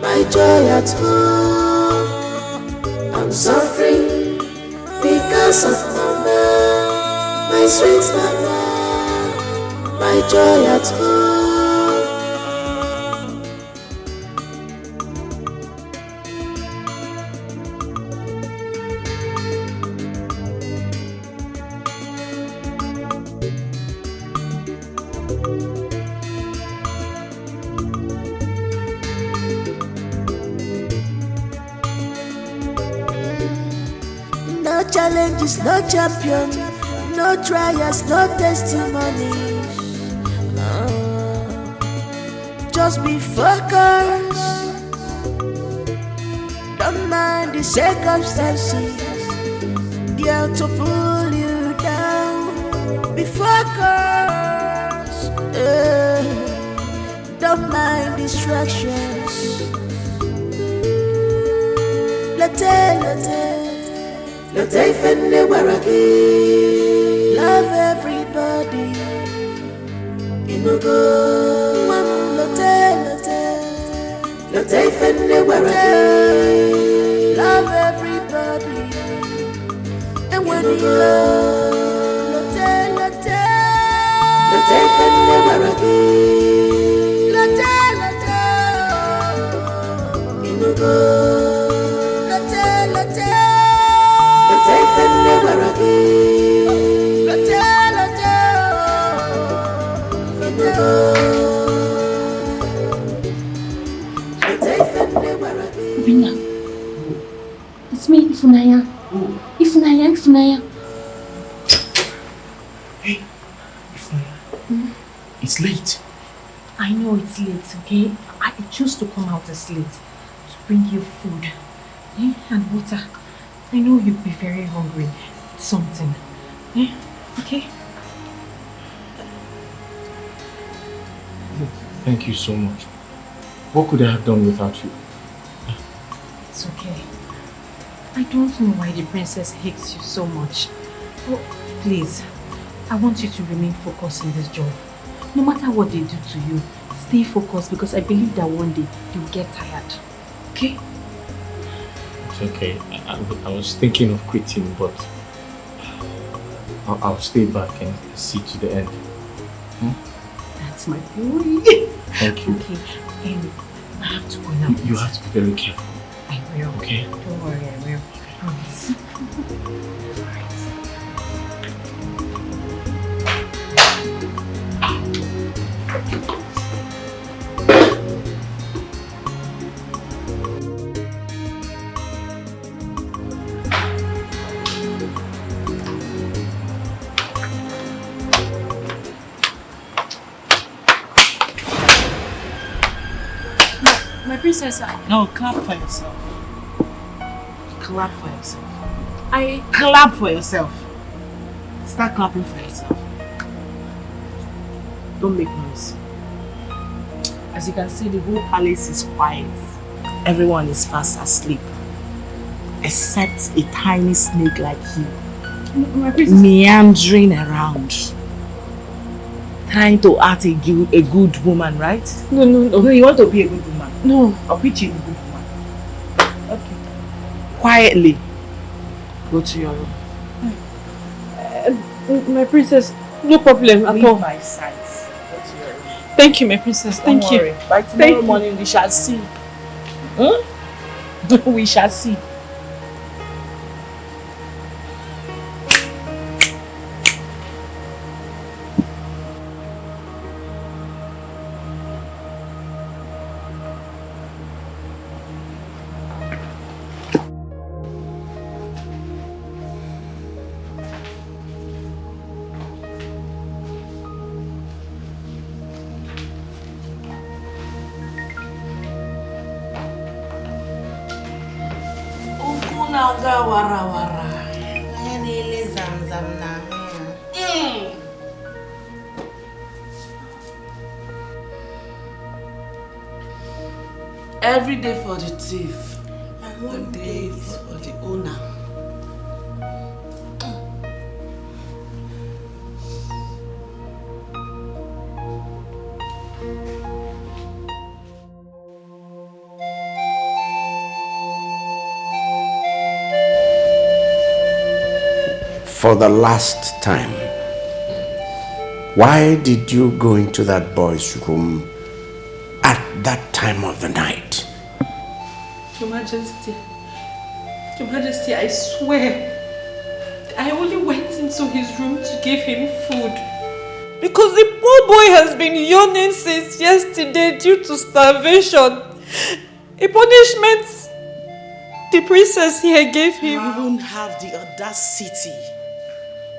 my joy at home. I'm suffering because of mama, my sweet mama, my joy at home. No challenges, no champion, no trials, no testimony. Just be focused. Don't mind the circumstances. They are to pull you down. Be focused. Don't mind distractions. Let's fend the waraki. Love everybody. Love everybody. And when you love, Bina, it's me, Ifunanya. Ifunanya. Hey, it's late. I know it's late, okay? I chose to come out as late to bring you food and water. I know you'll be very hungry. Something. Okay? Thank you so much. What could I have done without you? It's okay. I don't know why the princess hates you so much. Oh, please, I want you to remain focused in this job. No matter what they do to you, stay focused because I believe that one day you'll get tired. Okay? It's okay. I was thinking of quitting, but I'll stay back and see to the end. That's my boy. Thank you. Okay, I have to go now. You have to be very careful. I will. Okay? Don't worry, I will. I promise. My princess, No, clap for yourself. Clap for yourself. Clap for yourself. Start clapping for yourself. Don't make noise. As you can see, the whole palace is quiet. Everyone is fast asleep. Except a tiny snake like you. Meandering around. Trying to act a good woman, right? No, you want to be a good woman? No. I'll pitch you a good woman. Okay. Quietly. Go to your room. My princess, no problem at all. Leave my sight. Go to your room. Thank you, my princess. Thank Don't you. worry. By tomorrow morning, we shall see. We shall see. Every day for the thief, and one day is for the owner. For the last time, why did you go into that boy's room at that time of the night? Your Majesty, I swear, I only went into his room to give him food. Because the poor boy has been yawning since yesterday due to starvation. A punishment the princess here gave him. You won't have the audacity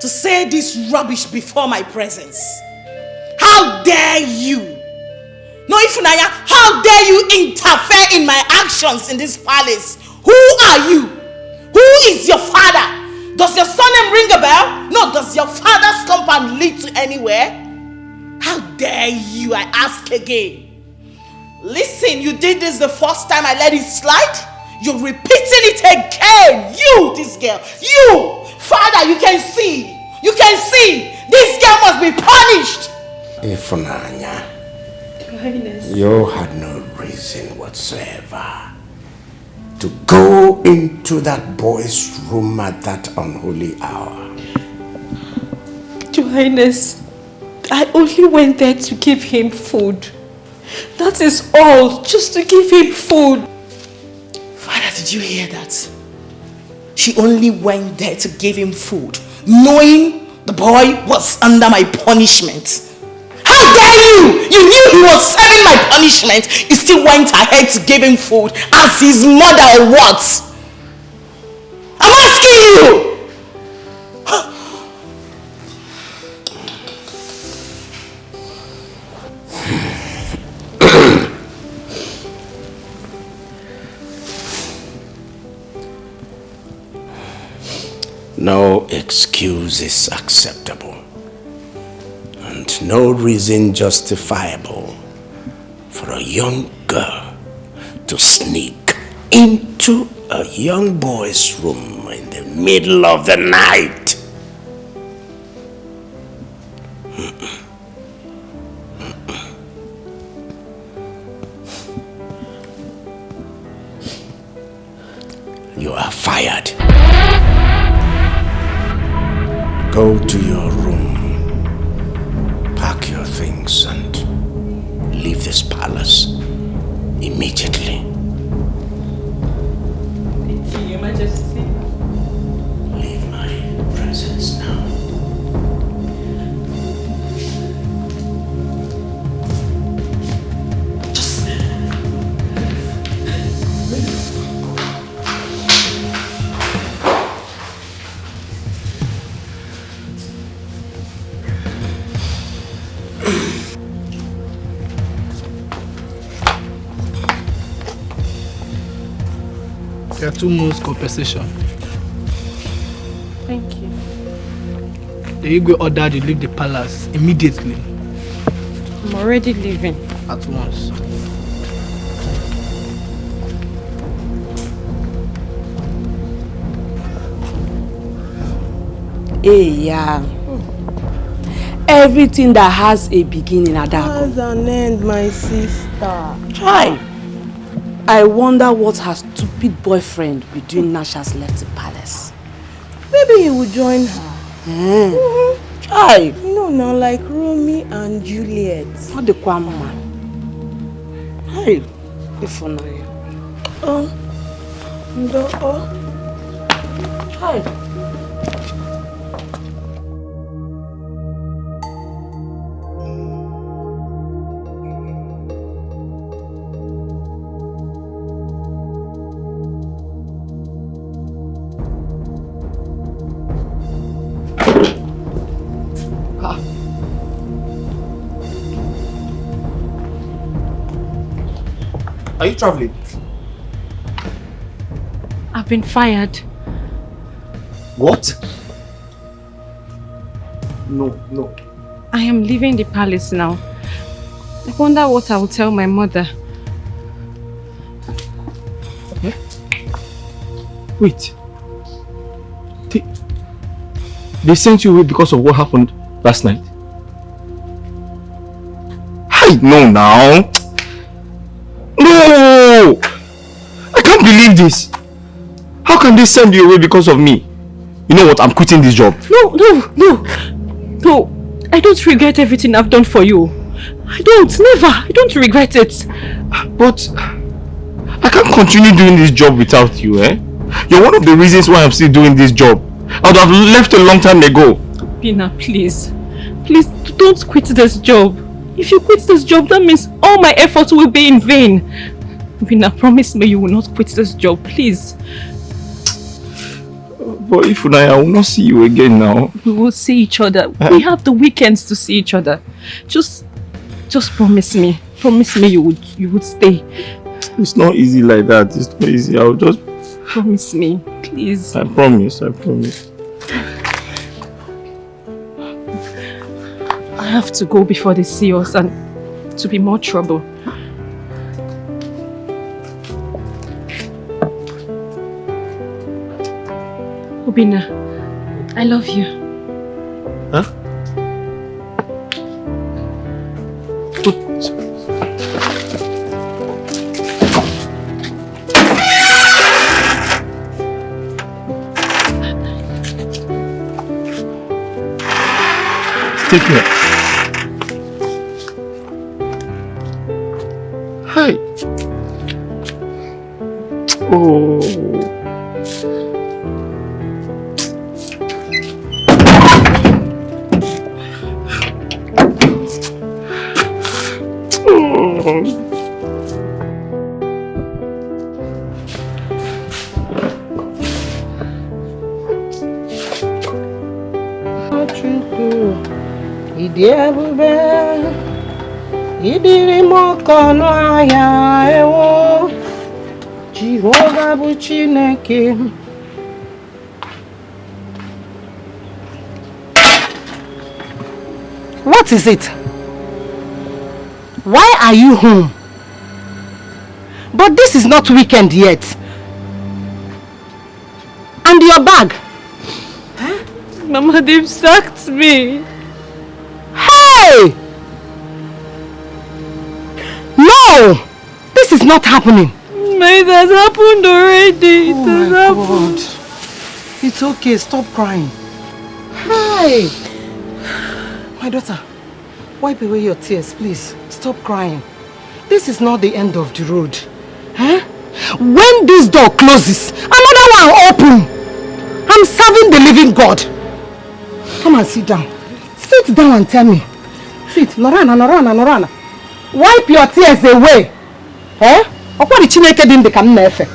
to say this rubbish before my presence. How dare you? No, Ifunanya, how dare you interfere in my actions in this palace? Who are you? Who is your father? Does your surname ring a bell? No, does your father's compound lead to anywhere? How dare you, I ask again. Listen, you did this the first time I let it slide. You're repeating it again. You, this girl. You, father, you can see. You can see. This girl must be punished. Ifunanya, Your Highness. You had no reason whatsoever to go into that boy's room at that unholy hour. Your Highness, I only went there to give him food. That is all, just to give him food. Father, did you hear that? She only went there to give him food, knowing the boy was under my punishment. How dare you! You knew he was serving my punishment. You still went ahead to give him food as his mother or what? I'm asking you! No excuse is acceptable, and no reason justifiable for a young girl to sneak into a young boy's room in the middle of the night. You are fired. Go to your room, pack your things, and leave this palace immediately. Thank you, Your Majesty. Leave my presence now. There are 2 months compensation. Thank you. The Igwe ordered you leave the palace immediately. I'm already leaving. At once. Hey, yeah. Everything that has a beginning, Adako. Has an end, my sister. Try. I wonder what her stupid boyfriend will do now she has left the palace. Maybe he will join her. Try. You know now, like Romeo and Juliet. What the mama? Hey, Ifunanya. Hi. Are you traveling? I've been fired. What? No. I am leaving the palace now. I wonder what I will tell my mother. Wait. They sent you away because of what happened last night? I know now. No! I can't believe this. How can they send you away because of me? You know what? I'm quitting this job. No. I don't regret everything I've done for you. I don't regret it. But I can't continue doing this job without you, eh? You're one of the reasons why I'm still doing this job. I would have left a long time ago. Bina, please. Please, don't quit this job. If you quit this job, that means all my efforts will be in vain. Bina, promise me you will not quit this job, please. But Ifunanya, I will not see you again now. We will see each other. We have the weekends to see each other. Just promise me. Promise me you would stay. It's not easy like that. It's not easy. I'll just... Promise me, please. I promise. I have to go before they see us and to be more trouble. Obina, I love you. Huh? Take care. Hey. Oh. What is it? Why are you home? But this is not weekend yet. And your bag? Huh? Mama, they've sacked me. Hey! No! This is not happening. It has happened already. It has happened. God. It's okay. Stop crying. Hey! My daughter, wipe away your tears, please. Stop crying. This is not the end of the road. Huh? When this door closes, another one will open. I'm serving the living God. Come and sit down. Sit down and tell me. Sit. Norana. Wipe your tears away. Eh? Okwari Chineke din de kam nefe.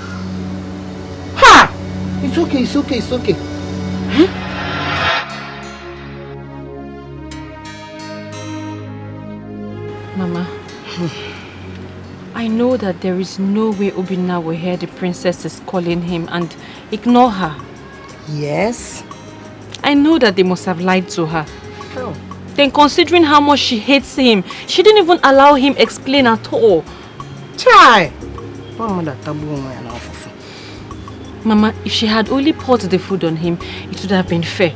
Ha! It's okay. Huh? Mama, I know that there is no way Obinna will hear the princess is calling him and ignore her. Yes? I know that they must have lied to her. How? Then considering how much she hates him, she didn't even allow him explain at all. Chai! Mama, if she had only poured the food on him, it would have been fair.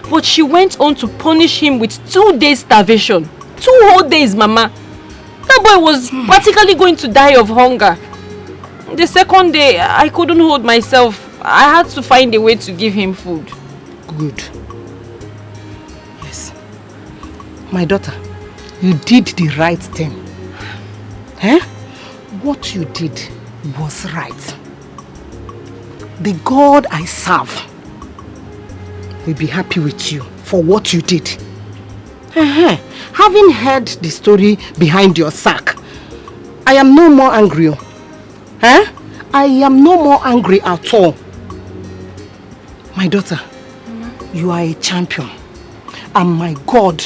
But she went on to punish him with 2 days starvation. 2 whole days, Mama. That boy was practically going to die of hunger. The second day, I couldn't hold myself. I had to find a way to give him food. Good. Yes. My daughter, you did the right thing. Eh? What you did was right. The God I serve will be happy with you for what you did. Having heard the story behind your sack, I am no more angry. I am no more angry at all. My daughter, you are a champion, and my God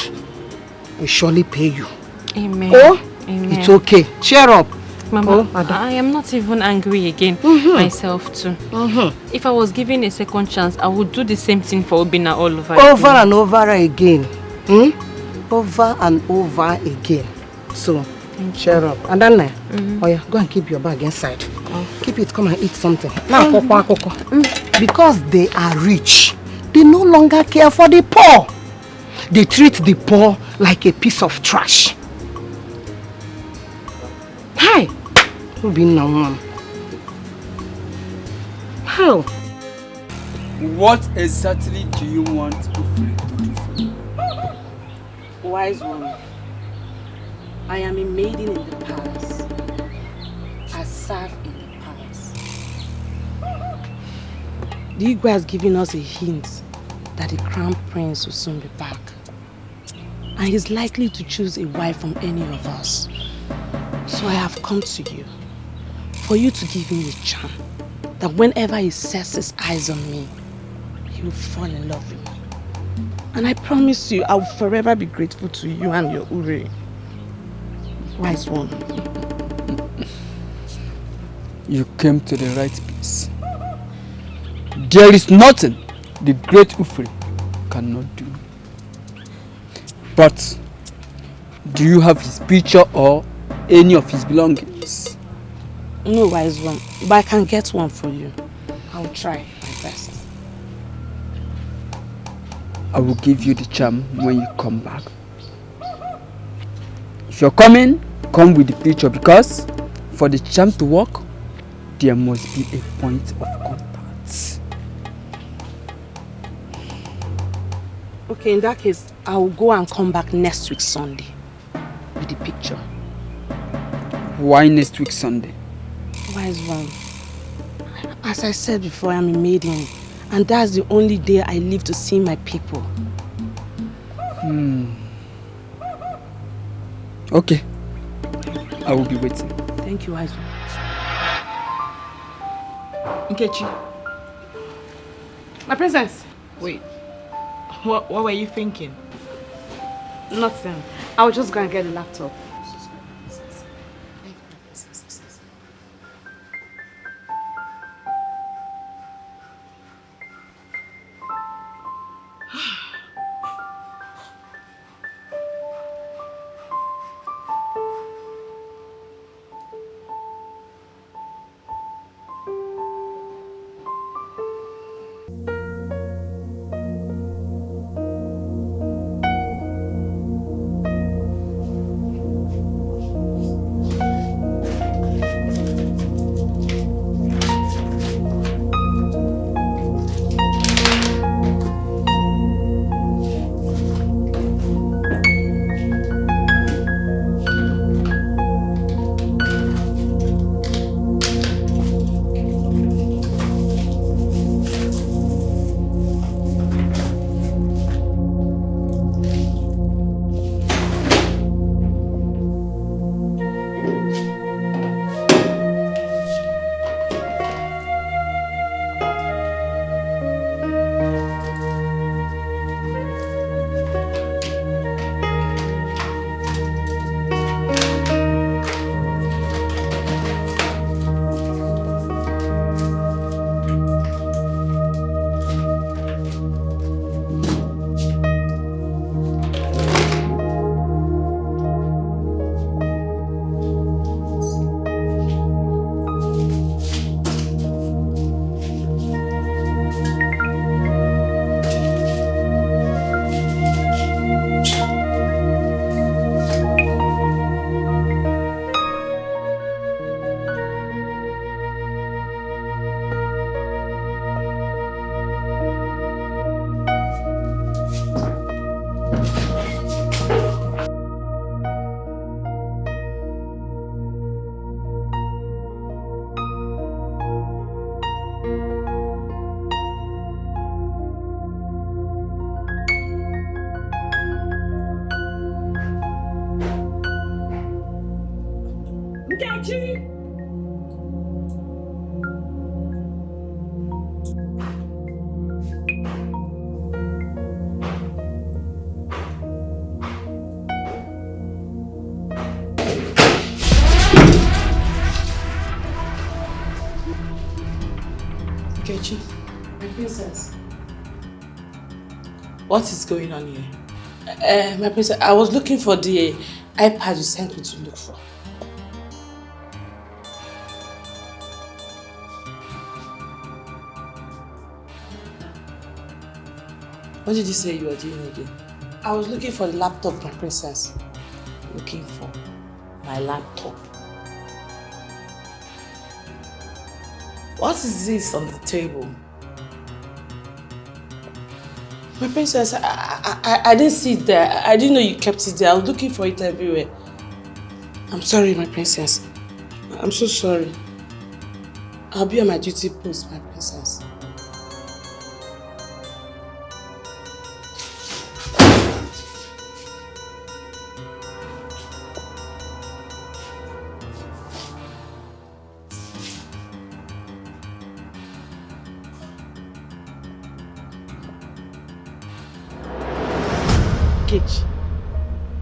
will surely pay you. Amen. Oh, Amen. It's okay. Cheer up. Mama, I am not even angry again, myself too. If I was given a second chance, I would do the same thing for Obinna all over again. Over and over again. Over and over again. So, cheer up. And then, oh yeah, go and keep your bag inside. Keep it, come and eat something. Now, because they are rich, they no longer care for the poor. They treat the poor like a piece of trash. Hi! How? What exactly do you want Ufre to do for you? Wise one, I am a maiden in the palace. I serve in the palace. The Igwe has given us a hint that the crown prince will soon be back. And he's likely to choose a wife from any of us. So I have come to you for you to give me a charm that whenever he sets his eyes on me, he will fall in love with me. And I promise you, I will forever be grateful to you and your Ure. Wise one. You came to the right place. There is nothing the great Ufre cannot do. But do you have his picture or any of his belongings? No, wise one, but I can get one for you. I'll try my best. I will give you the charm when you come back. If you're coming, come with the picture, because for the charm to work, there must be a point of contact. Okay, in that case, I will go and come back next week Sunday with the picture. Why next week Sunday? Wise one. As I said before, I'm a maiden. And that's the only day I live to see my people. Okay. I will be waiting. Thank you, Wise one. Nkechi. My princess. Wait. What were you thinking? Nothing. I'll just go and get the laptop. Nkechi, my princess. What is going on here? My princess, I was looking for the iPad you sent me to look for. What did you say you were doing again? I was looking for the laptop, my princess. Looking for my laptop. What is this on the table? My princess, I didn't see it there. I didn't know you kept it there. I was looking for it everywhere. I'm sorry, my princess. I'm so sorry. I'll be on my duty post, my princess.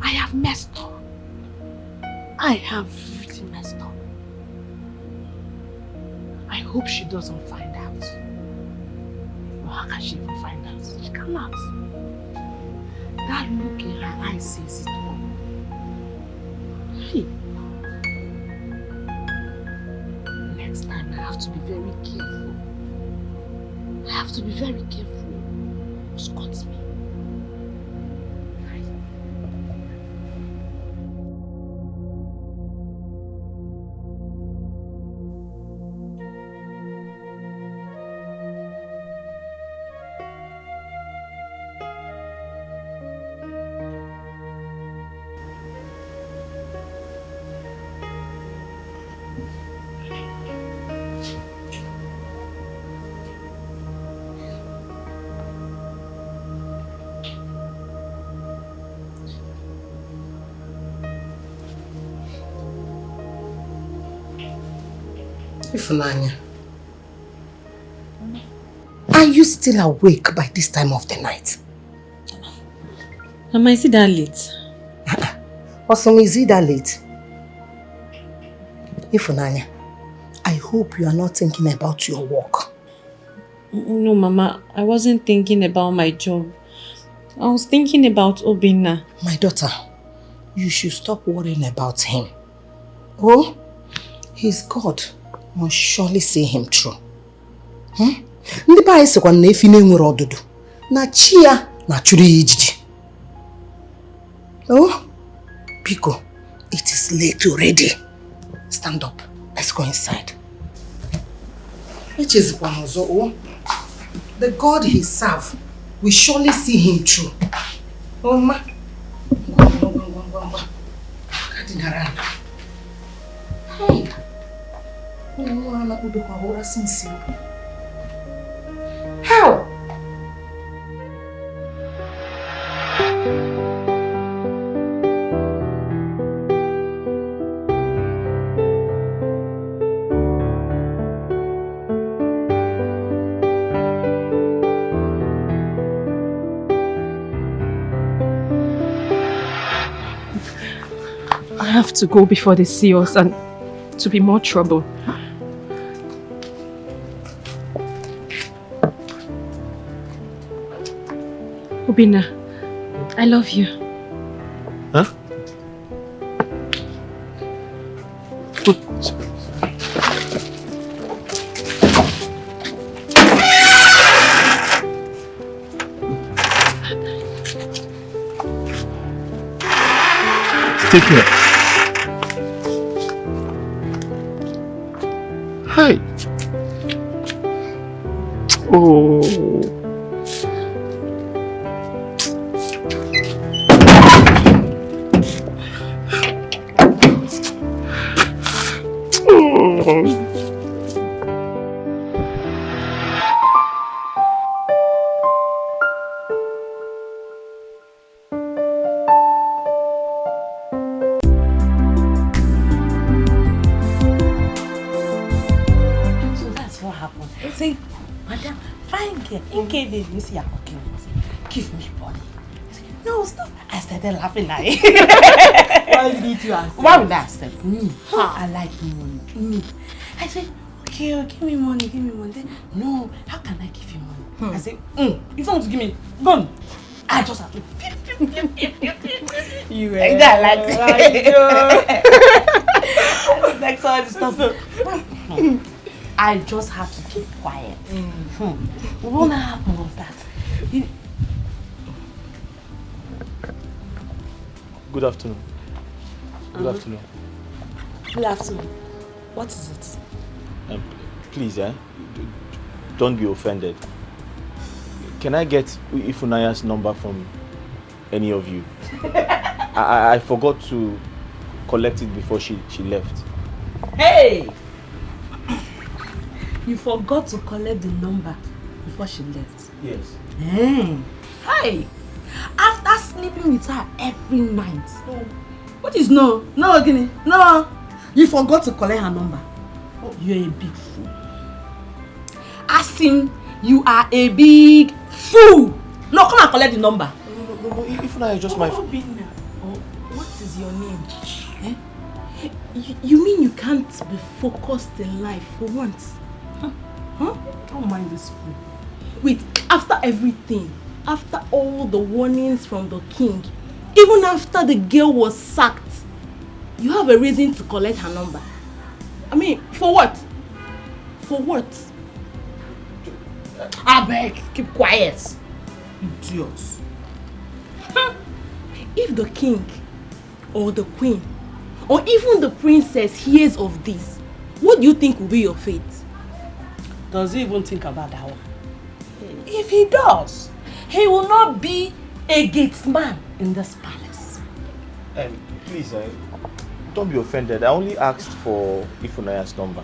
I have messed up. I have really messed up. I hope she doesn't find out. Or how can she even find out? She cannot. That look in her eyes says it all. Hey. Next time I have to be very careful. I have to be very careful. Scott me. Ifunanya, are you still awake by this time of the night? Am I still that late? Awesome, is it that late? Ifunanya, I hope you are not thinking about your work. No, Mama, I wasn't thinking about my job. I was thinking about Obinna. My daughter, you should stop worrying about him. Oh, his God must surely see him through. Ndị pa isekwa na efi na-enwere ọdụdụ na chi ya na chụrụ ya ijiji. Oh, Biko, it is late already. Stand up. Let's go inside. The God he serves will surely see him through. Oh, ma. Hey. How? I have to go before they see us and to be more trouble. Obinna, I love you. Huh? Take care. Hi. Oh. Give me body. No, stop. I started laughing like Why did you ask? Why would I accept me? I like money. I said, okay, give me money, give me money. No, how can I give you money? I said, if you want to give me, go on. I just have to You like that, like like so stuff. I just have to keep quiet. What happened was that Good afternoon. Good afternoon. Good afternoon. What is it? Please, don't be offended. Can I get Ifunanya's number from any of you? I forgot to collect it before she left. Hey! You forgot to collect the number before she left? Yes. Hey! After sleeping with her every night. What is no? No, Guinea. No. You forgot to collect her number. You're a big fool. Ask him, you are a big fool. No, come and collect the number. No, Ifunanya is just my... What is your name? You mean you can't be focused in life for once? Huh? Don't mind this fool. Wait, after everything, after all the warnings from the king, even after the girl was sacked, you have a reason to collect her number. I mean, for what? For what? I beg, keep quiet. Idiots. If the king or the queen or even the princess hears of this, what do you think will be your fate? Does he even think about that one? If he does, he will not be a gatesman in this palace. Please, don't be offended. I only asked for Ifunanya's number.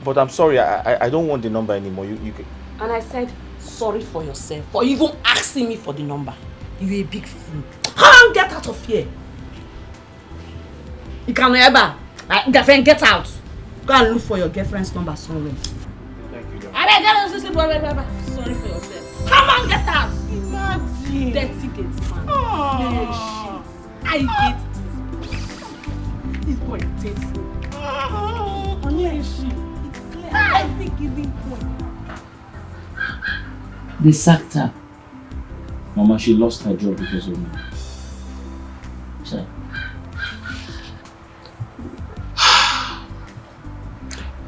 But I'm sorry, I don't want the number anymore. You can... And I said, sorry for yourself for even asking me for the number. You're a big fool. Come on, get out of here. You can never. Girlfriend, get out. Go and look for your girlfriend's number somewhere. Thank you. Sorry for yourself. Come on, get out! Imagine. Dirty gates, man. Oh. I hate this boy tastes. Every giving point. They sacked her. Mama, she lost her job because of me. Sorry.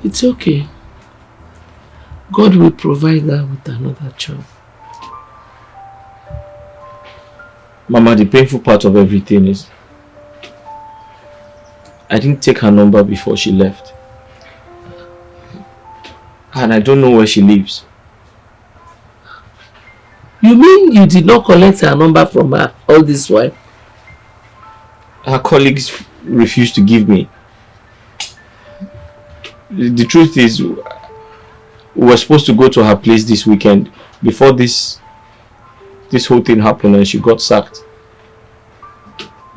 It's okay. God will provide her with another job. Mama, the painful part of everything is I didn't take her number before she left. And I don't know where she lives. You mean you did not collect her number from her all this while? Her colleagues refused to give me. The truth is, we were supposed to go to her place this weekend before this whole thing happened and she got sacked.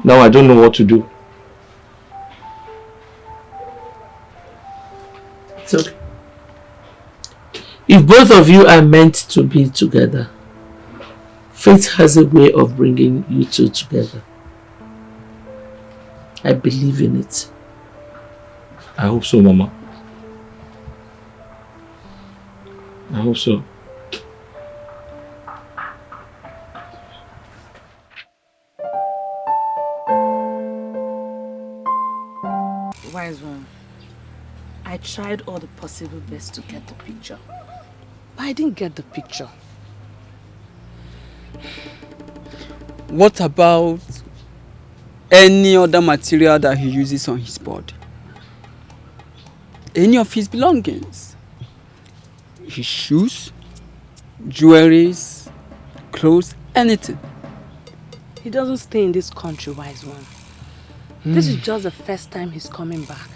Now I don't know what to do. It's okay. If both of you are meant to be together, fate has a way of bringing you two together. I believe in it. I hope so, Mama. I hope so. Wise one. I tried all the possible best to get the picture. But I didn't get the picture. What about any other material that he uses on his board? Any of his belongings? His shoes, jewelries, clothes, anything. He doesn't stay in this country, wise one. This is just the first time he's coming back.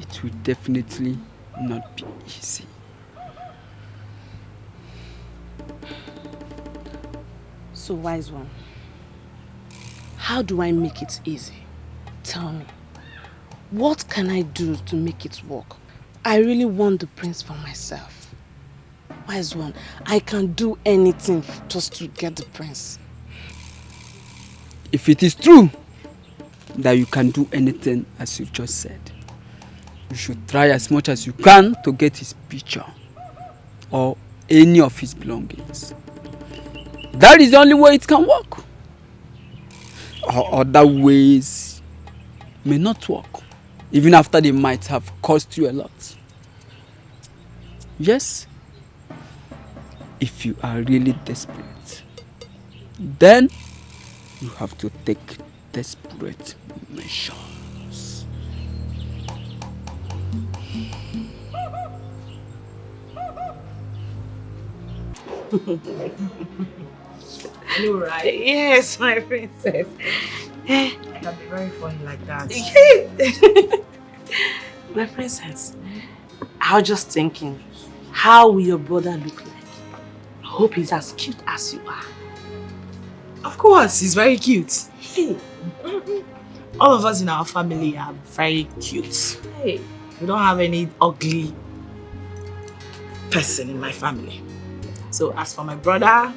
It will definitely not be easy. So, wise one, how do I make it easy? Tell me. What can I do to make it work? I really want the prince for myself. Wise one, I can do anything just to get the prince. If it is true that you can do anything as you've just said, you should try as much as you can to get his picture or any of his belongings. That is the only way it can work. Or other ways may not work, even after they might have cost you a lot. Yes, if you are really desperate, then you have to take desperate measures. You right? Yes, my princess. You're very funny like that. My princess, I was just thinking, how will your brother look like? I hope he's as cute as you are. Of course, he's very cute. All of us in our family are very cute. Hey. We don't have any ugly person in my family. So as for my brother,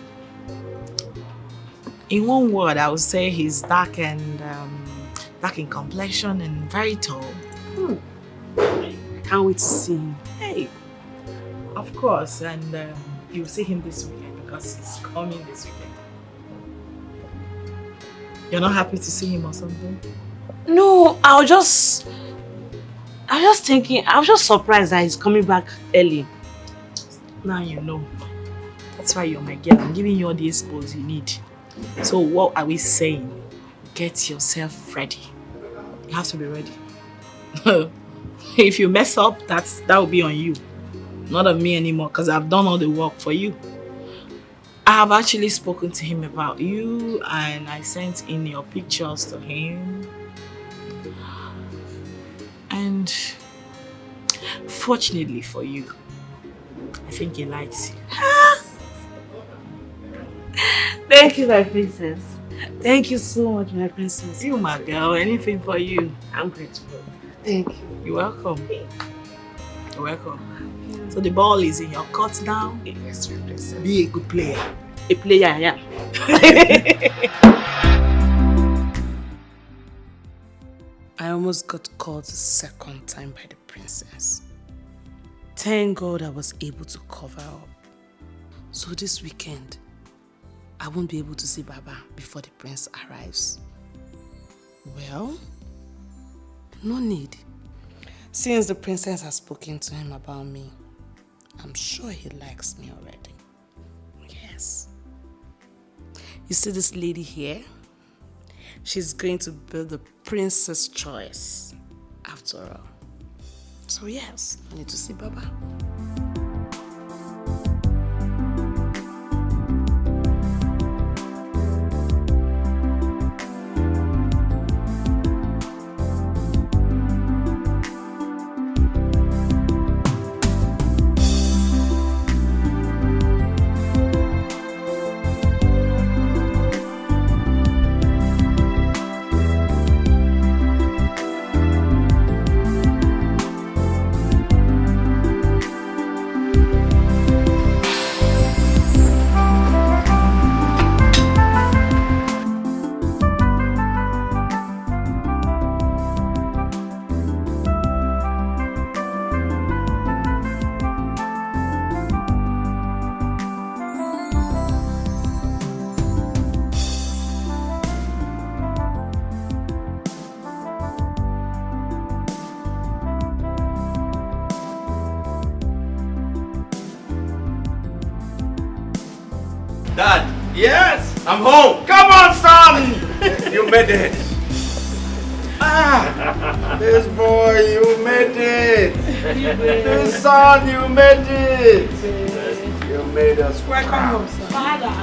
in one word, I would say he's dark and dark in complexion and very tall. I can't wait to see him. Hey, of course, and you'll see him this weekend because he's coming this weekend. You're not happy to see him or something? No, I was just thinking, I was just surprised that he's coming back early. Now you know. That's why you're my girl. I'm giving you all the expos you need. So what are we saying? Get yourself ready. You have to be ready. If you mess up, that will be on you. Not on me anymore, because I've done all the work for you. I have actually spoken to him about you and I sent in your pictures to him. And fortunately for you, I think he likes you. Thank you, my princess. Thank you so much, my princess. You, my girl, anything for you. I'm grateful. Thank you. You're welcome. You're welcome. So the ball is in your court now. Yes, be a good player. A player, yeah. I almost got caught the second time by the princess. Thank God I was able to cover up. So this weekend, I won't be able to see Baba before the prince arrives. Well, no need. Since the princess has spoken to him about me, I'm sure he likes me already. Yes. You see this lady here? She's going to be the princess' choice after all. So yes, I need to see Baba. Dad, yes, I'm home. Come on, son. You made it. This boy, you made it. This son, you made it. You made us. Welcome home, sir. Father.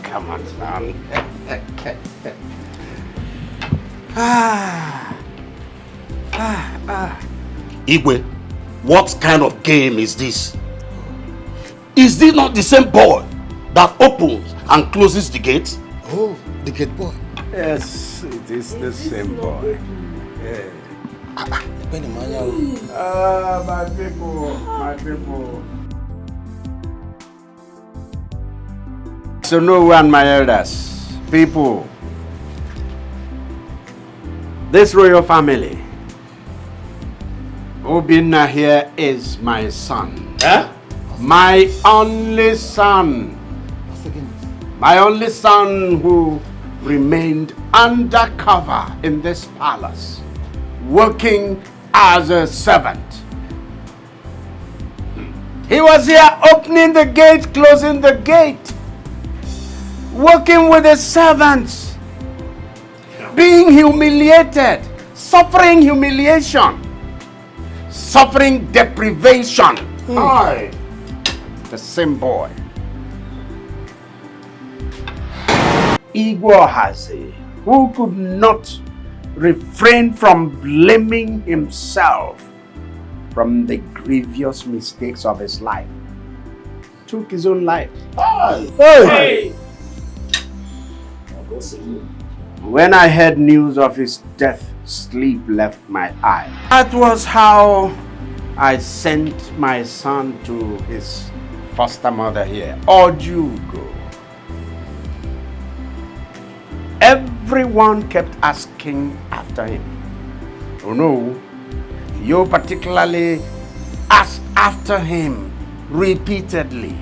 Come on, son. Igwe, what kind of game is this? Is this not the same boy that opens and closes the gate? Oh, the gate boy. Yes, it is the same boy. Yeah. My people, my people. So no one, my elders, people, this royal family, Obinna here is my son. Huh? My only son. My only son who remained undercover in this palace, working as a servant. He was here opening the gate, closing the gate, working with the servants, being humiliated, suffering humiliation, suffering deprivation. Aye. The same boy. Igwe Ohazi, who could not refrain from blaming himself from the grievous mistakes of his life, took his own life. Hey. When I heard news of his death, sleep left my eye. That was how I sent my son to his foster mother here, Ojugo. Everyone kept asking after him. Oh no, you particularly asked after him repeatedly.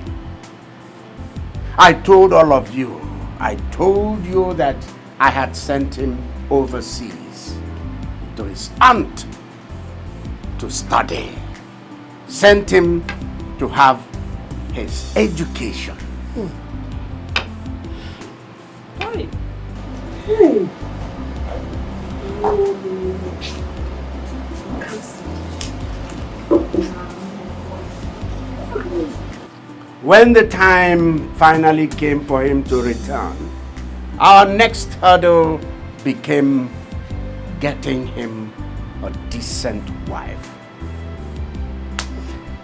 I told all of you, I told you that I had sent him overseas to his aunt to study. Sent him to have his education. When the time finally came for him to return, our next hurdle became getting him a decent wife.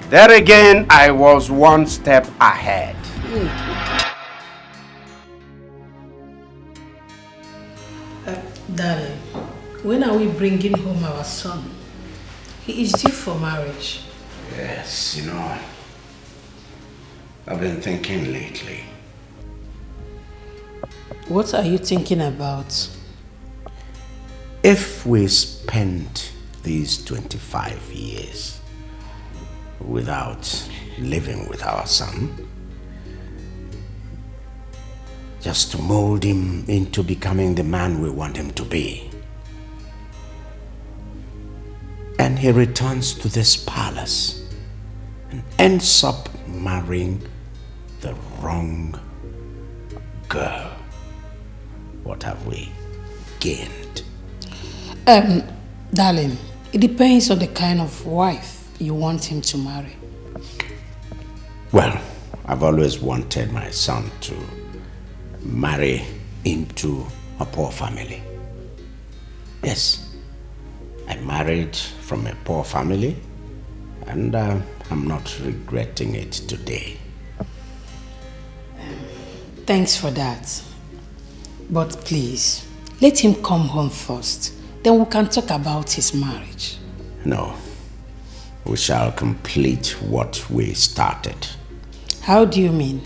There again, I was one step ahead. Darling, when are we bringing home our son? He is due for marriage. Yes, I've been thinking lately. What are you thinking about? If we spend these 25 years without living with our son, just to mold him into becoming the man we want him to be, and he returns to this palace and ends up marrying the wrong girl, what have we gained? Darling, it depends on the kind of wife you want him to marry. Well, I've always wanted my son to marry into a poor family. Yes, I married from a poor family, and I'm not regretting it today. Thanks for that. But please, let him come home first. Then we can talk about his marriage. No, we shall complete what we started. How do you mean?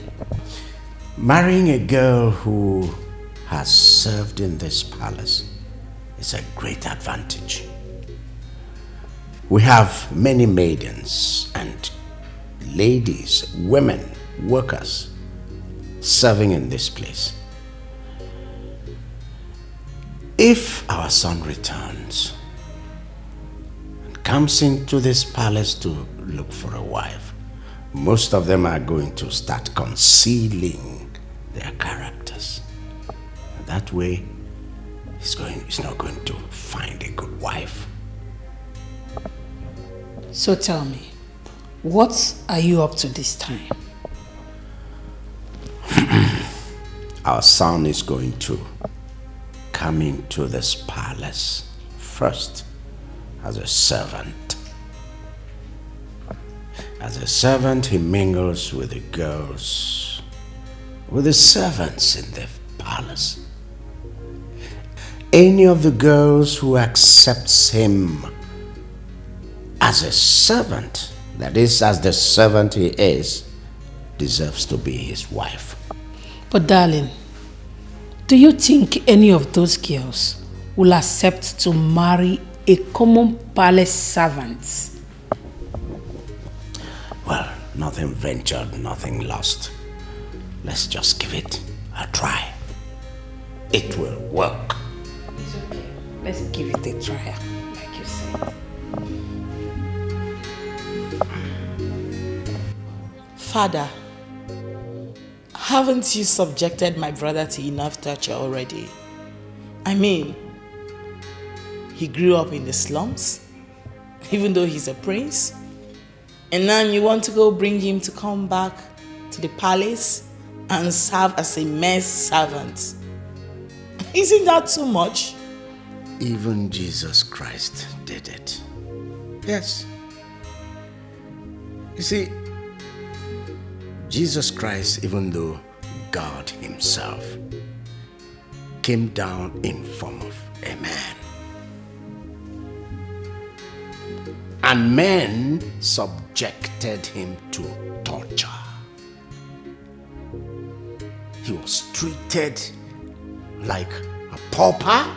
Marrying a girl who has served in this palace is a great advantage. We have many maidens and ladies, women, workers serving in this place. If our son returns and comes into this palace to look for a wife, most of them are going to start concealing their characters. That way, he's not going to find a good wife. So tell me, what are you up to this time? Our son is going to come into this palace first as a servant. As a servant, he mingles with the girls, with the servants in the palace. Any of the girls who accepts him as a servant, that is, as the servant he is, deserves to be his wife. But darling, do you think any of those girls will accept to marry a common palace servant? Well, nothing ventured, nothing lost. Let's just give it a try. It will work. It's okay. Let's give it a try, like you say. Father, haven't you subjected my brother to enough torture already? I mean, he grew up in the slums, even though he's a prince. And now you want to go bring him to come back to the palace and serve as a mere servant. Isn't that too much? Even Jesus Christ did it. Yes. You see, Jesus Christ, even though God himself, came down in form of a man. And men subjected him to torture. He was treated like a pauper.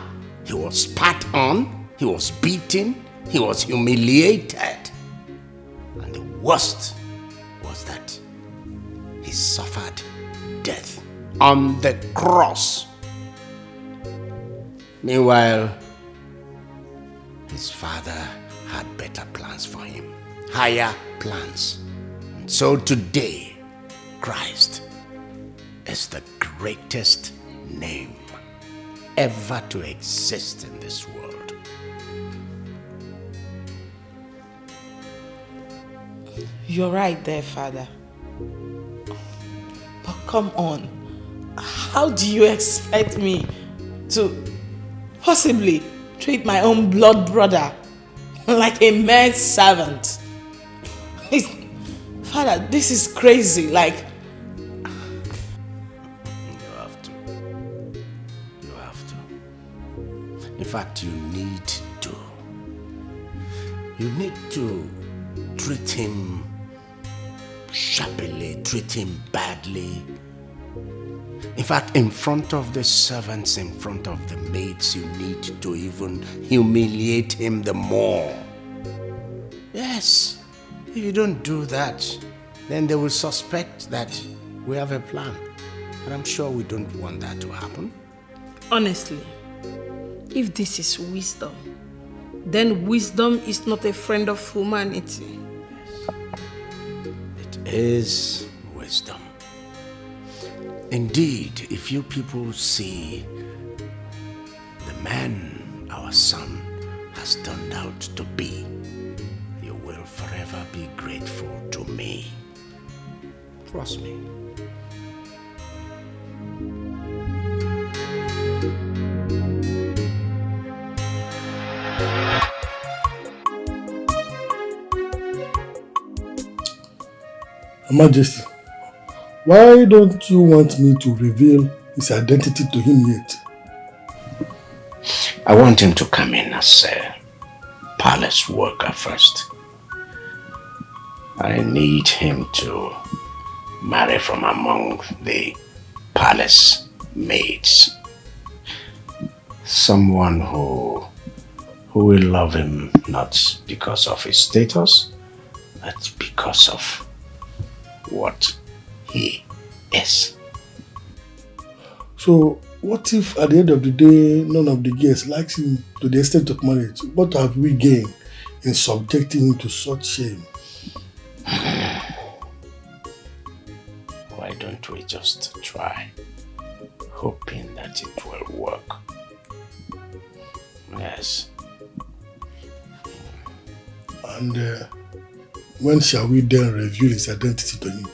He was spat on. He was beaten. He was humiliated. And the worst was that he suffered death on the cross. Meanwhile, his father had better plans for him, higher plans. And so today, Christ is the greatest name ever to exist in this world. You're right there, Father. But come on, how do you expect me to possibly treat my own blood brother like a man's servant. Father, this is crazy. Like, You have to. You have to. In fact, you need to. You need to treat him sharply, treat him badly. In fact, in front of the servants, in front of the maids, you need to even humiliate him the more. Yes. If you don't do that, then they will suspect that we have a plan. And I'm sure we don't want that to happen. Honestly, if this is wisdom, then wisdom is not a friend of humanity. It is wisdom. Indeed, if you people see the man our son has turned out to be, you will forever be grateful to me. Trust me. Your Majesty, why don't you want me to reveal his identity to him yet? I want him to come in as a palace worker first. I need him to marry from among the palace maids. Someone who will love him not because of his status, but because of what he is. So, what if at the end of the day, none of the guests likes him to the extent of marriage? What have we gained in subjecting him to such shame? Why don't we just try, hoping that it will work? Yes. And when shall we then reveal his identity to him?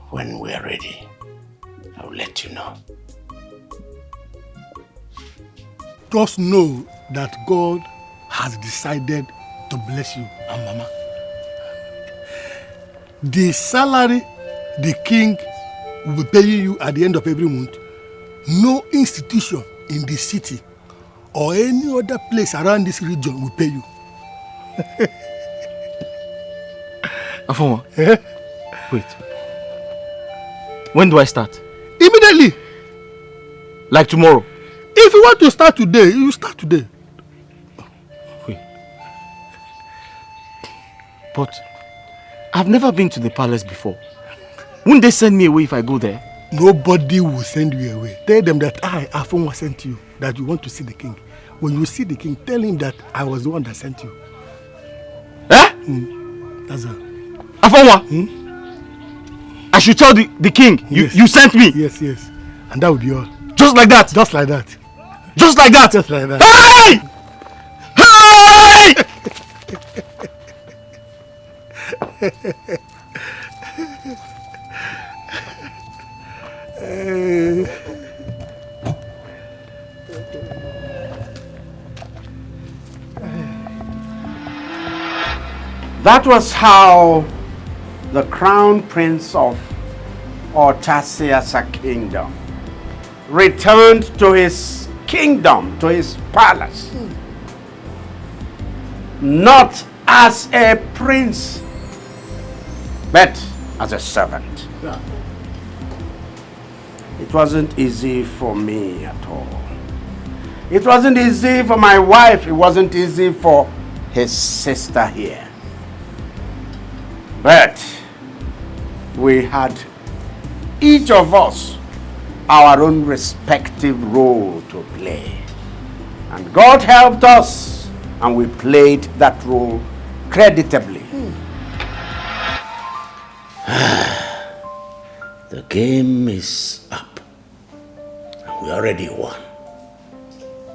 When we're ready, I'll let you know. Just know that God has decided to bless you and Mama. The salary the king will be paying you at the end of every month, no institution in the city or any other place around this region will pay you. Afonwa, wait. When do I start? Immediately. Like tomorrow? If you want to start today, you start today. Wait. But I've never been to the palace before. Wouldn't they send me away if I go there? Nobody will send you away. Tell them that I, Afonwa, sent you, that you want to see the king. When you see the king, tell him that I was the one that sent you. Eh? That's all. Afonwa? I should tell the king, yes. you sent me? Yes. And that would be all. Just like that? Just like that. Just like that? Just like that. Hey! Hey! That was how the crown prince of Ortasiasa kingdom returned to his kingdom, to his palace. Not as a prince, but as a servant. Yeah. It wasn't easy for me at all. It wasn't easy for my wife. It wasn't easy for his sister here. But we had each of us our own respective role to play. And God helped us, and we played that role creditably. The game is up. And we already won.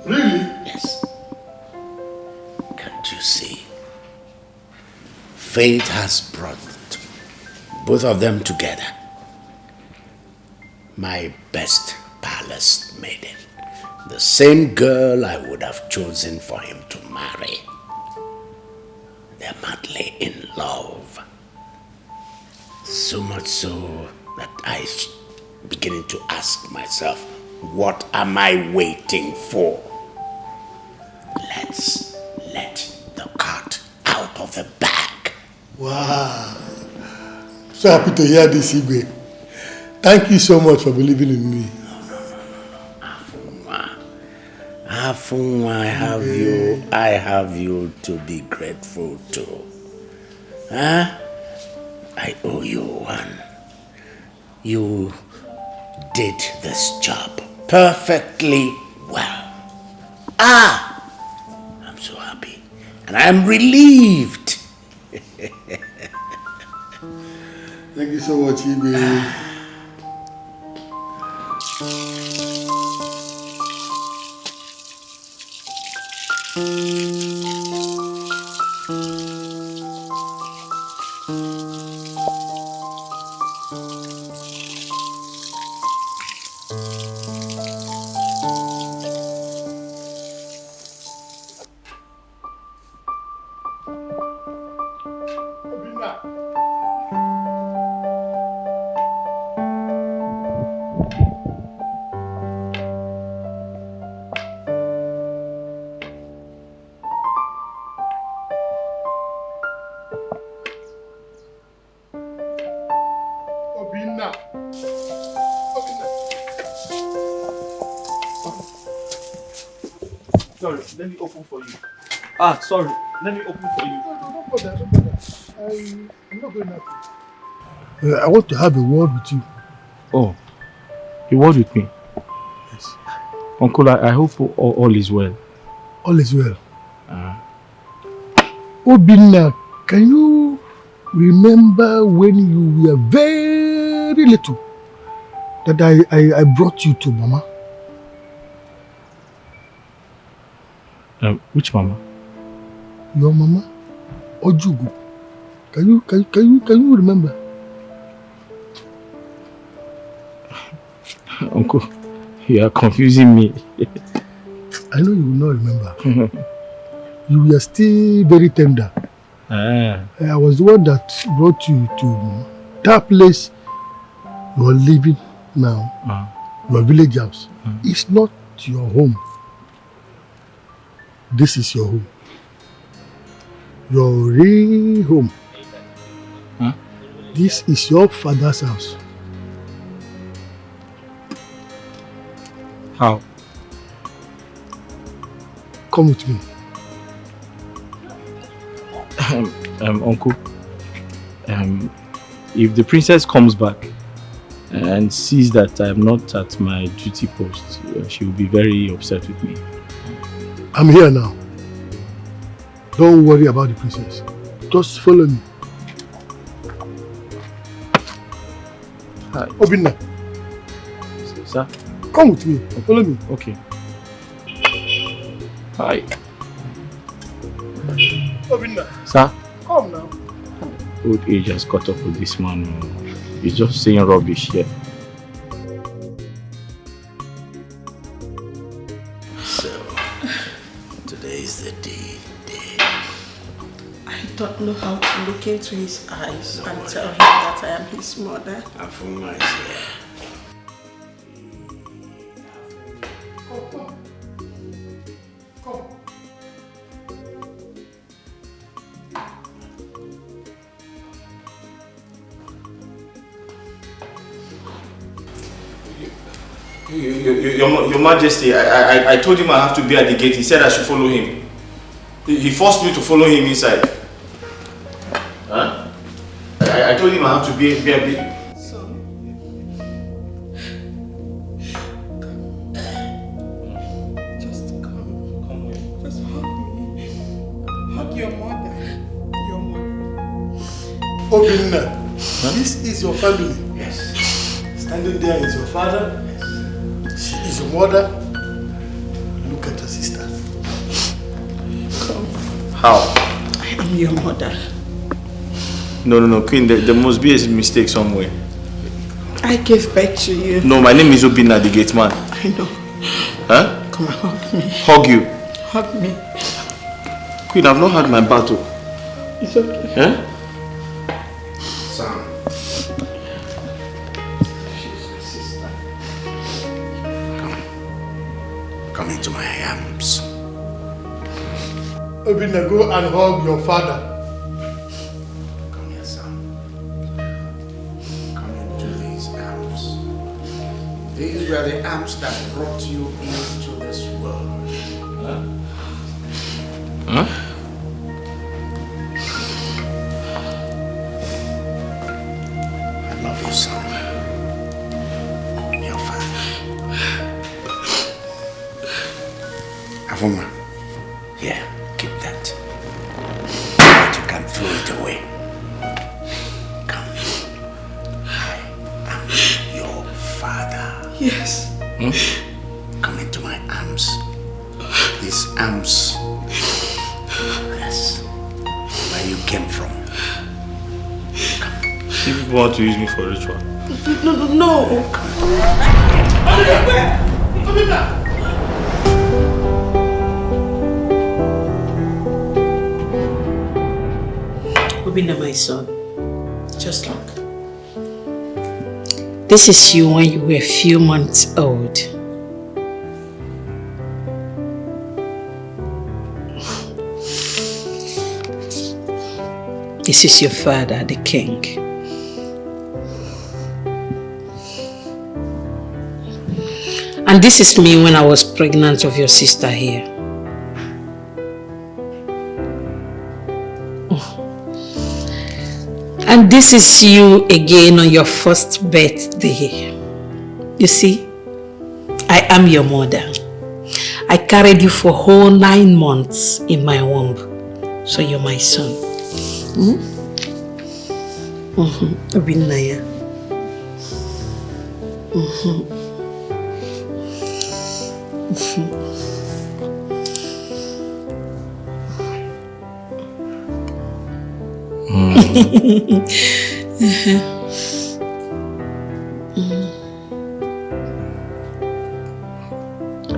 Really? Yes. Can't you see? Fate has brought both of them together. My best palace maiden. The same girl I would have chosen for him to marry. They're madly in love. So much so that I'm beginning to ask myself, what am I waiting for? Let's let the cat out of the bag. Wow. So happy to hear this, Igwe. Thank you so much for believing in me. Afunwa, I have you to be grateful to. Huh? I owe you one. You did this job perfectly well. I'm so happy. And I'm relieved. Thank you so much, Igwe. Sorry, let me open for you. Sorry, let me open for you. No, don't bother. I'm not going out. I want to have a word with you. Oh, a word with me? Yes. Uncle, I hope all is well. All is well. Obinna, can you remember when you were very little that I brought you to Mama? Which Mama? Your Mama, Ojugu. Can you remember? Uncle, you are confusing me. I know you will not remember. You were still very tender. I was the one that brought you to that place you are living now. Your village house. It's not your home. This is your home. Your real home. This is your father's house. How? Come with me. Uncle, if the princess comes back and sees that I'm not at my duty post, she will be very upset with me. I'm here now. Don't worry about the princess. Just follow me. Hi. Obinna. Sir? Come with me. Follow me. Okay. Hi. Obinna. Sir? Come now. Old age has caught up with this man. He's just saying rubbish here. So, today is the day. I don't know how to look into his eyes and tell him that I am his mother. Afunwa is here. Your Majesty, I told him I have to be at the gate. He said I should follow him. He forced me to follow him inside. Huh? I told him I have to be at the gate. Just come. Just hug me. Hug your mother. Your mother. Obinna, this is your family. Yes. Standing there is your father. She is your mother. Look at your sister. Come. How? I am your mother. No, Queen, there must be a mistake somewhere. I I gave birth to you. No, my name is Obinna, the gate man. I know. Huh? Come on, hug me. Hug you. Hug me. Queen, I've not had my battle. It's okay. Huh? Sam. She's my sister. Come into my arms. Obinna, go and hug your father. Come here, son. Come into these arms. These were the arms that brought you into this world. Huh? I love you, son. Your father. Avuma, here, keep that. But you can throw it away. Come. I am your father. Yes. Come into my arms. These arms. Yes. Where you came from. You people want to use me for ritual. No. Obinna, my son, just look. This is you when you were a few months old. This is your father, the king. And this is me when I was pregnant of your sister here. And this is you again on your first birthday. You see, I am your mother. I carried you for whole 9 months in my womb. So you're my son. Obinaya.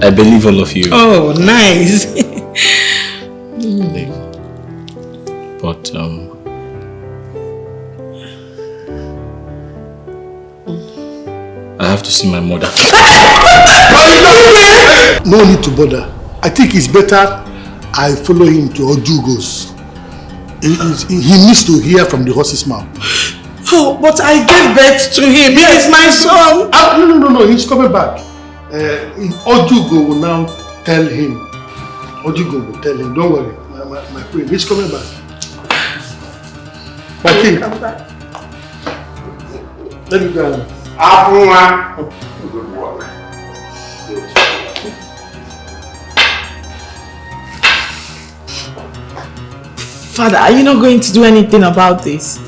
I believe all of you. Oh, nice. But I have to see my mother. No need to bother. I think it's better I follow him to Ojugo's. He needs to hear from the horse's mouth. Oh, but I gave birth to him. He is my son. No. He's coming back. Ojugo will now tell him. Ojugo will tell him. Don't worry, my friend. He's coming back. My king. Let me go. Avuma. Good work. Father, are you not going to do anything about this?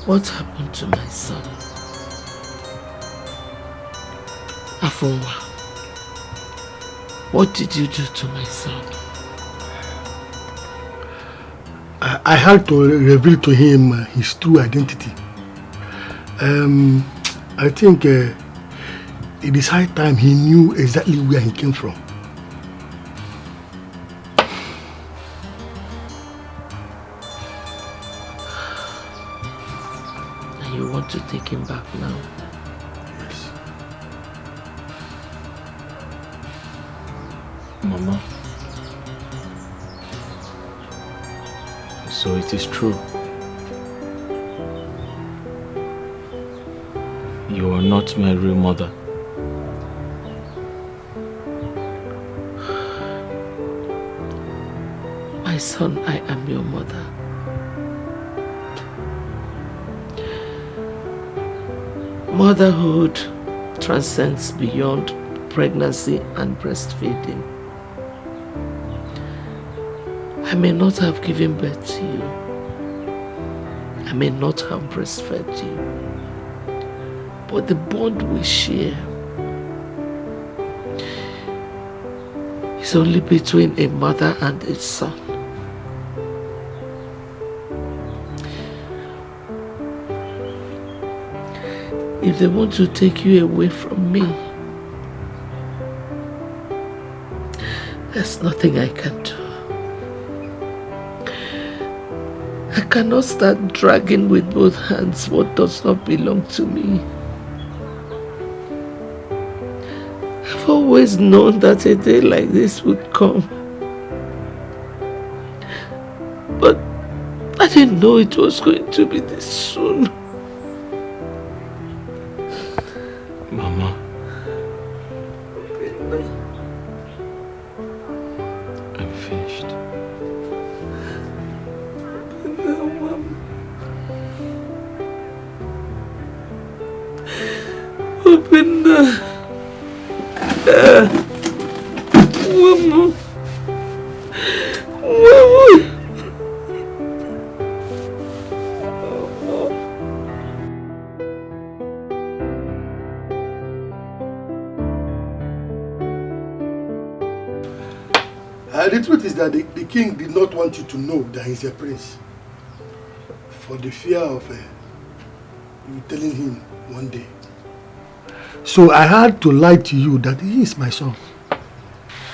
What happened to my son? Afunwa, what did you do to my son? I had to reveal to him his true identity. I think it is high time he knew exactly where he came from. And you want to take him back now? Yes. Mama. So it is true. You are not my real mother. My son, I am your mother. Motherhood transcends beyond pregnancy and breastfeeding. I may not have given birth to you. I may not have breastfed you. But the bond we share is is only between a mother and a son. If they want to take you away from me, there's nothing I can do. I cannot start dragging with both hands what does not belong to me. I've always known that a day like this would come. But I didn't know it was going to be this soon. Mama. I'm finished. Open the... Mama. The truth is that the king did not want you to know that he's a prince, for the fear of you telling him one day. So I had to lie to you that he is my son.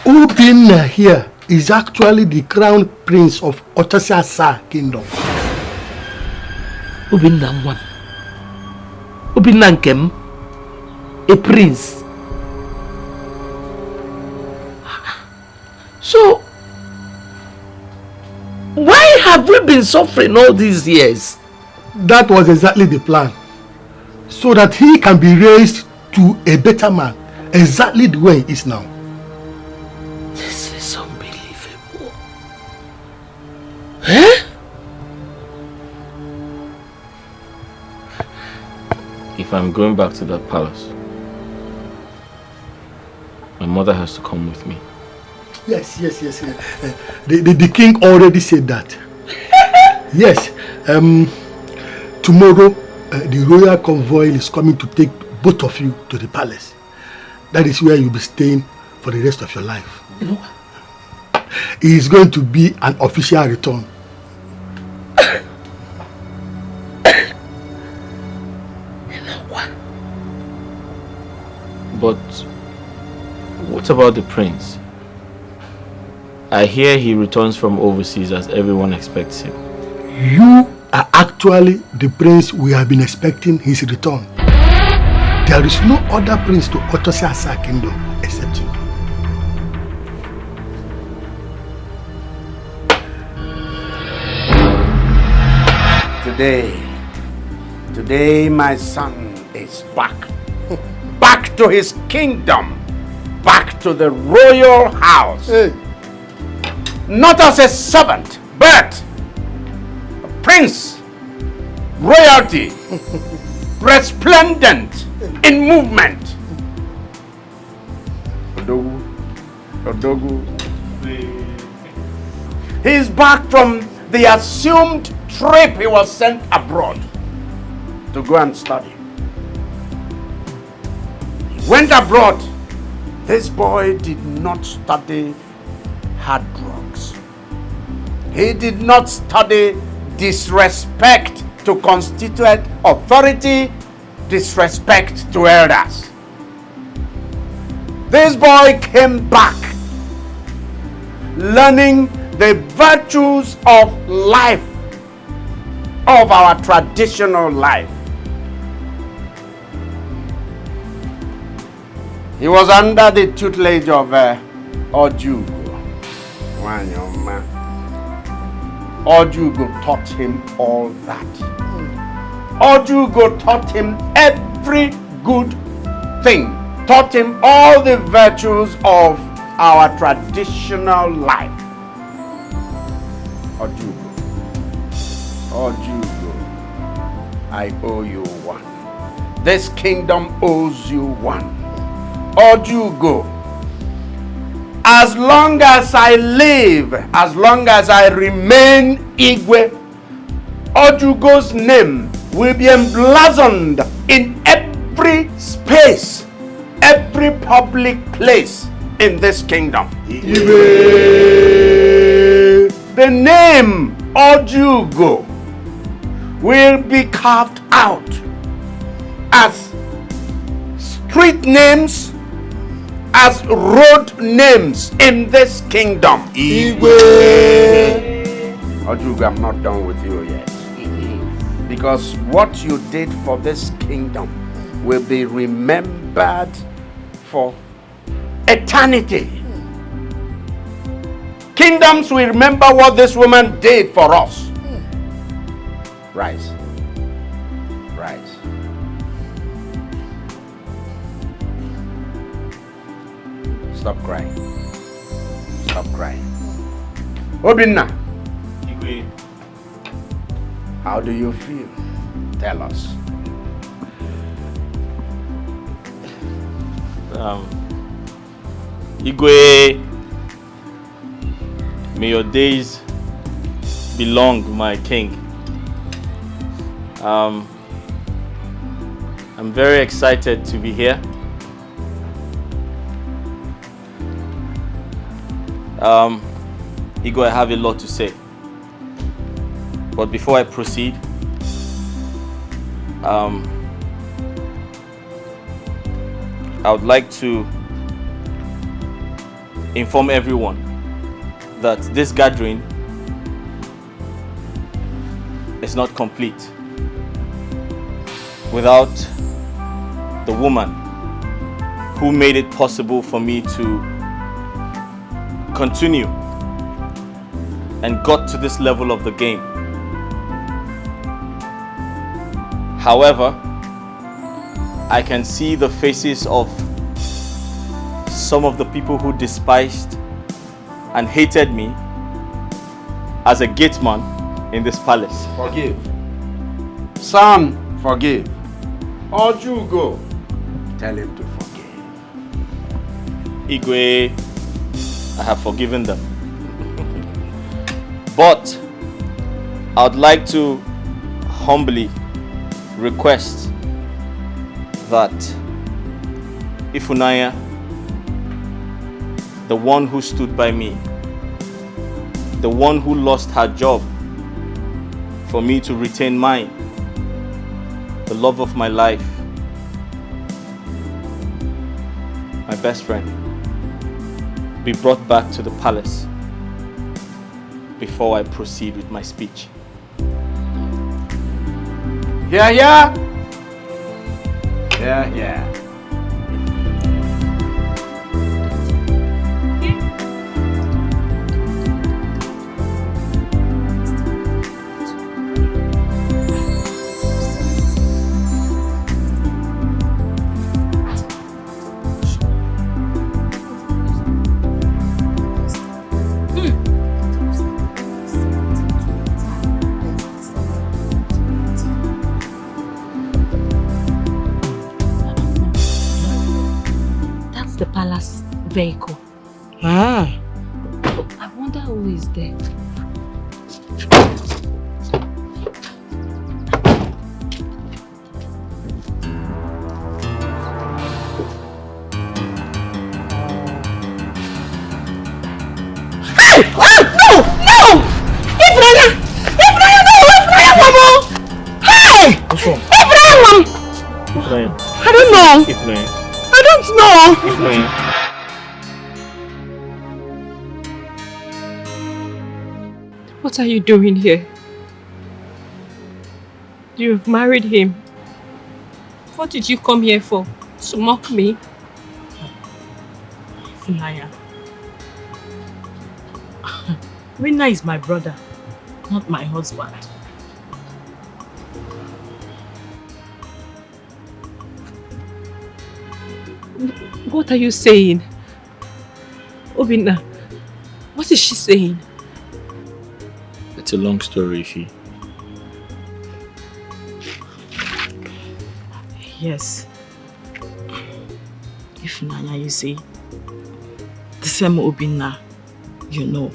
Obinna here is actually the crown prince of Otasiasa kingdom. Obinna one. Obinna Nkem, a prince. So, why have we been suffering all these years? That was exactly the plan. So that he can be raised to a better man, exactly the way he is now. This is unbelievable. Eh? If I'm going back to that palace, my mother has to come with me. Yes. The king already said that. Yes. Tomorrow, the royal convoy is coming to take both of you to the palace. That is where you'll be staying for the rest of your life. You know what? It is going to be an official return. You know what? But what about the prince? I hear he returns from overseas as everyone expects him. You are actually the prince we have been expecting his return. There is no other prince to Otosiasa kingdom except you. Today my son is back. Back to his kingdom. Back to the royal house. Hey. Not as a servant, but a prince, royalty, resplendent in movement. Odogu. He's back from the assumed trip he was sent abroad to go and study. He went abroad. This boy did not study hard drugs. He did not study disrespect to constituent authority, disrespect to elders. This boy came back learning the virtues of life, of our traditional life. He was under the tutelage of Ojugo. Ojugo taught him all that. Ojugo taught him every good thing. Taught him all the virtues of our traditional life. Ojugo, I owe you one. This kingdom owes you one. Ojugo, as long as I live, as long as I remain Igwe, Ojugo's name will be emblazoned in every space, every public place in this kingdom. Ibe. The name Ojugo will be carved out as street names, as road names in this kingdom. Ojugo, I'm not done with you yet. Because what you did for this kingdom will be remembered for eternity. Kingdoms will remember what this woman did for us. Rise. Rise. Stop crying. Stop crying. Obinna. How do you feel? Tell us. Igwe, may your days be long, my king. I'm very excited to be here. Igwe, I have a lot to say. But before I proceed, I would like to inform everyone that this gathering is not complete without the woman who made it possible for me to continue and got to this level of the game. However, I can see the faces of some of the people who despised and hated me as a gateman in this palace. Forgive. Son, forgive. Ojugo, tell him to forgive. Igwe, I have forgiven them. But I would like to humbly request that Ifunanya, the one who stood by me, the one who lost her job for me to retain mine, the love of my life, my best friend, be brought back to the palace before I proceed with my speech. Yeah, yeah. Yeah, yeah. The palace vehicle. Ah. I wonder who is there. Hey! No! Ifunanya! Ifunanya, no! Ifunanya, Mama! Hey! What's wrong? Ifunanya, Mom! Ifunanya. I don't know. Ifunanya. I don't know. Ifunanya. What are you doing here? You've married him. What did you come here for? To mock me? Ifunanya. Rina is my brother, not my husband. What are you saying? Obinna, what is she saying? It's a long story, Ifi. Yes. Ifunanya, you see, the same Obinna you know,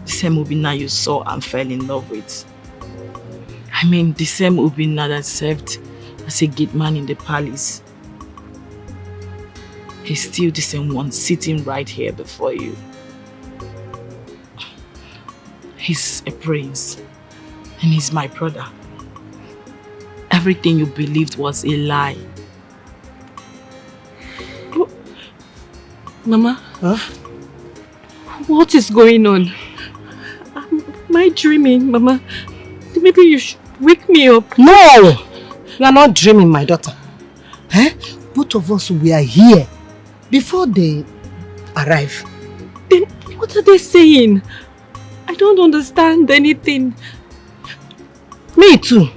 the same Obinna you saw and fell in love with. I mean, the same Obinna that served as a gate man in the palace. he's still the same one sitting right here before you. He's a prince and he's my brother. Everything you believed was a lie. Mama? Huh? What is going on? Am I dreaming, Mama? Maybe you should wake me up. No! You are not dreaming, my daughter. Eh? Both of us were here before they arrive. Then what are they saying? I don't understand anything. Me too.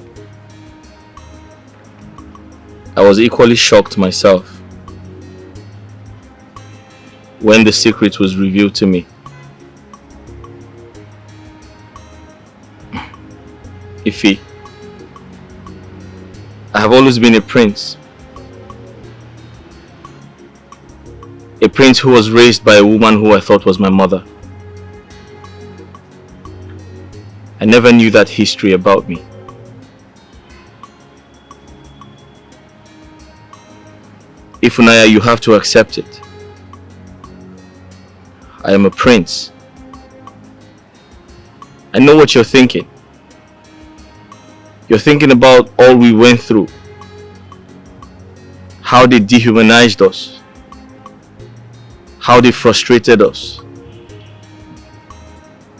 I was equally shocked myself when the secret was revealed to me. Ife, I have always been a prince. A prince who was raised by a woman who I thought was my mother. I never knew that history about me. Ifunanya, you have to accept it. I am a prince. I know what you're thinking. You're thinking about all we went through. How they dehumanized us. How they frustrated us.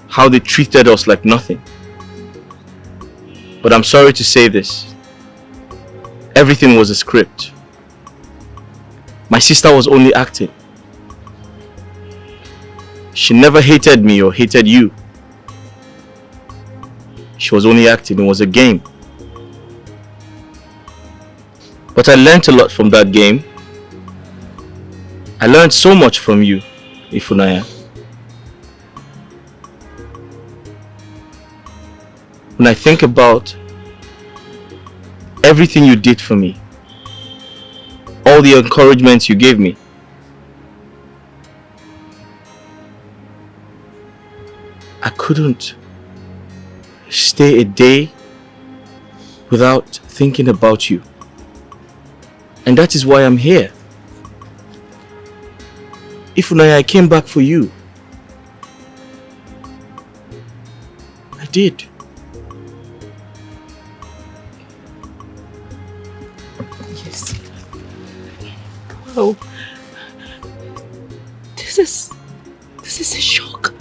How they treated us like nothing. But I'm sorry to say this. Everything was a script. My sister was only acting. She never hated me or hated you. She was only acting. It was a game. But I learned a lot from that game. I learned so much from you, Ifunanya. When I think about everything you did for me, all the encouragements you gave me, I couldn't stay a day without thinking about you. And that is why I'm here. Ifunanya, I came back for you. I did. Yes. Wow. This is a shock.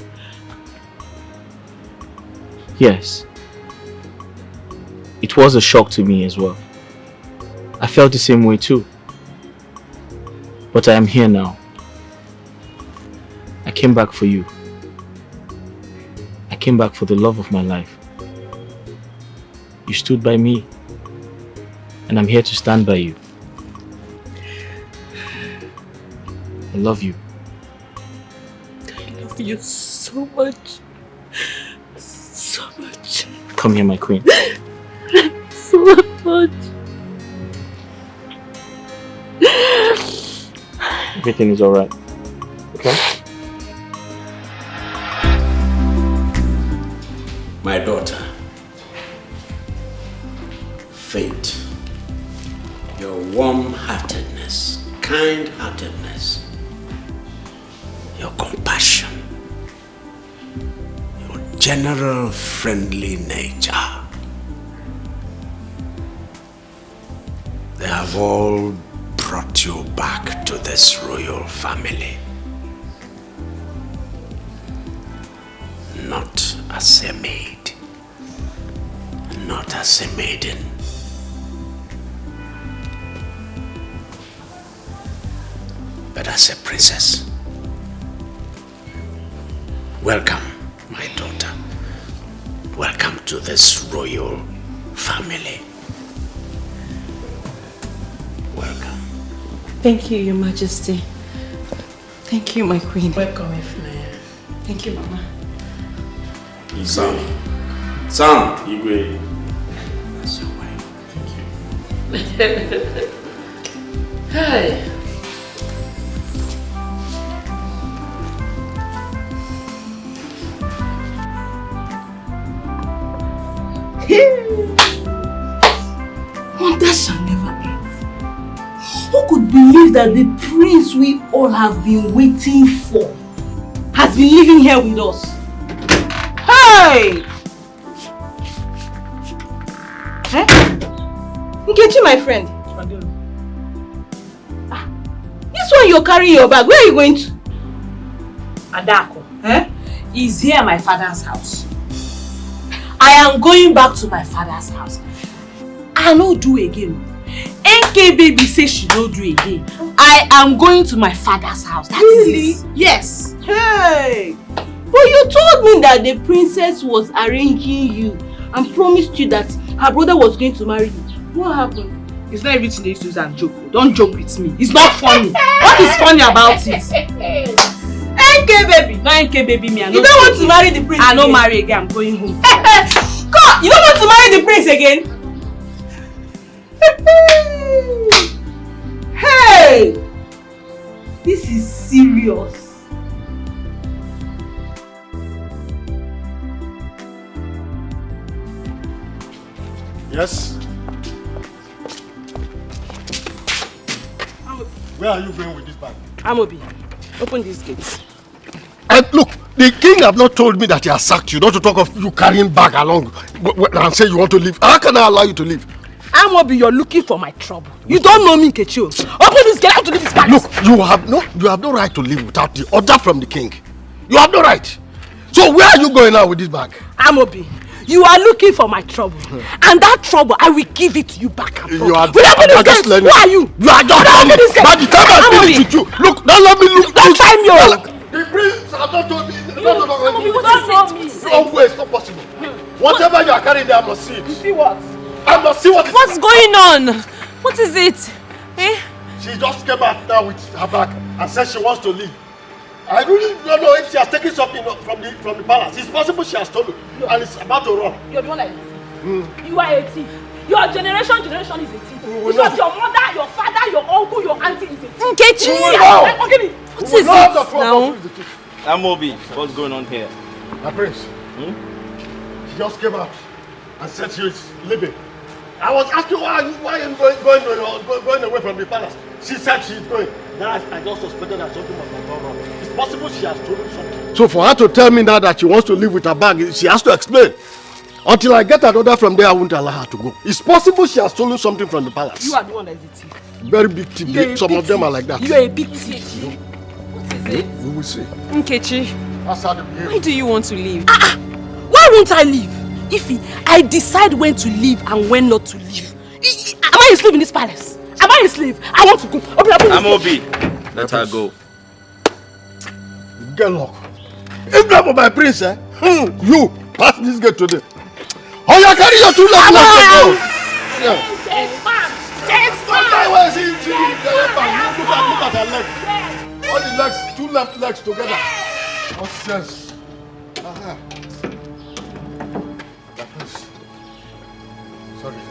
Yes. It was a shock to me as well. I felt the same way too. But I am here now. I came back for you. I came back for the love of my life. You stood by me. And I'm here to stand by you. I love you. I love you so much. So much. Come here, my queen. So much. Everything is alright. Okay? My daughter, Faith, your warm-heartedness, kind-heartedness, your compassion, your general friendly nature, they have all brought you back to this royal family. Not as a maid, not as a maiden, but as a princess. Welcome, my daughter. Welcome to this royal family. Welcome. Thank you, Your Majesty. Thank you, my queen. Welcome, Ifunanya. Thank you, Mama. Son, Igwe. That's your wife. Hi. Wonders shall never end. Who could believe that the prince we all have been waiting for has been living here with us? Hey! Nkechi, my friend. This one you're carrying your bag. Where are you going to? Adako. Is here my father's house. I am going back to my father's house. I no do again. NK baby says she no do again. I am going to my father's house. That really? Is yes. Hey! But you told me that the princess was arranging you and promised you that her brother was going to marry you. What happened? It's not everything they used to use and joke. Don't joke with me. It's not funny. What is funny about it? NK baby. No NK baby me. You don't want to marry the prince I again? don't marry again. I'm going home. God, you don't want to marry the prince again? Hey! This is serious. Yes? Where are you going with this bag? Amobi, open these gates. And look, the king have not told me that he has sacked you, not to talk of you carrying bag along and say you want to leave. How can I allow you to leave? Amobi, you're looking for my trouble. You don't know me, Nkechi. Open this gate, I have to leave this palace. Look, you have no right to leave without the order from the king. You have no right. So where are you going now with this bag? Amobi, you are looking for my trouble. And that trouble, I will give it to you back and forth. You are Will you open this just gate? learning. Who are you? You are just learning. By the time I finish with you, look, don't let me look. Don't try me. The prince has not told me. No way, it's not possible. Whatever you are carrying there, I must see it. You see what? I must see what it is. What's going on? What is it? Eh? She just came out now with her bag and said she wants to leave. I really don't know if she has taken something from the palace. It's possible she has stolen and it's about to run. You're the one that is a thief. You are a thief. Your generation is a thief. Because your mother, your father, your uncle, your auntie is a thief. Nkechi! What is it now? Amobi, what's going on here? My prince, she just came out and said she is leaving. I was asking why are you going away from the palace. She said she's going. Then I just suspected that something must have gone wrong. It's possible she has stolen something. So for her to tell me now that she wants to leave with her bag, she has to explain. Until I get an order from there, I won't allow her to go. It's possible she has stolen something from the palace. You are the one that is a thief. Very big thief. Some of them are like that. You are a big thief. What is it? We will see. Nkechi, That's how they behave. why do you want to leave? Why won't I leave? If I decide when to leave and when not to leave. Am I a slave in this palace? Am I a slave? I want to go. Amobi, let her go. Get lock. If not for my prince, you pass this gate today. Oh, you carry your two legs to go. Yeah. Look at her legs. All the legs, two left legs together. Nonsense. Sorry.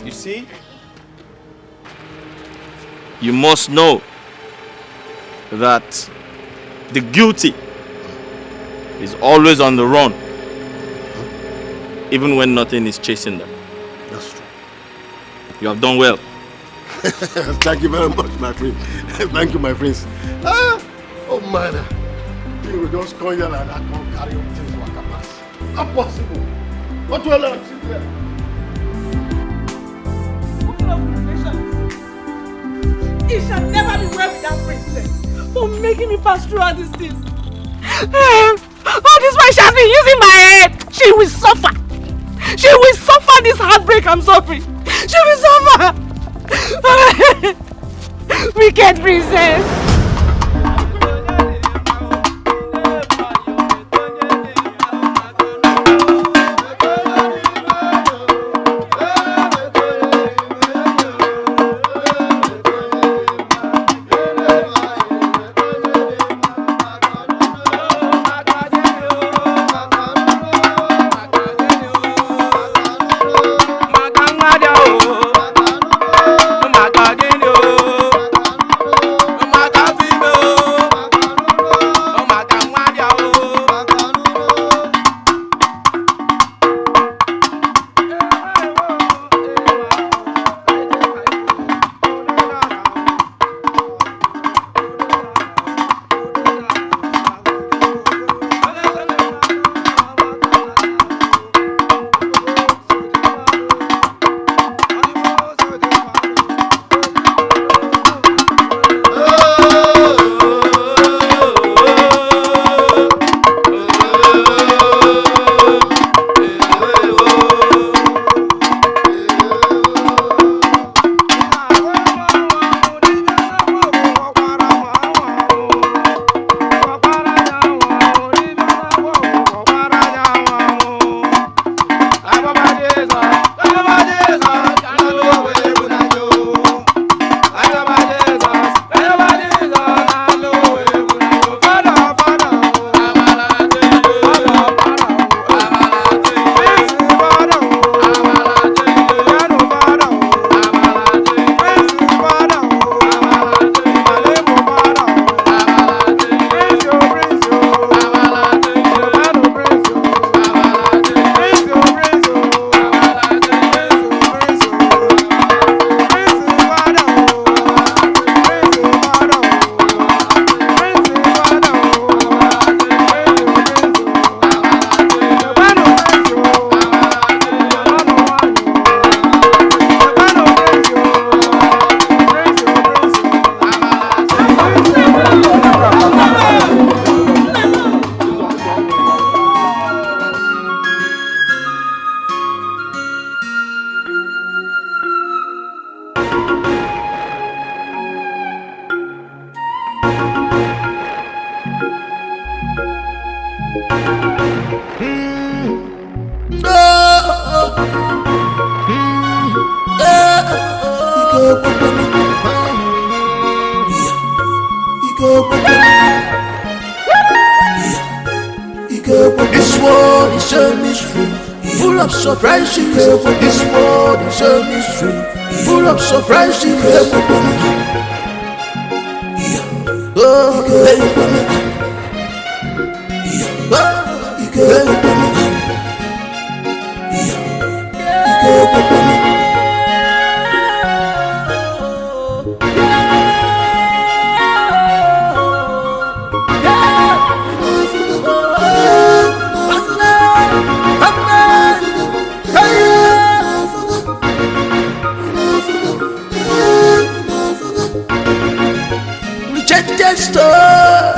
You see? You must know that the guilty is always on the run, even when nothing is chasing them. That's true. You have done well. Thank you very much, my friend. Thank you, my friends. Oh man, you will just come here like that, come carry your things like a pass. Not possible. What will I see there? It shall never be well with that princess for making me pass through all these things. All this while she has been using my head. She will suffer. She will suffer this heartbreak I'm suffering. She will suffer. Wicked princess. Maga This world is a mystery, full of surprises. This world is a mystery, full of surprises. Oh, rejected store.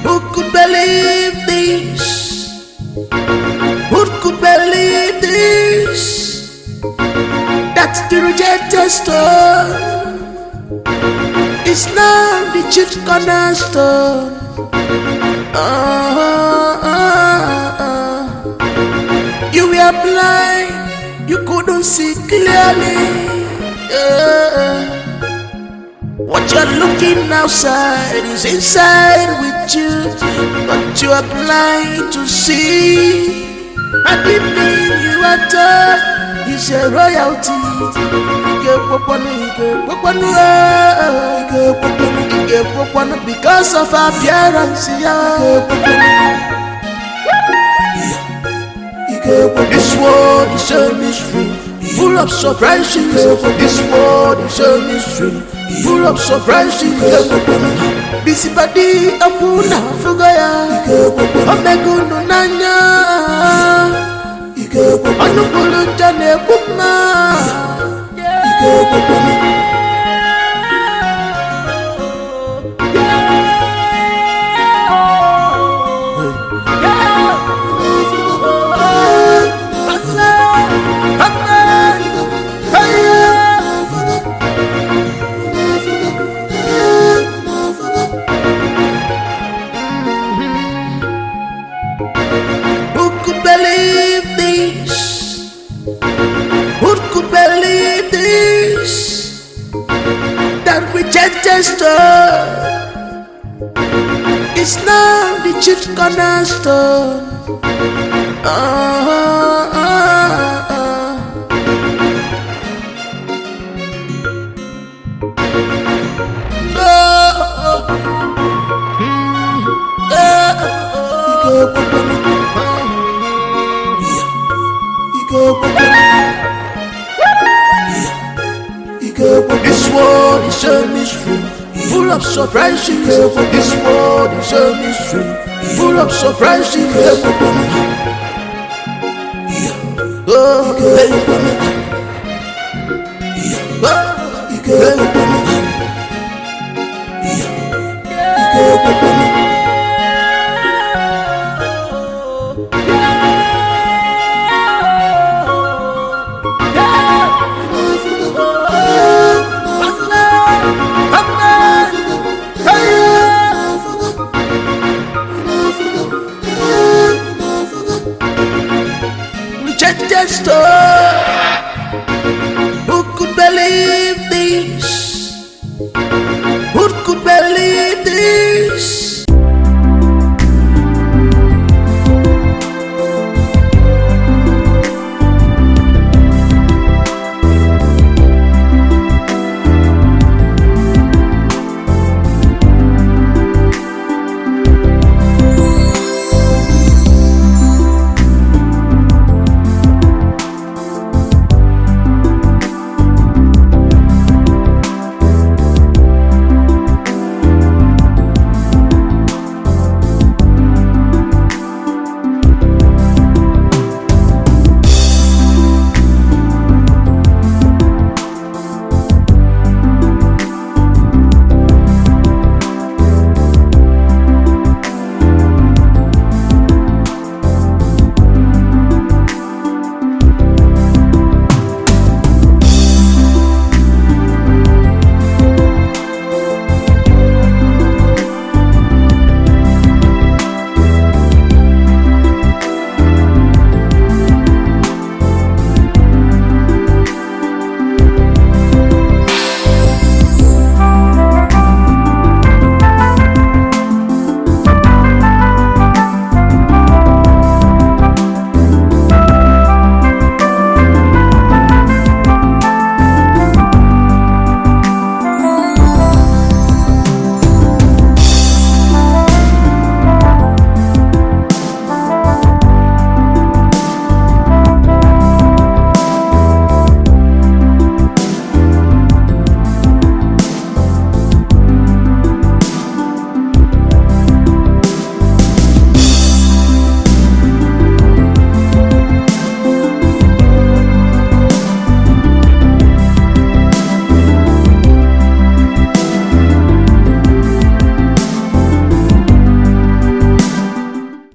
Who could believe this? Who could believe this? That's the rejected store. It's now the chief cornerstone. You were blind, you couldn't see clearly. What you're looking outside is inside with you, but you are blind to see. Everything you are done is a royalty. Because of appearance. This world is a mystery, full of surprises. This world is a mystery, full of surprises. Busy body apuna fugaya, omeguno nanya, anukulu jane kuma. Who could believe this? Who could believe this? That rejected star is now the chief cornerstone. This world is a mystery, full of surprises. This world is a mystery, full of surprises. Oh,